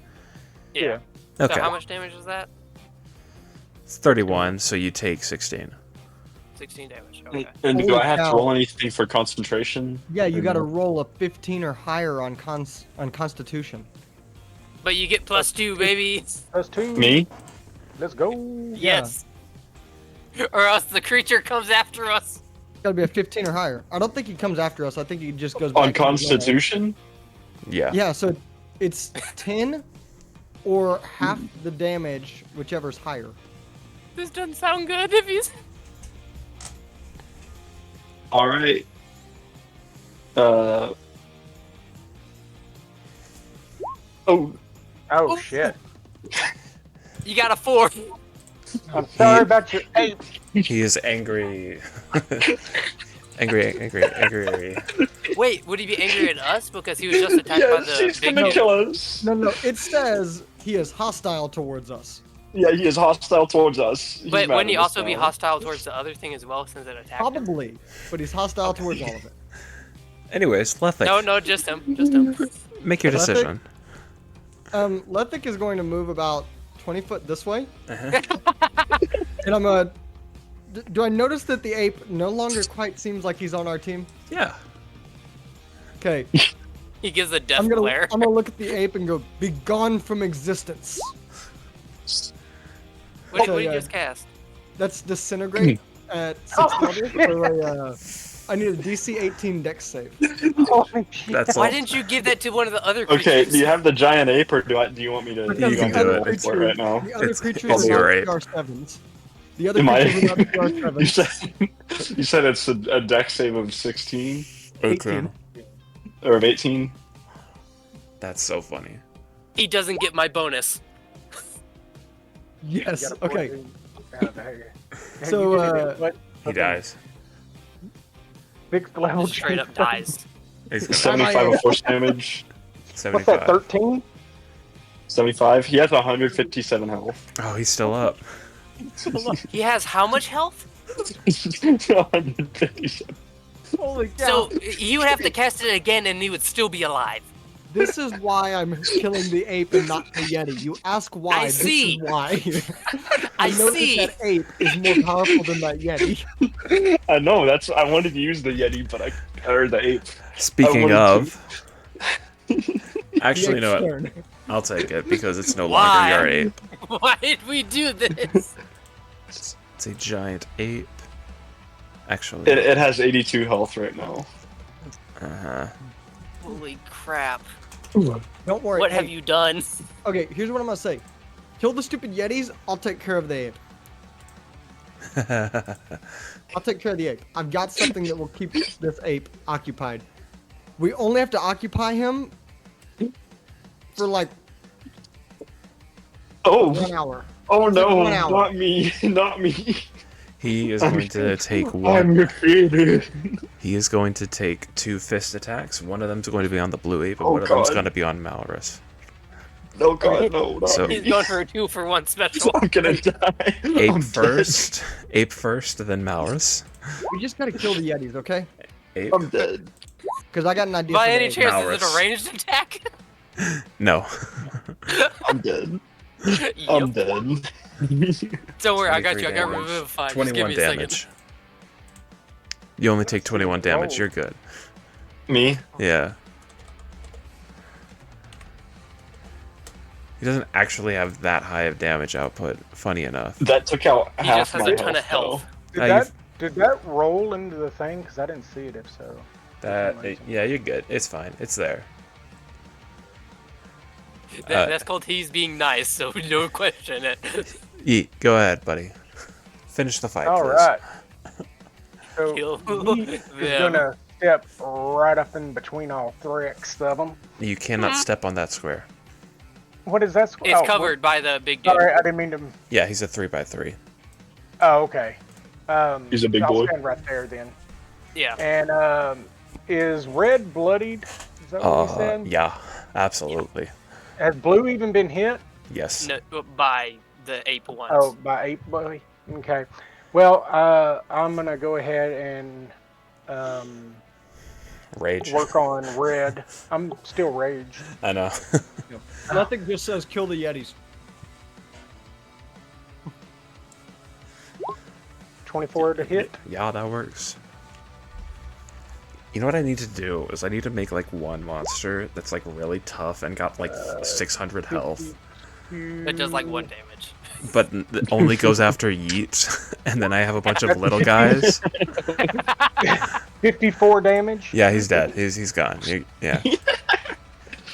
Yeah. Okay. So how much damage is that? It's 31, so you take 16. 16 damage. Okay. And do Holy I have cow. to roll anything for concentration? Yeah, you Or got to no? roll a 15 or higher on Constitution. But you get plus 2, baby. Plus two. Me? Let's go. Yes. Or else the creature comes after us. Got to be a 15 or higher. I don't think he comes after us. I think he just goes back On into normal. Constitution? Yeah. Yeah, so it's 10 or half the damage, whichever's higher. This doesn't sound good if you. Alright. Oh, Oh shit. You got a 4. I'm sorry about your ape. He is angry. angry. Wait, would he be angry at us because he was just attacked by yes, the he's big gonna dude? kill us. No, it says he is hostile towards us. Yeah, he is hostile towards us. He's But mad wouldn't he at us also be now. hostile towards the other thing as well since it attacked him? Probably, but he's hostile towards all of it. Anyways, Lethic, No, just him. Just him. make your Lethic? decision. Lethic is going to move about 20 foot this way, Uh-huh. and I'm gonna. Do I notice that the ape no longer quite seems like he's on our team? Yeah. Okay, He gives a death I'm glare. gonna look at the ape and go, "Be gone from existence." What So, did you yeah. just cast? That's disintegrate at 6 level for a. I need a DC 18 Dex save. Holy shit. That's Why all. didn't you give that to one of the other creatures? Okay, do you have the giant ape, or do you want me to? Because can the do other it. For it right now. The other It's creatures your are ape. not CR7s. The other Am I? creatures are not you CR7s. said you said it's a dex save of 16 18. or of 18. That's so funny. He doesn't get my bonus. Yes. You gotta Okay. put it out there. So, You did it. What? He dies. Sixth level. Just straight up dies. He's gonna 75 of force damage. What's 75. that? 13. 75. He has 157 health. Oh, he's still up. He has how much health? 157. Holy So you would have to cast it again and he would still be alive. This is why I'm killing the ape and not the yeti. You ask why. I This see. is why. I know see. that ape is more powerful than that yeti. I know. That's. I wanted to use the yeti, but I or the ape. Speaking wanted of, The actually, you know ape's what? turn. I'll take it because it's no Why? longer your ape. Why did we do this? It's a giant ape. Actually. It has 82 health right now. Uh-huh. Holy crap. Don't worry. What hey, have you done? Okay, here's what I'm gonna say. Kill the stupid yetis. I'll take care of the ape. I'll take care of the ape. I've got something that will keep this ape occupied. We only have to occupy him for like Oh. 1 hour. Oh no! 1 hour. Not me! Not me! He is going to take I'm one. defeated. He is going to take 2 fist attacks. One of them's going to be on the blue ape, and Oh, one of them's God. going to be on Malrus. No God, no! Not So- me. He's going for a 2-for-1 special. I'm gonna die. Ape I'm first. Ape first, then Malrus. We just gotta kill the yetis, okay? Ape. Dead. I'm dead. Because I got an idea. By for the any ape. chance, is it Malrus. a ranged attack? No. I'm dead. Yep. I'm dead. Don't worry, I got 23 you. I got damage. Revivify. Just give 21 me a second. damage. You only take 21 damage. You're good. Me? Yeah. He doesn't actually have that high of damage output, funny enough. That took out He half just has my a ton of health. Did Now that roll into the thing? Because I didn't see it. If so. Yeah, you're good. It's fine. It's there. That's called he's being nice, so no question it. Yeet, go ahead, buddy. Finish the fight, All please. right. So Kill Yeet is them. gonna step right up in between all three of them. You cannot step on that square. What is that? It's covered by the big dude. Sorry, I didn't mean to. Yeah, he's a 3x3. Oh, okay. He's a big I'll boy. stand right there then. Yeah. And is red bloodied? Is that what you said? Yeah, absolutely. Has blue even been hit? Yes. No, by the ape ones. Oh, by ape bloody. Okay. Well, I'm gonna go ahead and Rage. work on red. I'm still raged. I know. Nothing just says kill the Yetis. 24 to hit. Yeah, that works. You know what I need to do is I need to make like one monster that's like really tough and got like 600 health, It does like 1 damage. but only goes after Yeet, and then I have a bunch of little guys. 54 damage. Yeah, he's dead. He's gone. Yeah.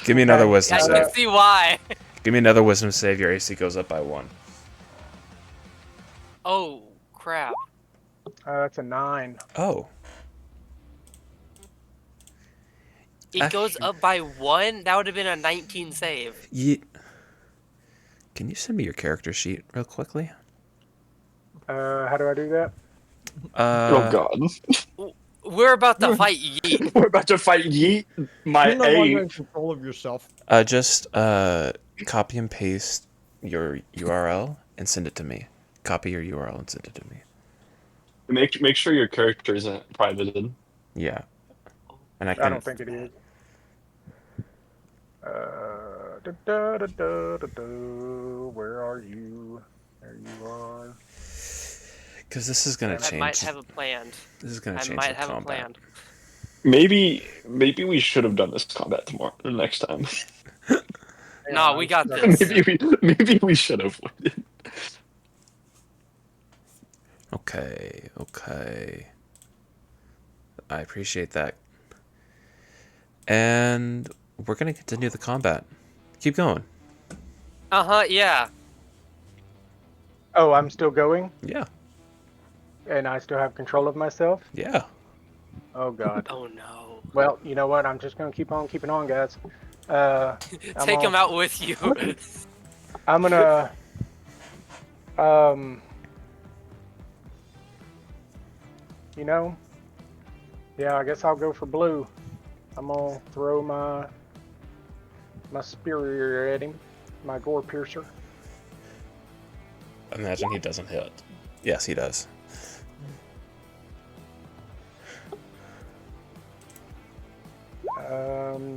Give me another wisdom I save. can see why. Give me another wisdom save. Your AC goes up by 1. Oh, crap. That's a 9. Oh. It goes up by 1? That would have been a 19 save. Yeet. Can you send me your character sheet real quickly? How do I do that? Oh god. We're about to fight Yeet. We're about to fight Yeet, my You're no longer in ape. control of yourself. Just copy and paste your URL and send it to me. Copy your URL and send it to me. Make sure your character isn't privated. Yeah. And I don't think it is. Where are you? There you are. Because this is gonna I change. might have a plan. This is gonna I change might the have a combat. plan. Maybe we should have done this combat tomorrow next time. No, we got this. maybe we should have waited. Okay. I appreciate that. And we're gonna continue the combat. Keep going. Yeah. Oh, I'm still going, Yeah. and I still have control of myself. Yeah. Oh God. Oh no. Well, you know what? I'm just gonna keep on keeping on, guys. I'm Take him on- out with you. I'm gonna. You know. Yeah, I guess I'll go for blue. I'm gonna throw my spear at him, my gore piercer. Imagine he doesn't hit. Yes, he does.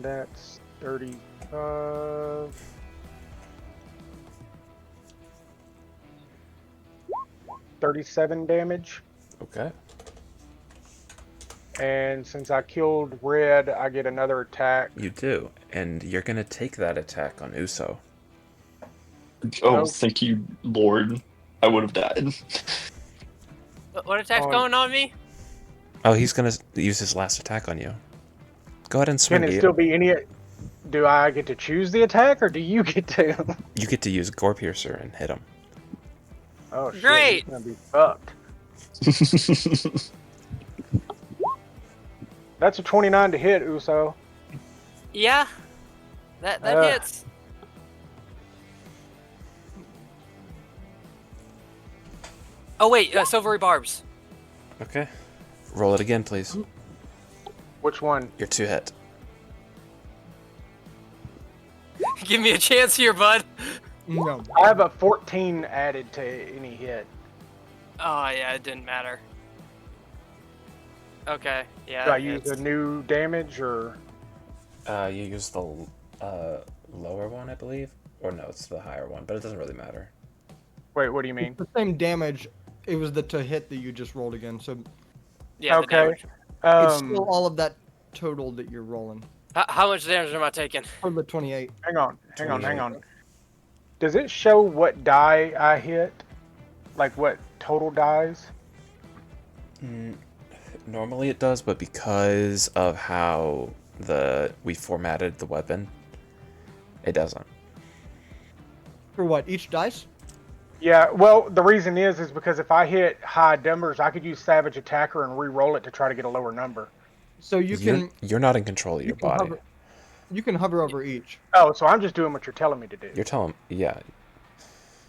That's 35. $37 damage. Okay. And since I killed red, I get another attack. You do. And you're gonna take that attack on Uso. Oh, Oh. thank you, Lord. I would have died. What attack's On- going on me? Oh, he's gonna use his last attack on you. Go ahead and swing Can it it. still be any? Do I get to choose the attack, or do you get to? You get to use Gore Piercer and hit him. Oh shit! Great. He's gonna be fucked. That's a 29 to hit, Uso. Yeah. That hits. Oh wait, silvery barbs. Okay. Roll it again, please. Which one? You're 2 hit. Give me a chance here, bud. No. I have a 14 added to any hit. Oh yeah, it didn't matter. Okay, yeah. Do I that use hits. the new damage or? You use the lower one, I believe. Or no, it's the higher one, but it doesn't really matter. Wait, what do you mean? The same damage. It was the to hit that you just rolled again. So Yeah, the Okay. damage. it's still all of that total that you're rolling. How much damage am I taking? For the 28. Hang on. Does it show what die I hit? Like what total dies? Normally it does, but because of how we formatted the weapon, it doesn't. For what? Each dice? Yeah, well, the reason is because if I hit high numbers, I could use Savage Attacker and re-roll it to try to get a lower number. So You're not in control of your body. You can hover over each. Oh, so I'm just doing what you're telling me to do. You're telling, yeah,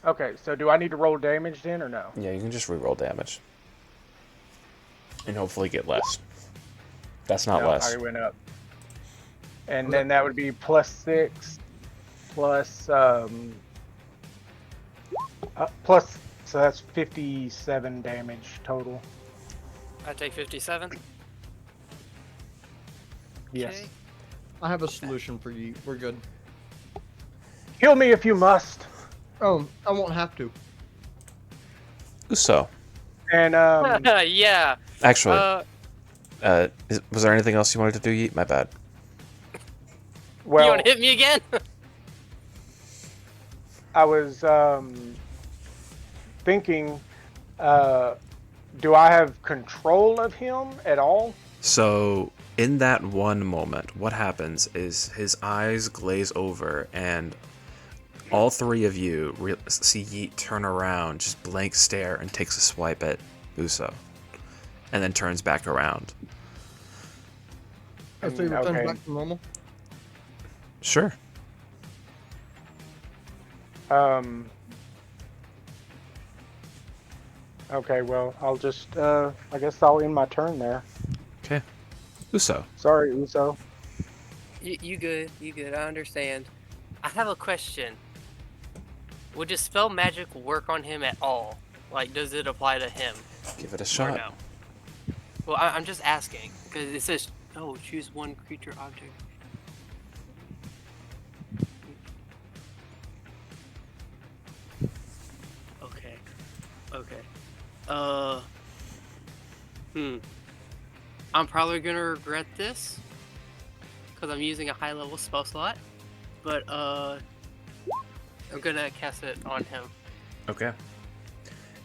Okay, so do I need to roll damage then or no? yeah. You can just re-roll damage, and hopefully get less. That's not No, less. I went up. And then that would be +6 plus plus, so that's 57 damage total. I take 57. Yes. Okay. I have a solution for you. We're good. Kill me if you must. Oh, I won't have to. So, And Yeah. actually, was there anything else you wanted to do, Yeet? My bad. You well, want to hit me again? I was thinking, do I have control of him at all? So, in that one moment, what happens is his eyes glaze over, and all three of you see Yeet turn around, just blank stare, and takes a swipe at Uso, and then turns back around. Oh, so he returns Okay. back to normal? Sure. Okay, well, I'll just, I guess I'll end my turn there. Okay. Uso. Sorry, Uso. You good. You good. I understand. I have a question. Would Dispel Magic work on him at all? Like, does it apply to him? Give it a Or shot. no? Well, I'm just asking. Because it says, oh, choose one creature object. Okay. Okay. I'm probably gonna regret this. Because I'm using a high level spell slot. But, I'm gonna cast it on him Okay.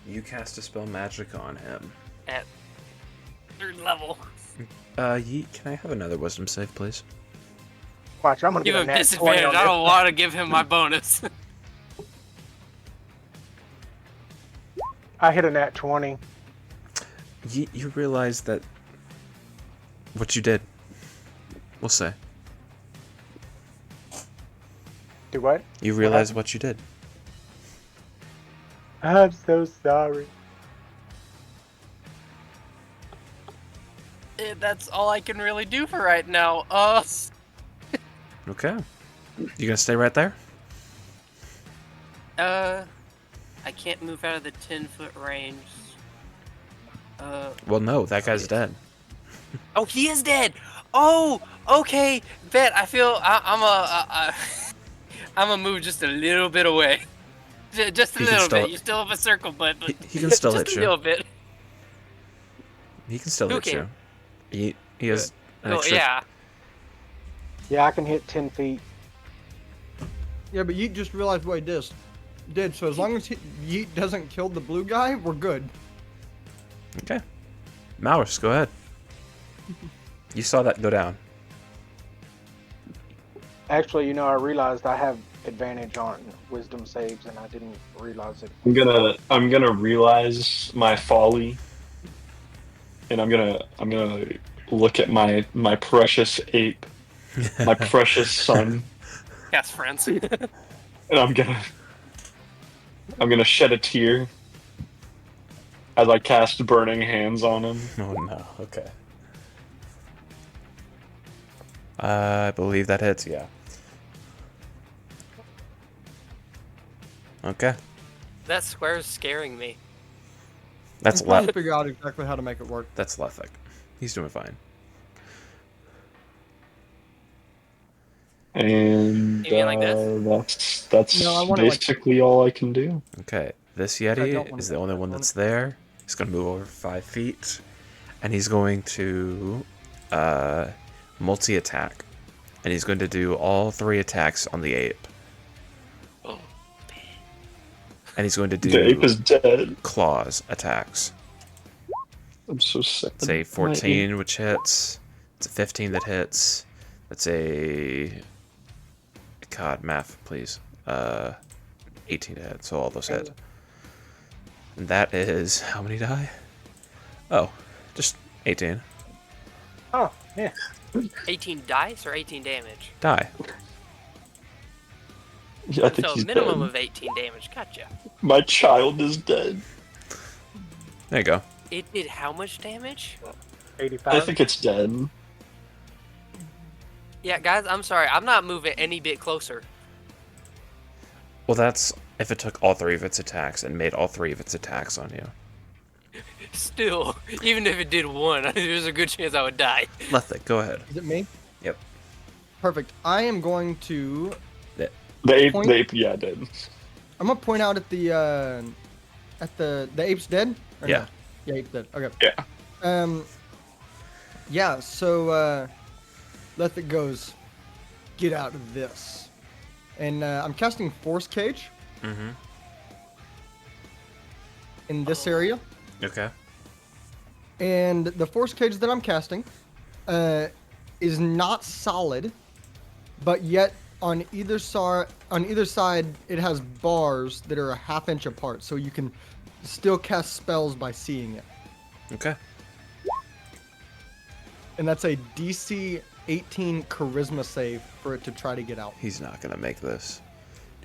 You cast a spell magic on him. at 3rd level. Yeet, can I have another wisdom save, please? Watch, I'm gonna Give get a him nat 20 disadvantage. on I this. don't want to give him my bonus. I hit a nat 20. Yeet, you realize that what you did. We'll say. Do what? You realize what you did. I'm so sorry. That's all I can really do for right now. Okay. You gonna stay right there? I can't move out of the 10-foot range. Well, no, that guy's dead. Oh, he is dead. Oh, okay. Bet. I feel I'm gonna move just a little bit away. Just a He can little still- bit. You still have a circle, but He can still just hit a you. little bit. He can still Who hit you. can? He has an Oh extra. yeah. Yeah, I can hit 10 feet. Yeah, but Yeet just realized what he did. So as long as Yeet doesn't kill the blue guy, we're good. Okay. Mouse, go ahead. You saw that go down. Actually, I realized I have advantage on wisdom saves, and I didn't realize it. I'm gonna realize my folly, and I'm gonna look at my precious ape, my precious son, Yes, friends. and I'm gonna shed a tear as I cast burning hands on him. Oh no. Okay. I believe that hits. Yeah. Okay. That square's scaring me. That's I'm trying to left. figure out exactly how to make it work. That's Lefik. He's doing fine. And You mean like this? that's No, I want it like- basically all I can do. Okay. This I don't Yeti want is it the only like one that. that's there. He's gonna move over 5 feet, and he's going to multi-attack, and he's going to do all 3 attacks on the ape. Oh. And he's going to do The ape is dead. claws attacks. I'm so sick. It's a 14, which hits. It's a 15 that hits. That's a... God, math, please. 18 to hit, so all those hit. And that is... How many die? Oh, just 18. Oh, yeah. 18 dice or 18 damage? Die. Yeah, I think So he's minimum dead. of 18 damage. Gotcha. My child is dead. There you go. It did how much damage? 85. I think it's dead. Yeah, guys, I'm sorry. I'm not moving any bit closer. Well, that's if it took all 3 of its attacks and made all 3 of its attacks on you. Still, even if it did one, there's a good chance I would die. Lethic, go ahead. Is it me? Yep. Perfect. I am going to. The ape, yeah, dead. I'm gonna point out at the ape's dead. Or Yeah. No? Yeah, ape's dead. Okay. Yeah. Yeah. So, Lethic goes, get out of this, and I'm casting Force Cage Mm-hmm. in this area, Okay. and the Force Cage that I'm casting, is not solid, but yet on either side it has bars that are a ½ inch apart, so you can still cast spells by seeing it. Okay. And that's a DC 18 Charisma save for it to try to get out. He's not gonna make this.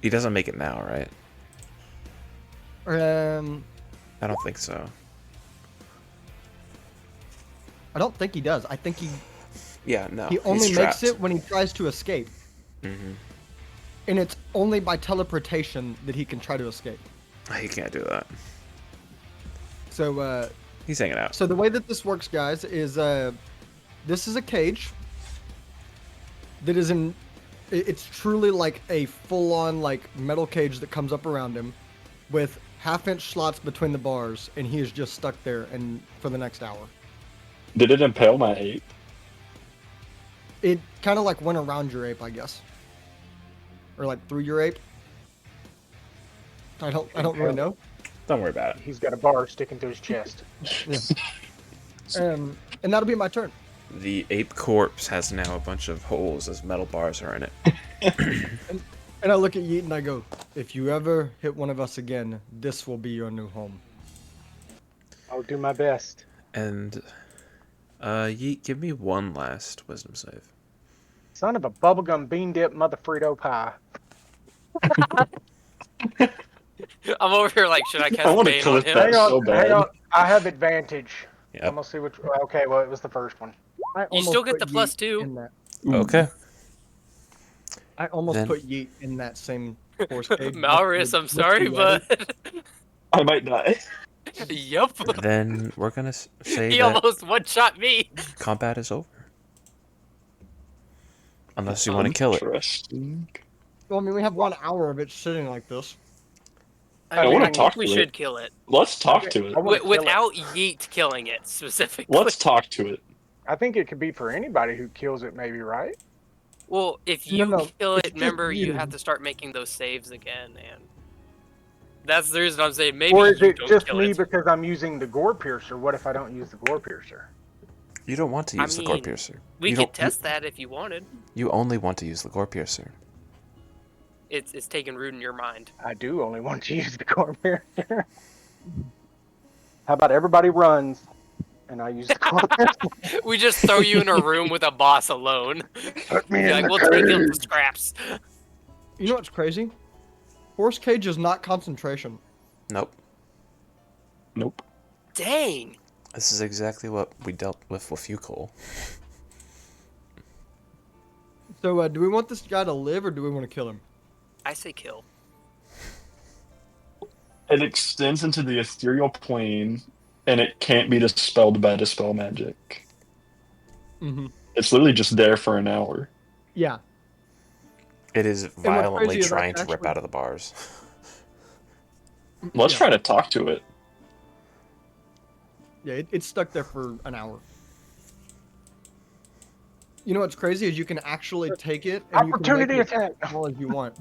He doesn't make it now, right? I don't think so. I don't think he does. I think Yeah, no. he he's only makes trapped. it when he tries to escape. Mm-hmm. And it's only by teleportation that he can try to escape. He can't do that. So, He's hanging out. so the way that this works, guys, is this is a cage that is in. It's truly like a full-on like metal cage that comes up around him, with ½ inch slots between the bars, and he is just stuck there and for the next hour. Did it impale my ape? It kind of like went around your ape, I guess, or like through your ape. I don't really know. Don't worry about it. He's got a bar sticking to his chest. And that'll be my turn. The ape corpse has now a bunch of holes as metal bars are in it. And I look at Yeet and I go, if you ever hit one of us again, this will be your new home. I'll do my best. And Yeet, give me one last wisdom save. Son of a bubblegum bean dip mother Frito pie. I'm over here like, should I I cast wanna Bane kill on it him? back. Hang on, so bad. hang on. I have advantage. Yep. I'm gonna see which. Okay, well it was the first one. I You almost still get put the +2. Yeet in that. Okay. I almost Then- put Yeet in that same force cage. Malrus, I'm sorry, but I might die. yup. Then we're gonna say He that almost one-shot me. combat is over. Unless you want to kill it. Interesting. Well, I mean, we have 1 hour of it sitting like this. I wanna think talk we to should it. kill it. Let's talk to it. I wanna kill it. Without Yeet killing it, specifically. Let's talk to it. I think it could be for anybody who kills it, maybe, right? Well, if No, you no, kill it's it, just remember, you you. have to start making those saves again, and that's the reason I'm saying maybe Or is you it don't just kill me it. because I'm using the gore piercer? What if I don't use the gore piercer? You don't want to I use the gore mean, piercer. We you could don't- test that if you wanted. You only want to use the gore piercer. It's taking root in your mind. I do only want to use the gore piercer. How about everybody runs, and I use the gore piercer? We just throw you in a room with a boss alone. Put me Be in like, the we'll take out the cage. scraps. You know what's crazy? Force cage is not concentration. Nope. Nope. Dang. This is exactly what we dealt with you, Cole. So, do we want this guy to live or do we want to kill him? I say kill. It extends into the ethereal plane, and it can't be dispelled by dispel magic. Mm-hmm. It's literally just there for an hour. Yeah. It is what's violently crazy is trying to that's rip actually- out of the bars. Let's Yeah. try to talk to it. Yeah, it's stuck there for an hour. You know what's crazy is you can actually take it and you can Opportunity make it attack. as small as you want.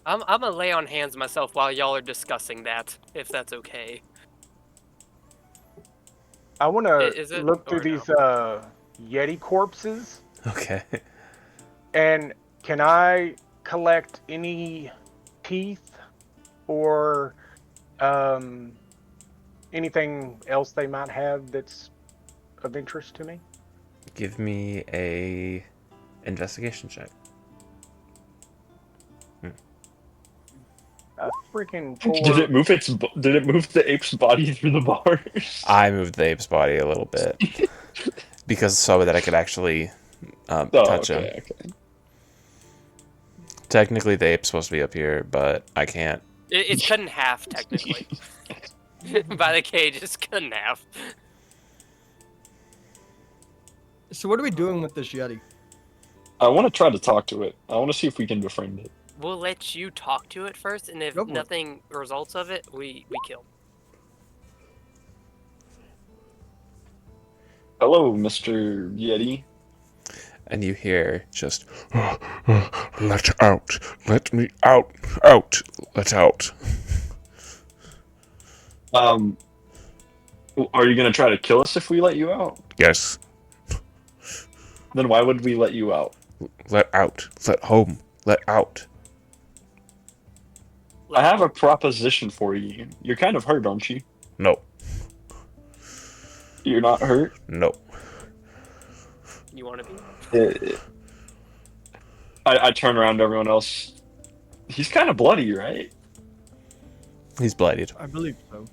I'm gonna lay on hands myself while y'all are discussing that, if that's okay. I want to Is it look through or no? these Yeti corpses, Okay. and can I collect any teeth or anything else they might have that's of interest to me? Give me a investigation check. A freaking Did 4. it move Did it move the ape's body through the bars? I moved the ape's body a little bit because so that I could actually touch him. Okay. Technically, the ape's supposed to be up here, but I can't. It's cut in half, technically. By the cage, it's cut in half. So what are we doing with this Yeti? I want to try to talk to it. I want to see if we can befriend it. We'll let you talk to it first, and if Go for it. nothing results of it, we kill. Hello, Mr. Yeti. And you hear just, let out, let me out, out, let out. Are you gonna try to kill us if we let you out? Yes, Then why would we let you out? let out, let home, let out. I have a proposition for you. You're kind of hurt, aren't you? No, You're not hurt? no. You want to be? I turn around to everyone else. He's kind of bloody, right? He's bloodied. I believe so.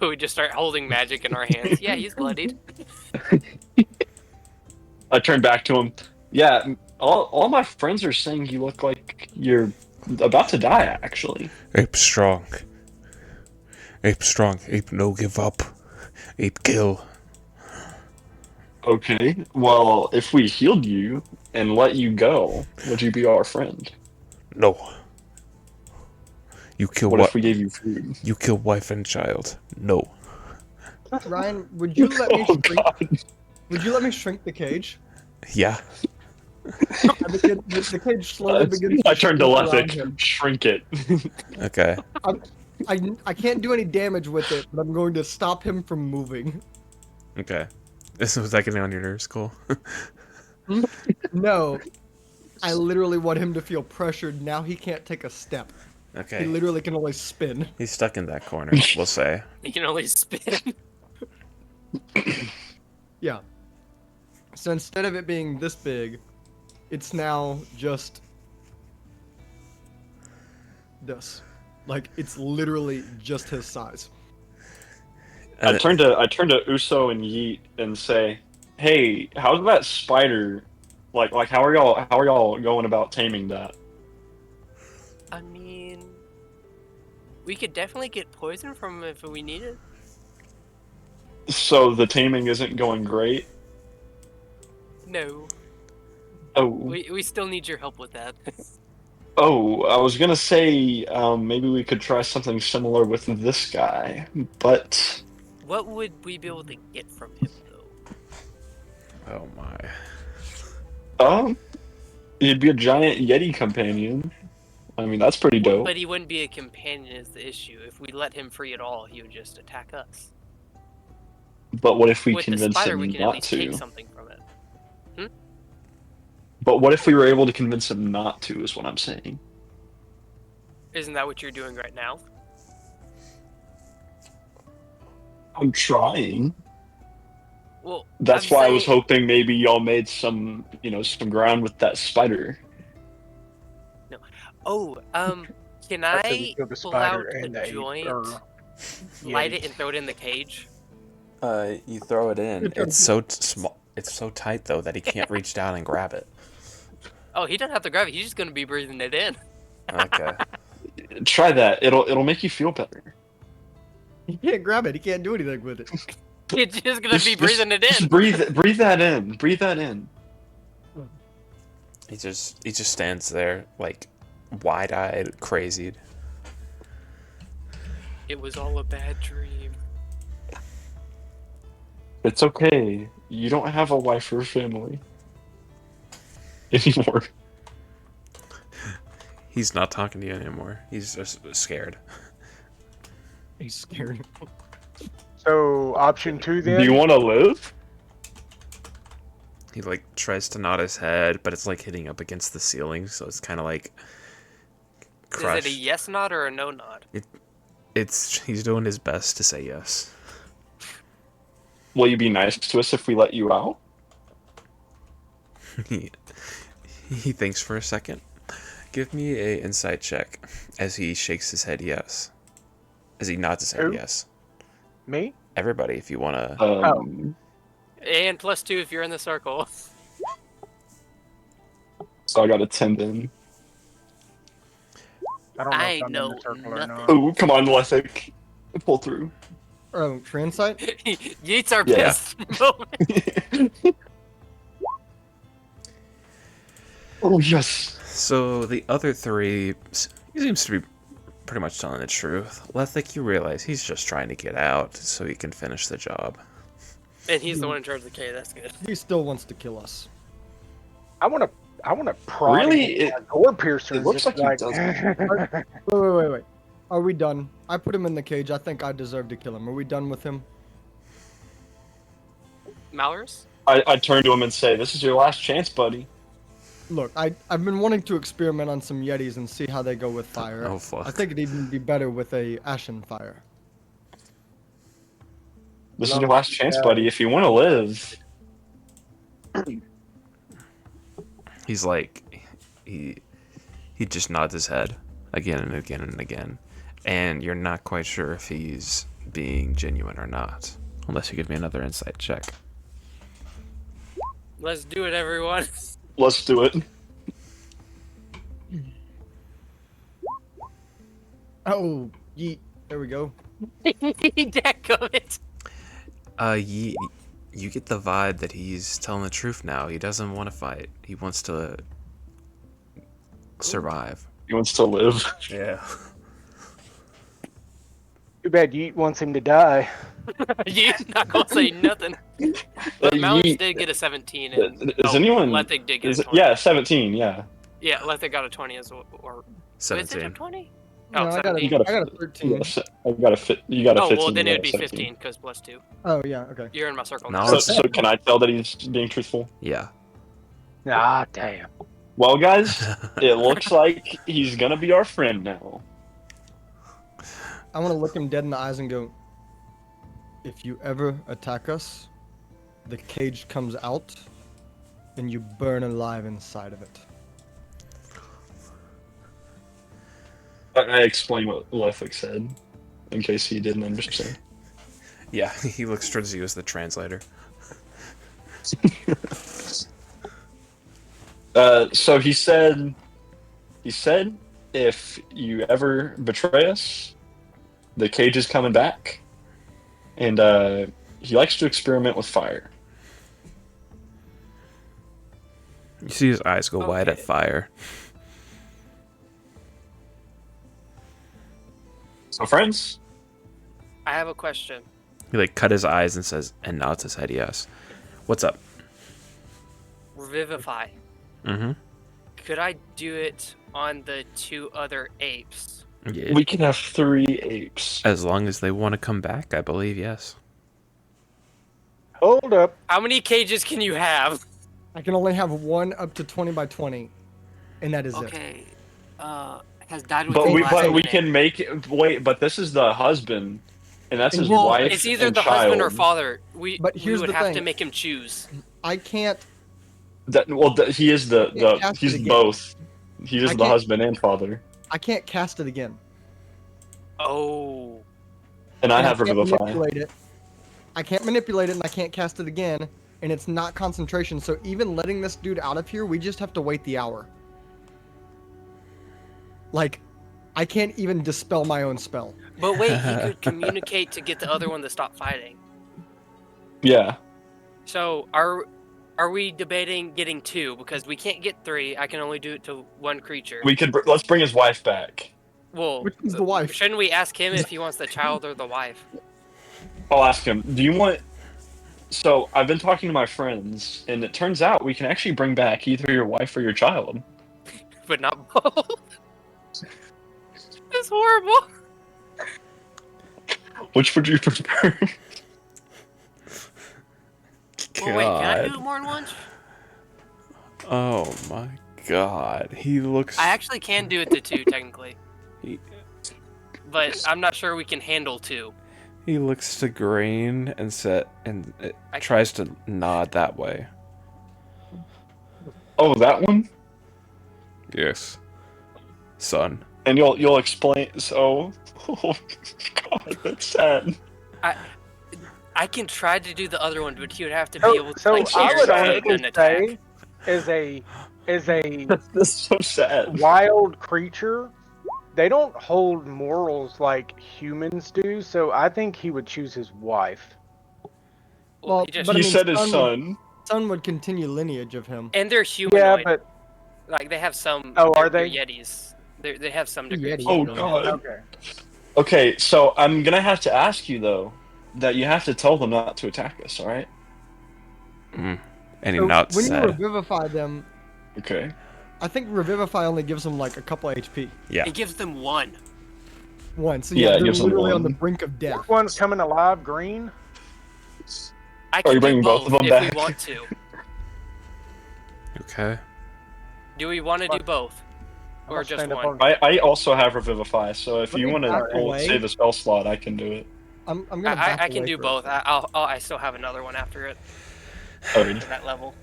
We just start holding magic in our hands. Yeah, he's bloodied. I turn back to him. Yeah, all my friends are saying you look like you're about to die, actually. Ape strong. Ape strong. Ape no give up. Ape kill. Okay, well, if we healed you and let you go, would you be our friend? No. You kill What what? if we gave you food? You kill wife and child. No. Ryan, would you let me Oh, shrink? God. Would you let me shrink the cage? Yeah. And the cage slowly begins to I turned to shrink around Lethic. him. Shrink it. Okay. I can't do any damage with it, but I'm going to stop him from moving. Okay. Was that getting on your nerves, Cole? No, I literally want him to feel pressured. Now he can't take a step. He Okay. literally can only spin. He's stuck in that corner, we'll say. He can only spin. Yeah. So instead of it being this big, it's now just this. Like it's literally just his size. I turn to Uso and Yeet and say, "Hey, how's that spider? Like how are y'all going about taming that?" I mean, we could definitely get poison from him if we need it. So the taming isn't going great. No, Oh, we still need your help with that. I was gonna say maybe we could try something similar with this guy, but What would we be able to get from him, though? Oh my. he'd be a giant Yeti companion. I mean, that's pretty dope. But he wouldn't be a companion is the issue. If we let him free at all, he would just attack us. But what if we With the convince spider, him we can at not least to? take something from it. But what if we were able to convince him not to? Is what I'm saying. Isn't that what you're doing right now? I'm trying. Well, That's I'm why I was saying- hoping maybe y'all made some ground with that spider. Oh, can I said I we killed the pull spider out and the a ape, joint, or light Yeti. it, and throw it in the cage? You throw it in. It's so small. It's so tight though that he can't reach down and grab it. Oh, he doesn't have to grab it. He's just gonna be breathing it in. Okay. Try that. It'll make you feel better. He can't grab it. He can't do anything with it. He's just gonna be breathing it Just in. breathe that in. Breathe that in. He just stands there like wide-eyed, crazied. It was all a bad dream. It's okay. You don't have a wife or family anymore. He's not talking to you anymore. He's just scared. He's scared. So option 2 then. Do you want to live? He like tries to nod his head, but it's like hitting up against the ceiling, so it's kind of like crushed. Is it a yes nod or a no nod? He's doing his best to say yes. Will you be nice to us if we let you out? he thinks for a second. Give me a insight check as he shakes his head yes. As he nods his head Who? yes. Me? Everybody, if you wanna. And +2 if you're in the circle. So I got a 10 then. I don't know I if I'm know in the circle or nothing. not. Oh, come on, Lethic. Pull through. Oh, for insight? Yeats are Yeah. pissed moment. Oh, yes. So the other three, he seems to be pretty much telling the truth. Lethic, you realize he's just trying to get out so he can finish the job. And he's the one in charge of the K, that's good. He still wants to kill us. I want to pry Really? gore piercer. It looks like he doesn't. Wait. Are we done? I put him in the cage. I think I deserve to kill him. Are we done with him? Malrus? I turn to him and say, "This is your last chance, buddy." Look, I've been wanting to experiment on some Yetis and see how they go with fire. Oh, fuck. I think it'd even be better with a ashen fire. This is your last chance, buddy. If you want to live. He's like, he just nods his head again and again and again, and you're not quite sure if he's being genuine or not, unless you give me another insight check. Let's do it, everyone. Let's do it. Oh, yeet. There we go. Dadgummit. You get the vibe that he's telling the truth now. He doesn't want to fight. He wants to survive. He wants to live. Yeah. Too bad Yeet wants him to die. Yeat's not gonna say nothing. But Malrus Yeet- did get a 17. And, Is anyone? Lethic did get Is a it, 20. yeah, 17. Yeah. Yeah, Lethic got a 20 as well. Or was it a 17. 20? No, Oh, I got 17. got a- I got a 13. I got a fit. You got a Oh, 15. well, then you it got would a be 17. 15 because +2. Oh, yeah, okay. You're in my circle No, now. So, it's- so can I tell that he's being truthful? Yeah. Ah, damn. Well, guys, it looks like he's gonna be our friend now. I want to look him dead in the eyes and go, if you ever attack us, the cage comes out, and you burn alive inside of it. I explain what Lethic said, in case he didn't understand. Yeah, he looks towards you as the translator. So he said, if you ever betray us, the cage is coming back, and he likes to experiment with fire. You see his eyes go wide at Okay. fire. So, friends, I have a question. He like cut his eyes and says, and nods his head yes. What's up? Revivify. Mm-hmm. Could I do it on the 2 other apes? Yeah. we can have 3 apes. As long as they want to come back, I believe, yes. Hold up. How many cages can you have? I can only have one up to 20 by 20, and that is it. Okay. Has died with But we last minute. can make it. Wait, but this is the husband, and that's his Well, wife. it's either and the child. husband or father. But We here's would the have thing. to make him choose. I can't. He is can't cast he's it again. both. He is I the can't- husband and father, I can't cast it again. Oh. and I And have can't Revivify. manipulate it. I can't manipulate it, and I can't cast it again, and it's not concentration. So even letting this dude out of here, we just have to wait the hour. Like, I can't even dispel my own spell. But wait, he could communicate to get the other one to stop fighting. Yeah, So are we debating getting 2 because we can't get 3? I can only do it to 1 creature. we could. Let's bring his wife back. Well, Which is the wife? Shouldn't we ask him if he wants the child or the wife? I'll ask him. Do you want? So I've been talking to my friends, and it turns out we can actually bring back either your wife or your child. But not both. It's horrible. Which would you prefer? Well, wait, can I do God. it more than once? Oh my God. He looks. I actually can do it to 2, technically. He, But I'm not sure we can handle 2. he looks to Green and tries to nod that way. Oh, that one? Yes, son. And you'll explain. So, oh God, that's sad. I can try to do the other one, but he would have to be So, able to so like I would air honestly an attack. say, as a That's so sad. wild creature, they don't hold morals like humans do. So I think he would choose his wife. Well, he just, but I You mean, said his son son. Son would continue lineage of him. and they're Yeah, humanoid. but Like they have some. Oh, are they're they? Yetis. They have some degree. of Yeti. Oh humanoid. God. okay. Okay, so I'm gonna have to ask you though, that you have to tell them not to attack us. All right? And he So nods when you said. revivify them, Okay. I think revivify only gives them like a couple HP. Yeah. It gives them 1. One. So Yeah, yeah, it they're gives them literally on the one. brink of death. Which one's coming alive? Green. I Are can you do bringing both both of them if back? we want to. Okay. Do we want to do both, I'm or gonna just stand up one? on- I also have Revivify, so if Let you me want back to away. save a spell slot, I can do it. I'm gonna. back I can away do for a both. second. I still have another one after it Alright. to that level.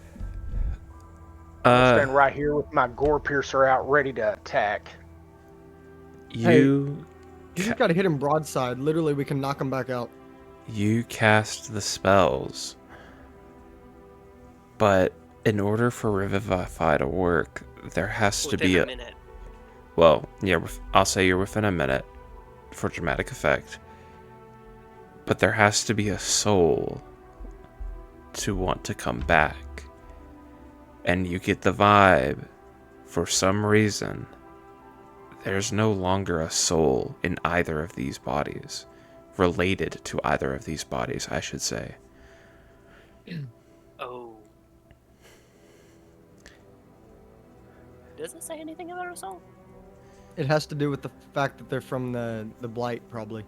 I'm stand right here with my gore piercer out, ready to attack. You You just gotta hit him broadside. Literally, we can knock him back out. you cast the spells, but in order for Revivify to work, there has to Within be a minute. Well, yeah, I'll say you're within a minute for dramatic effect. But there has to be a soul to want to come back. And you get the vibe, for some reason, there's no longer a soul in either of these bodies. Related to either of these bodies, I should say. Oh. Does it say anything about a soul? It has to do with the fact that they're from the blight, probably.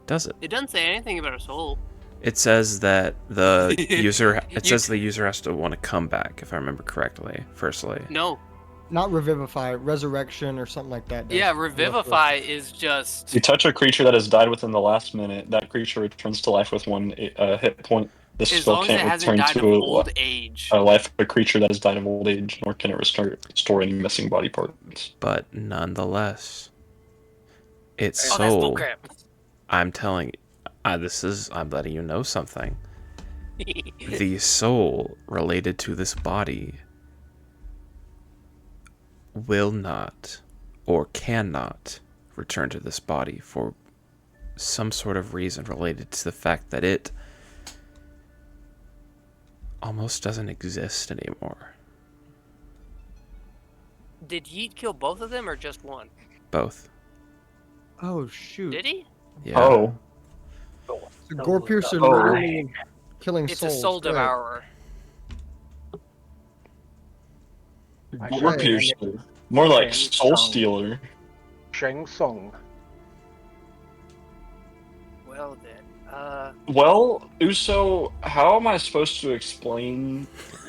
Does it? It doesn't say anything about a soul. It says that the user. It says the user has to want to come back, if I remember correctly. Firstly. No. Not revivify, resurrection or something like that. Yeah, revivify is just. You touch a creature that has died within the last minute, that creature returns to life with 1 hit point. This As spell long as it can't hasn't return died of to old age. a life of a creature that has died of old age, nor can it restore any missing body parts. But nonetheless, its Oh, that's soul. bullcrap. I'm telling you, I'm letting you know something. The soul related to this body will not or cannot return to this body for some sort of reason related to the fact that it almost doesn't exist anymore. Did Yeet kill both of them or just one? Both. Oh shoot! Did he? Yeah. Oh. So Gore Piercer Oh. literally killing It's souls. a soul Great. devourer. Gore Okay. Piercer. More like Shang Soul Tsung. Stealer. Shang Tsung. Well then. Well, Uso, how am I supposed to explain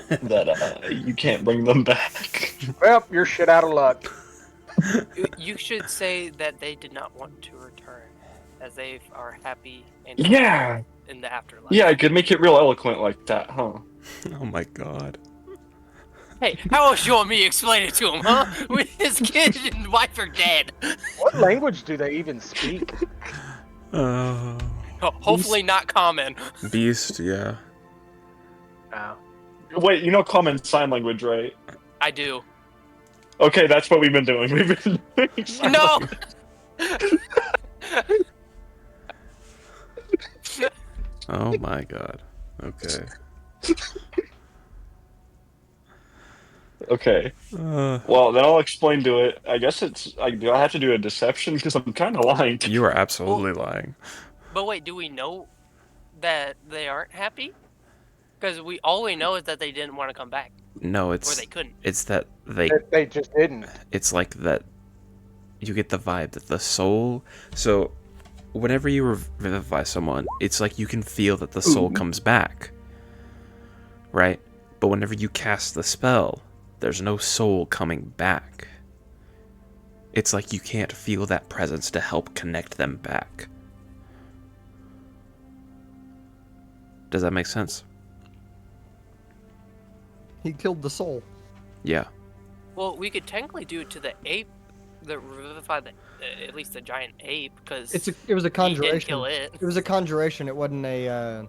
that you can't bring them back? Well, you're shit out of luck. You should say that they did not want to return, as they are happy and Yeah. in the afterlife. Yeah, I could make it real eloquent like that, huh? Oh my god. Hey, how else you want me to explain it to him, huh? When his kid and wife are dead. What language do they even speak? Oh. Hopefully not common. Beast, yeah. Oh. Wait, you know common sign language, right? I do. Okay, that's what we've been doing. We've been doing sign No! language. Oh my god. Okay. Okay. Well, then I'll explain to it. I guess do I have to do a deception? Because I'm kind of lying to You are absolutely lying. But wait, do we know that they aren't happy? Because all we know is that they didn't want to come back. No, Or they couldn't. it's that They just didn't. it's like that you get the vibe that the soul. So whenever you revivify someone, it's like you can feel that the soul comes back, right? But whenever you cast the spell, there's no soul coming back. It's like you can't feel that presence to help connect them back. Does that make sense? He killed the soul. Yeah. Well, we could technically do it to the ape that revivified at least the giant ape, because It was a he conjuration. didn't kill it. It was a conjuration. It wasn't a.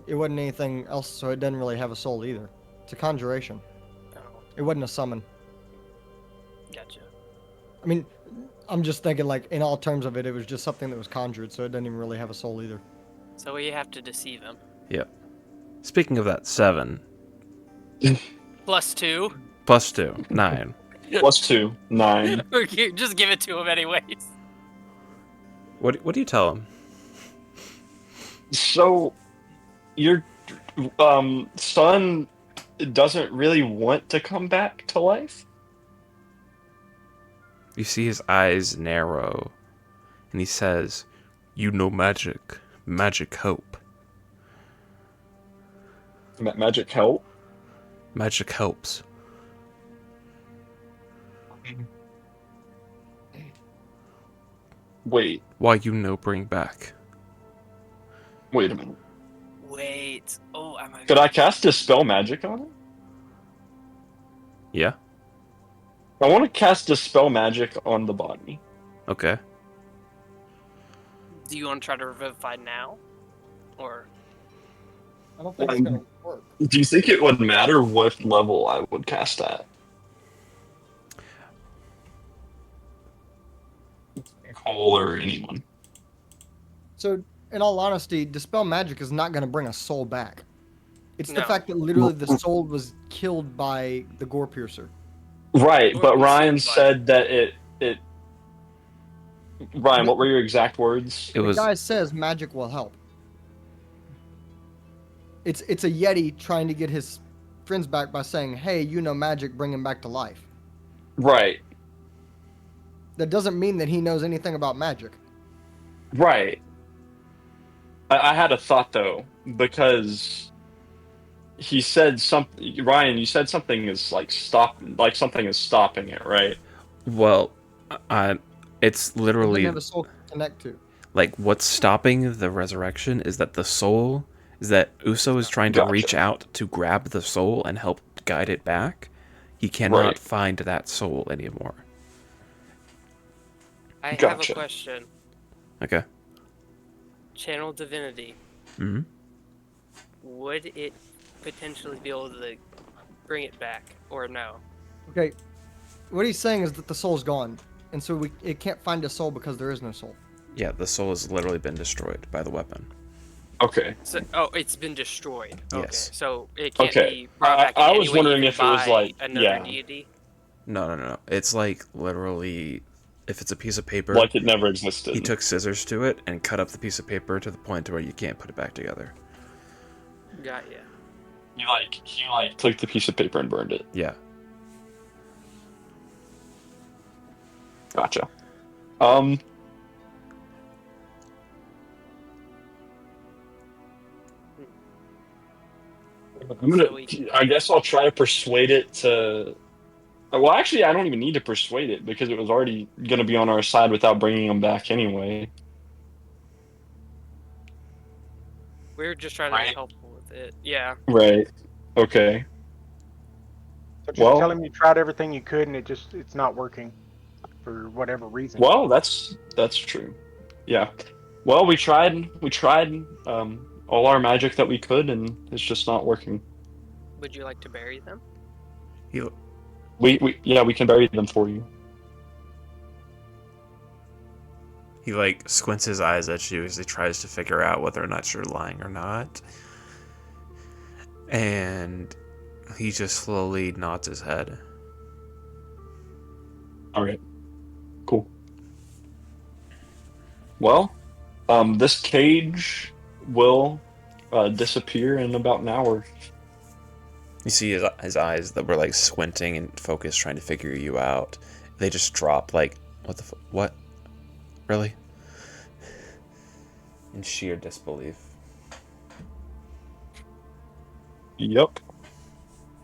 It wasn't anything else, so it doesn't really have a soul either. It's a conjuration. Oh, It wasn't a summon. gotcha. I mean, I'm just thinking like in all terms of it, it was just something that was conjured, so it doesn't even really have a soul either. So we have to deceive him. Yep. Speaking of that, 7 +2. plus 2, 9. +2, 9. Just give it to him anyways. What do you tell him? So, your son doesn't really want to come back to life? You see his eyes narrow, and he says, "You know magic. Magic hope. Magic help? Magic helps." Wait, Why you no bring back? wait a minute. Wait. Oh, I might. Could I cast Dispel Magic on it? Yeah? I want to cast Dispel Magic on the body. Okay. Do you want to try to revivify now, or? I don't think it's gonna work. Do you think it would matter what level I would cast at? Cole or anyone. So, in all honesty, Dispel Magic is not going to bring a soul back. It's the No. fact that literally the soul was killed by the Gore Piercer. Right, Or but we Ryan said, said that it. Ryan, what were your exact words? It The was guy says magic will help. It's a Yeti trying to get his friends back by saying, "Hey, you know magic, bring him back to life." Right, That doesn't mean that he knows anything about magic. right. I had a thought though, because he said something. Ryan, you said something is like something is stopping it, right? well, it's He literally didn't have a soul to connect to. like what's stopping the resurrection is that the soul is that Uso is trying to Gotcha. reach out to grab the soul and help guide it back. He cannot Right. find that soul anymore. I have Gotcha. a question. Okay. Channel Divinity. Hmm. Would it potentially be able to bring it back, or no? Okay, what he's saying is that the soul's gone, and so it can't find a soul because there is no soul. Yeah, the soul has literally been destroyed by the weapon. Okay. So, it's been destroyed. Okay, Yes. so it can't Okay. be brought back. I in was any way, wondering even if it was by like- another yeah. deity. No. It's like literally, if it's a piece of paper, Like it never existed. he took scissors to it and cut up the piece of paper to the point where you can't put it back together. Got ya. He took the piece of paper and burned it. Yeah. Gotcha. I guess I'll try to persuade it to. Well, actually, I don't even need to persuade it because it was already going to be on our side without bringing him back anyway. We were just trying to Right. be helpful with it. Yeah. Right. Okay. So just Well- tell him you tried everything you could and it's not working for whatever reason. Well, that's true. Yeah. Well, we tried all our magic that we could, and it's just not working. Would you like to bury them? He We can bury them for you. He like squints his eyes at you as he tries to figure out whether or not you're lying or not. And he just slowly nods his head. All right. Cool. Well, this cage will disappear in about an hour. You see his eyes that were like squinting and focused, trying to figure you out. They just drop like, what? Really? in sheer disbelief. Yep.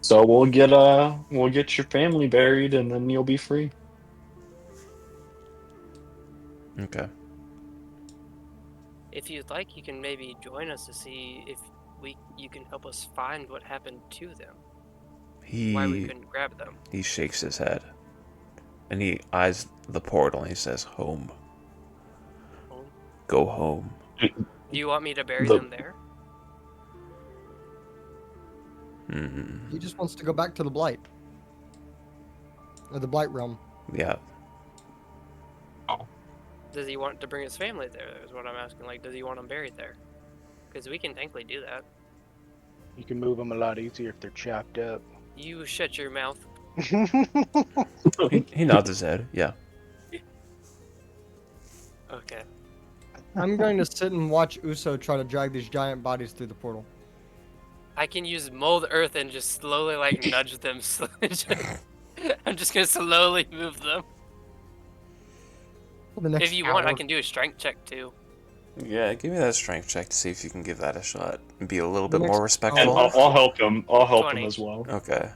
So we'll get your family buried, and then you'll be free. Okay. If you'd like, you can maybe join us to see if you can help us find what happened to them. Why we He couldn't grab them. shakes his head, and he eyes the portal, and he says, "Home. Home? Go home." Do you want me to bury The- them there? Hmm. He just wants to go back to the Blight. Or the Blight realm. Yeah. Does he want to bring his family there? Is what I'm asking. Like, does he want them buried there? Because we can thankfully do that. You can move them a lot easier if they're chopped up. You shut your mouth. He nods his head. Yeah. Okay. I'm going to sit and watch Uso try to drag these giant bodies through the portal. I can use mold earth and just slowly like nudge them. I'm just gonna slowly move them. For the next If you want, I hour. can do a strength check too. Yeah, give me that strength check to see if you can give that a shot and be a little bit Next more hour. respectful. And I'll help him. I'll help 20. him as well. Okay.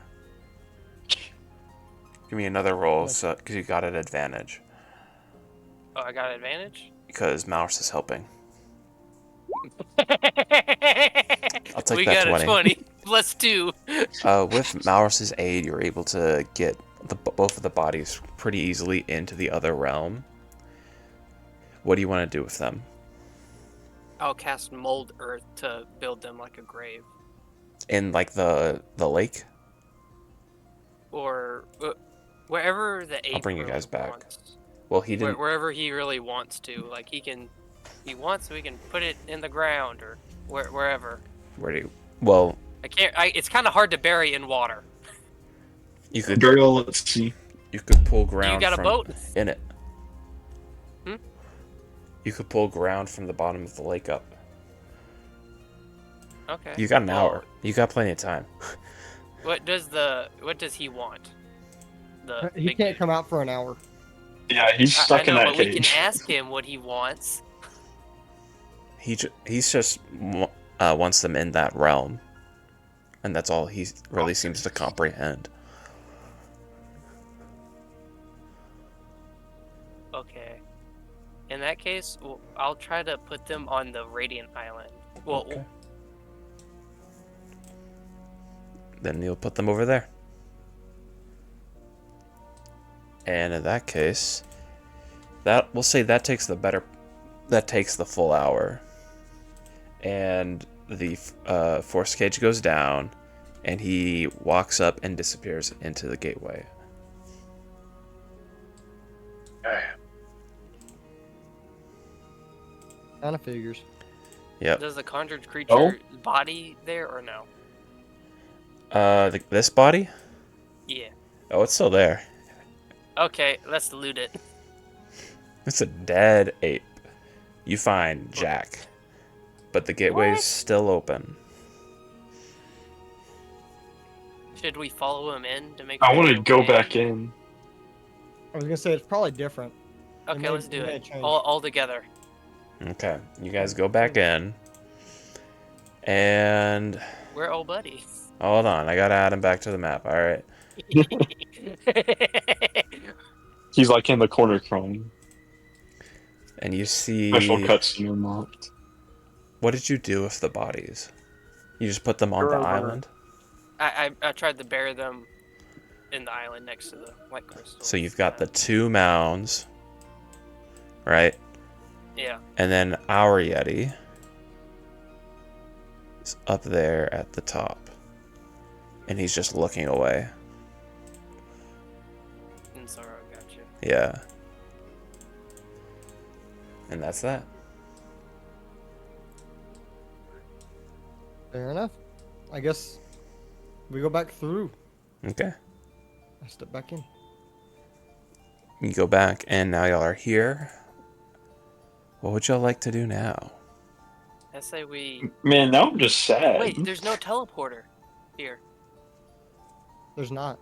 Give me another roll, Yes. so because you got an advantage. Oh, I got advantage? Because Mouse is helping. I'll take we that got 20. a 20 plus 2. With Mauris's aid, you're able to get both of the bodies pretty easily into the other realm. What do you want to do with them? I'll cast mold earth to build them like a grave. In like the lake? Or wherever the ape bring you really guys back. wants. Well, he didn't. Wherever he really wants to. Like he wants, we can put it in the ground or wherever. Where do you? Well, It's kind of hard to bury in water. you could Burial, let's see. pull ground You got a from boat? in it. Hmm? You could pull ground from the bottom of the lake up. Okay. You got an Well, hour. You got plenty of time. What does he want? The He big can't dude. come out for an hour. Yeah, he's I stuck in know, that but we cage. can ask him what he wants. He's just wants them in that realm, and that's all he really seems to comprehend. Okay. In that case, I'll try to put them on the Radiant Island. Well, Okay. Then you'll put them over there. And in that case, we'll say that takes the full hour. And the force cage goes down, and he walks up and disappears into the gateway. Kind of figures. Yep. does the conjured creature body there or no? This body? Yeah. Oh, it's still there. Okay, let's loot it. It's a dead ape. You find Jack, but the gateway's What? still open. Should we follow him in to make I sure want to he's go okay? back in. I was gonna say it's probably different. Okay, let's do may it. change. All together. Okay, you guys go back in, and We're old buddy. hold on, I gotta add him back to the map. All right. He's like in the corner crawling. And you see. Special cutscene unlocked. What did you do with the bodies? You just put them on They're the over. island? I tried to bury them in the island next to the white crystal. So you've got the 2 mounds, right? Yeah. And then our Yeti is up there at the top. And he's just looking away. And Sorrow, gotcha. Yeah. And that's that. Fair enough. I guess we go back through. Okay. I step back in. You go back, and now y'all are here. What would y'all like to do now? I say we. Man, now I'm just sad. Wait, there's no teleporter here. There's not.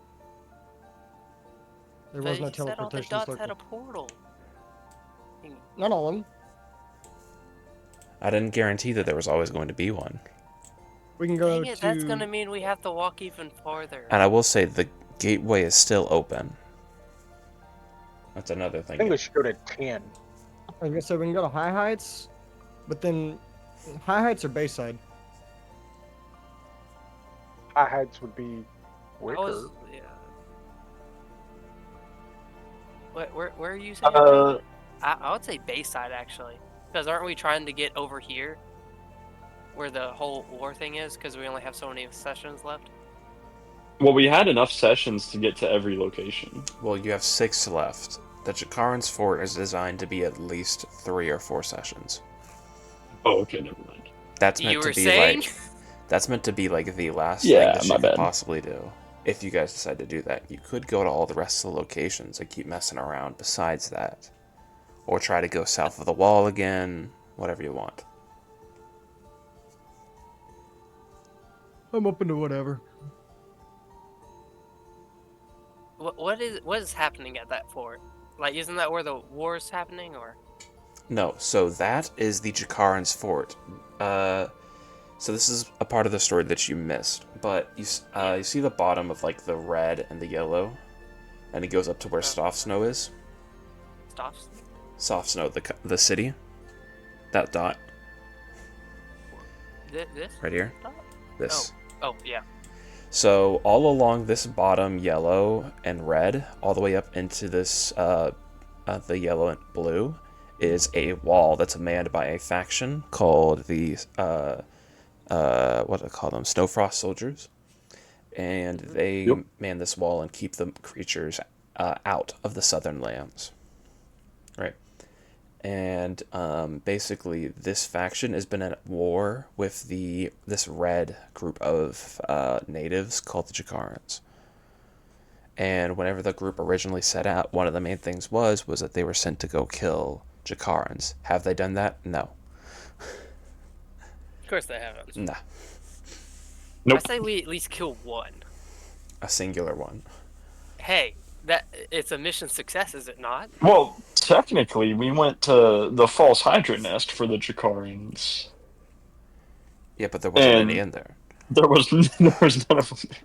There But was no he said all the teleportation dots circle. had a portal. Not all of them. I didn't guarantee that there was always going to be one. We can go Dang it, to. that's gonna mean we have to walk even farther. And I will say the gateway is still open. That's another I thing. think we should go to 10. I was gonna say we can go to High Heights, but then High Heights or Bayside. High Heights would be quicker. Yeah. Where are you saying? I would say Bayside actually, because aren't we trying to get over here, where the whole war thing is? Because we only have so many sessions left. Well, we had enough sessions to get to every location. Well, you have 6 left. The Jakaran's Fort is designed to be at least 3 or 4 sessions. Oh, okay, never mind. That's You meant to were be saying? like that's meant to be like the last thing Yeah, that you my could bad. possibly do. If you guys decide to do that, you could go to all the rest of the locations and keep messing around besides that. Or try to go south of the wall again, whatever you want. I'm open to whatever. What is happening at that fort? Like, isn't that where the war is happening, or? No, so that is the Jakaran's Fort. So this is a part of the story that you missed, but you see the bottom of like the red and the yellow, and it goes up to where Soft Snow is. Stops? Soft Snow, the city. That dot This? right here. Dot? This. Oh, yeah. So all along this bottom yellow and red, all the way up into this the yellow and blue, is a wall that's manned by a faction called the what do they call them? Snowfrost Soldiers. And they man this wall and keep the creatures out of the southern lands. Right. And basically, this faction has been at war with this red group of natives called the Jakarans. And whenever the group originally set out, one of the main things was that they were sent to go kill Jakarans. Have they done that? No. Of course they haven't. Nah. Nope. I say we at least kill one. A singular one. Hey, it's a mission success, is it not? Well, technically, we went to the False Hydra Nest for the Jakarans. Yeah, but there wasn't And- any in there. There was none of them there.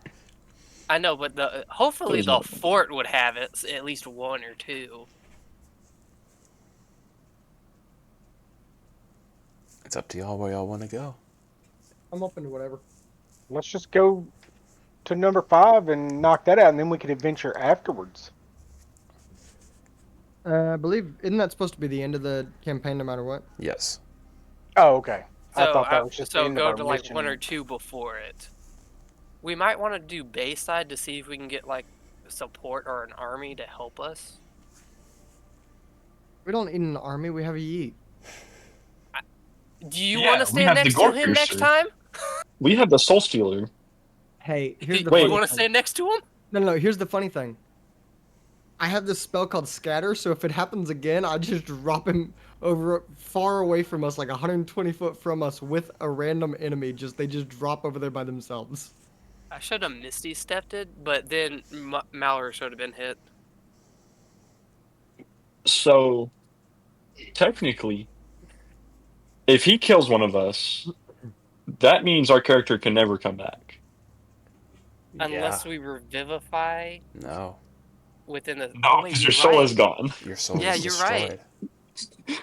I know, but hopefully There's the not. fort would have it, at least 1 or 2. It's up to y'all where y'all want to go. I'm open to whatever. Let's just go to number 5 and knock that out, and then we can adventure afterwards. I believe isn't that supposed to be the end of the campaign, no matter what? Yes. Oh, okay. So, I thought that was just the so end of go our to like mission. 1 or 2 before it. We might want to do Bayside to see if we can get like support or an army to help us. We don't need an army. We have a yeet. Do you Yeah, want we to stand have the next to Gore him next Piercer. time? We have the Soul Stealer. Hey, here's Do the you funny want to thing. stand next to him? No. Here's the funny thing. I have this spell called Scatter, so if it happens again, I just drop him over far away from us, like 120 foot from us, with a random enemy. They just drop over there by themselves. I should have Misty stepped it, but then Mallory should have been hit. So, technically, if he kills one of us, that means our character can never come back. Unless we revivify No. within the. No, Oh, wait, because you're your soul right. is gone. Your soul Yeah, is you're destroyed. right.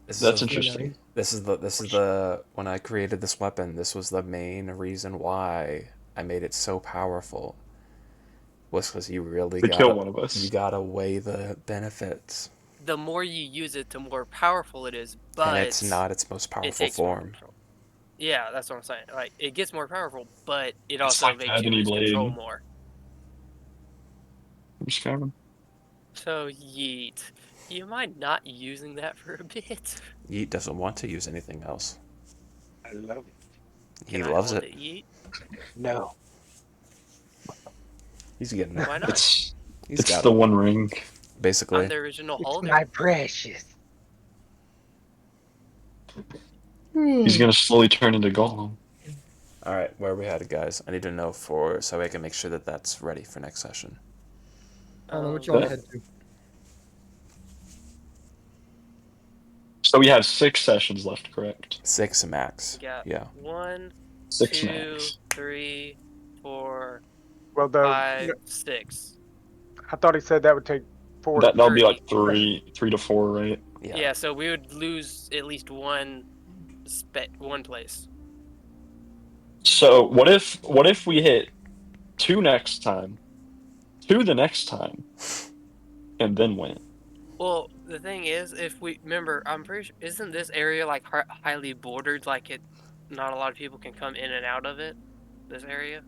That's interesting. This is the when I created this weapon, this was the main reason why I made it so powerful. Was because you really To gotta kill one of us. You gotta weigh the benefits. The more you use it, the more powerful it is. But And it's not its most it powerful takes more form. control. Yeah, that's what I'm saying. Like it gets more powerful, but it It's also like the makes you ebony lose control blade. more. Skyrim. So yeet. You mind not using that for a bit? Yeet doesn't want to use anything else. I love it. He Can I loves hold it. Yeet? No. He's getting Why it. not? It's He's got the it. One Ring. Basically. I'm the original It's holder. my precious. He's gonna slowly turn into Gollum. All right, where are we headed, guys? I need to know so I can make sure that that's ready for next session. I don't know what you want to Um, head to. So we have 6 sessions left, correct? 6 max. We got Yeah. 1, 6 2, max. 3, 4, Well, 5, 6. I thought he said that would take 4 to That'll be 3. like 3 to 4, right? Yeah. Yeah, so we would lose at least one place. So what if we hit 2 next time, 2 the next time, and then win? Well, the thing is, if we remember, I'm pretty sure, isn't this area like highly bordered? Like not a lot of people can come in and out of it. This area,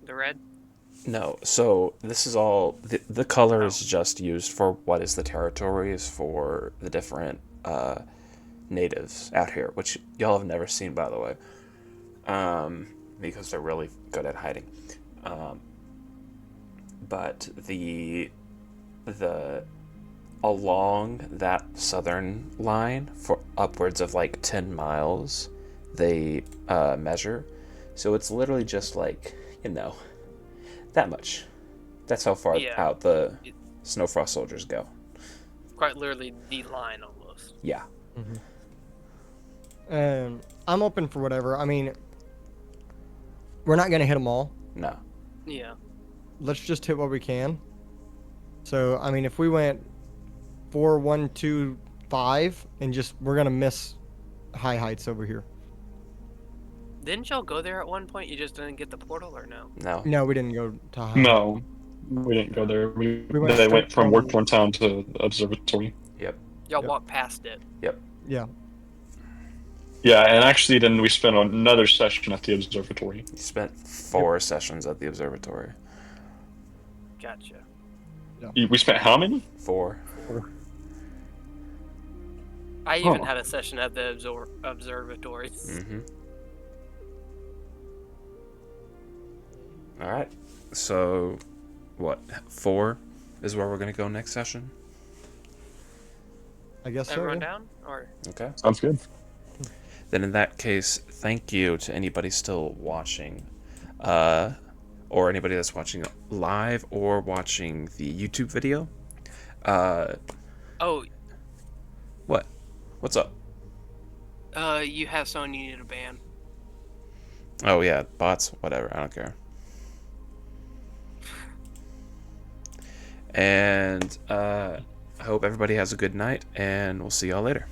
the red. No, so this is all the color is Oh. just used for what is the territories for the different natives out here, which y'all have never seen, by the way, because they're really good at hiding. But the along that southern line for upwards of like 10 miles, they measure, so it's literally just like that much. That's how far Yeah. out the Snowfrost soldiers go. Quite literally the line almost. Yeah. I'm open for whatever. I mean, we're not gonna hit them all. No. Yeah. Let's just hit what we can. So I mean, if we went 4, 1, 2, 5, and just we're gonna miss high heights over here. Didn't y'all go there at one point? You just didn't get the portal, or no? No. No, we didn't go to high. No, we didn't go there. We went They straight went from from- Workborn Town to Observatory. Yep. Y'all Yep. walked past it. Yeah. Yeah, and actually then we spent another session at the Observatory. You spent 4 sessions at the observatory. Gotcha. We spent how many? 4. I even Huh. had a session at the observatory. Mm-hmm. All right. So, what? 4 is where we're gonna go next session. I guess so. Everyone yeah. down? Or Okay. Sounds good. Then in that case, thank you to anybody still watching, or anybody that's watching live or watching the YouTube video. oh, What? What's up? you have someone you need to ban. Oh yeah, bots. Whatever. I don't care. And I hope everybody has a good night, and we'll see y'all later.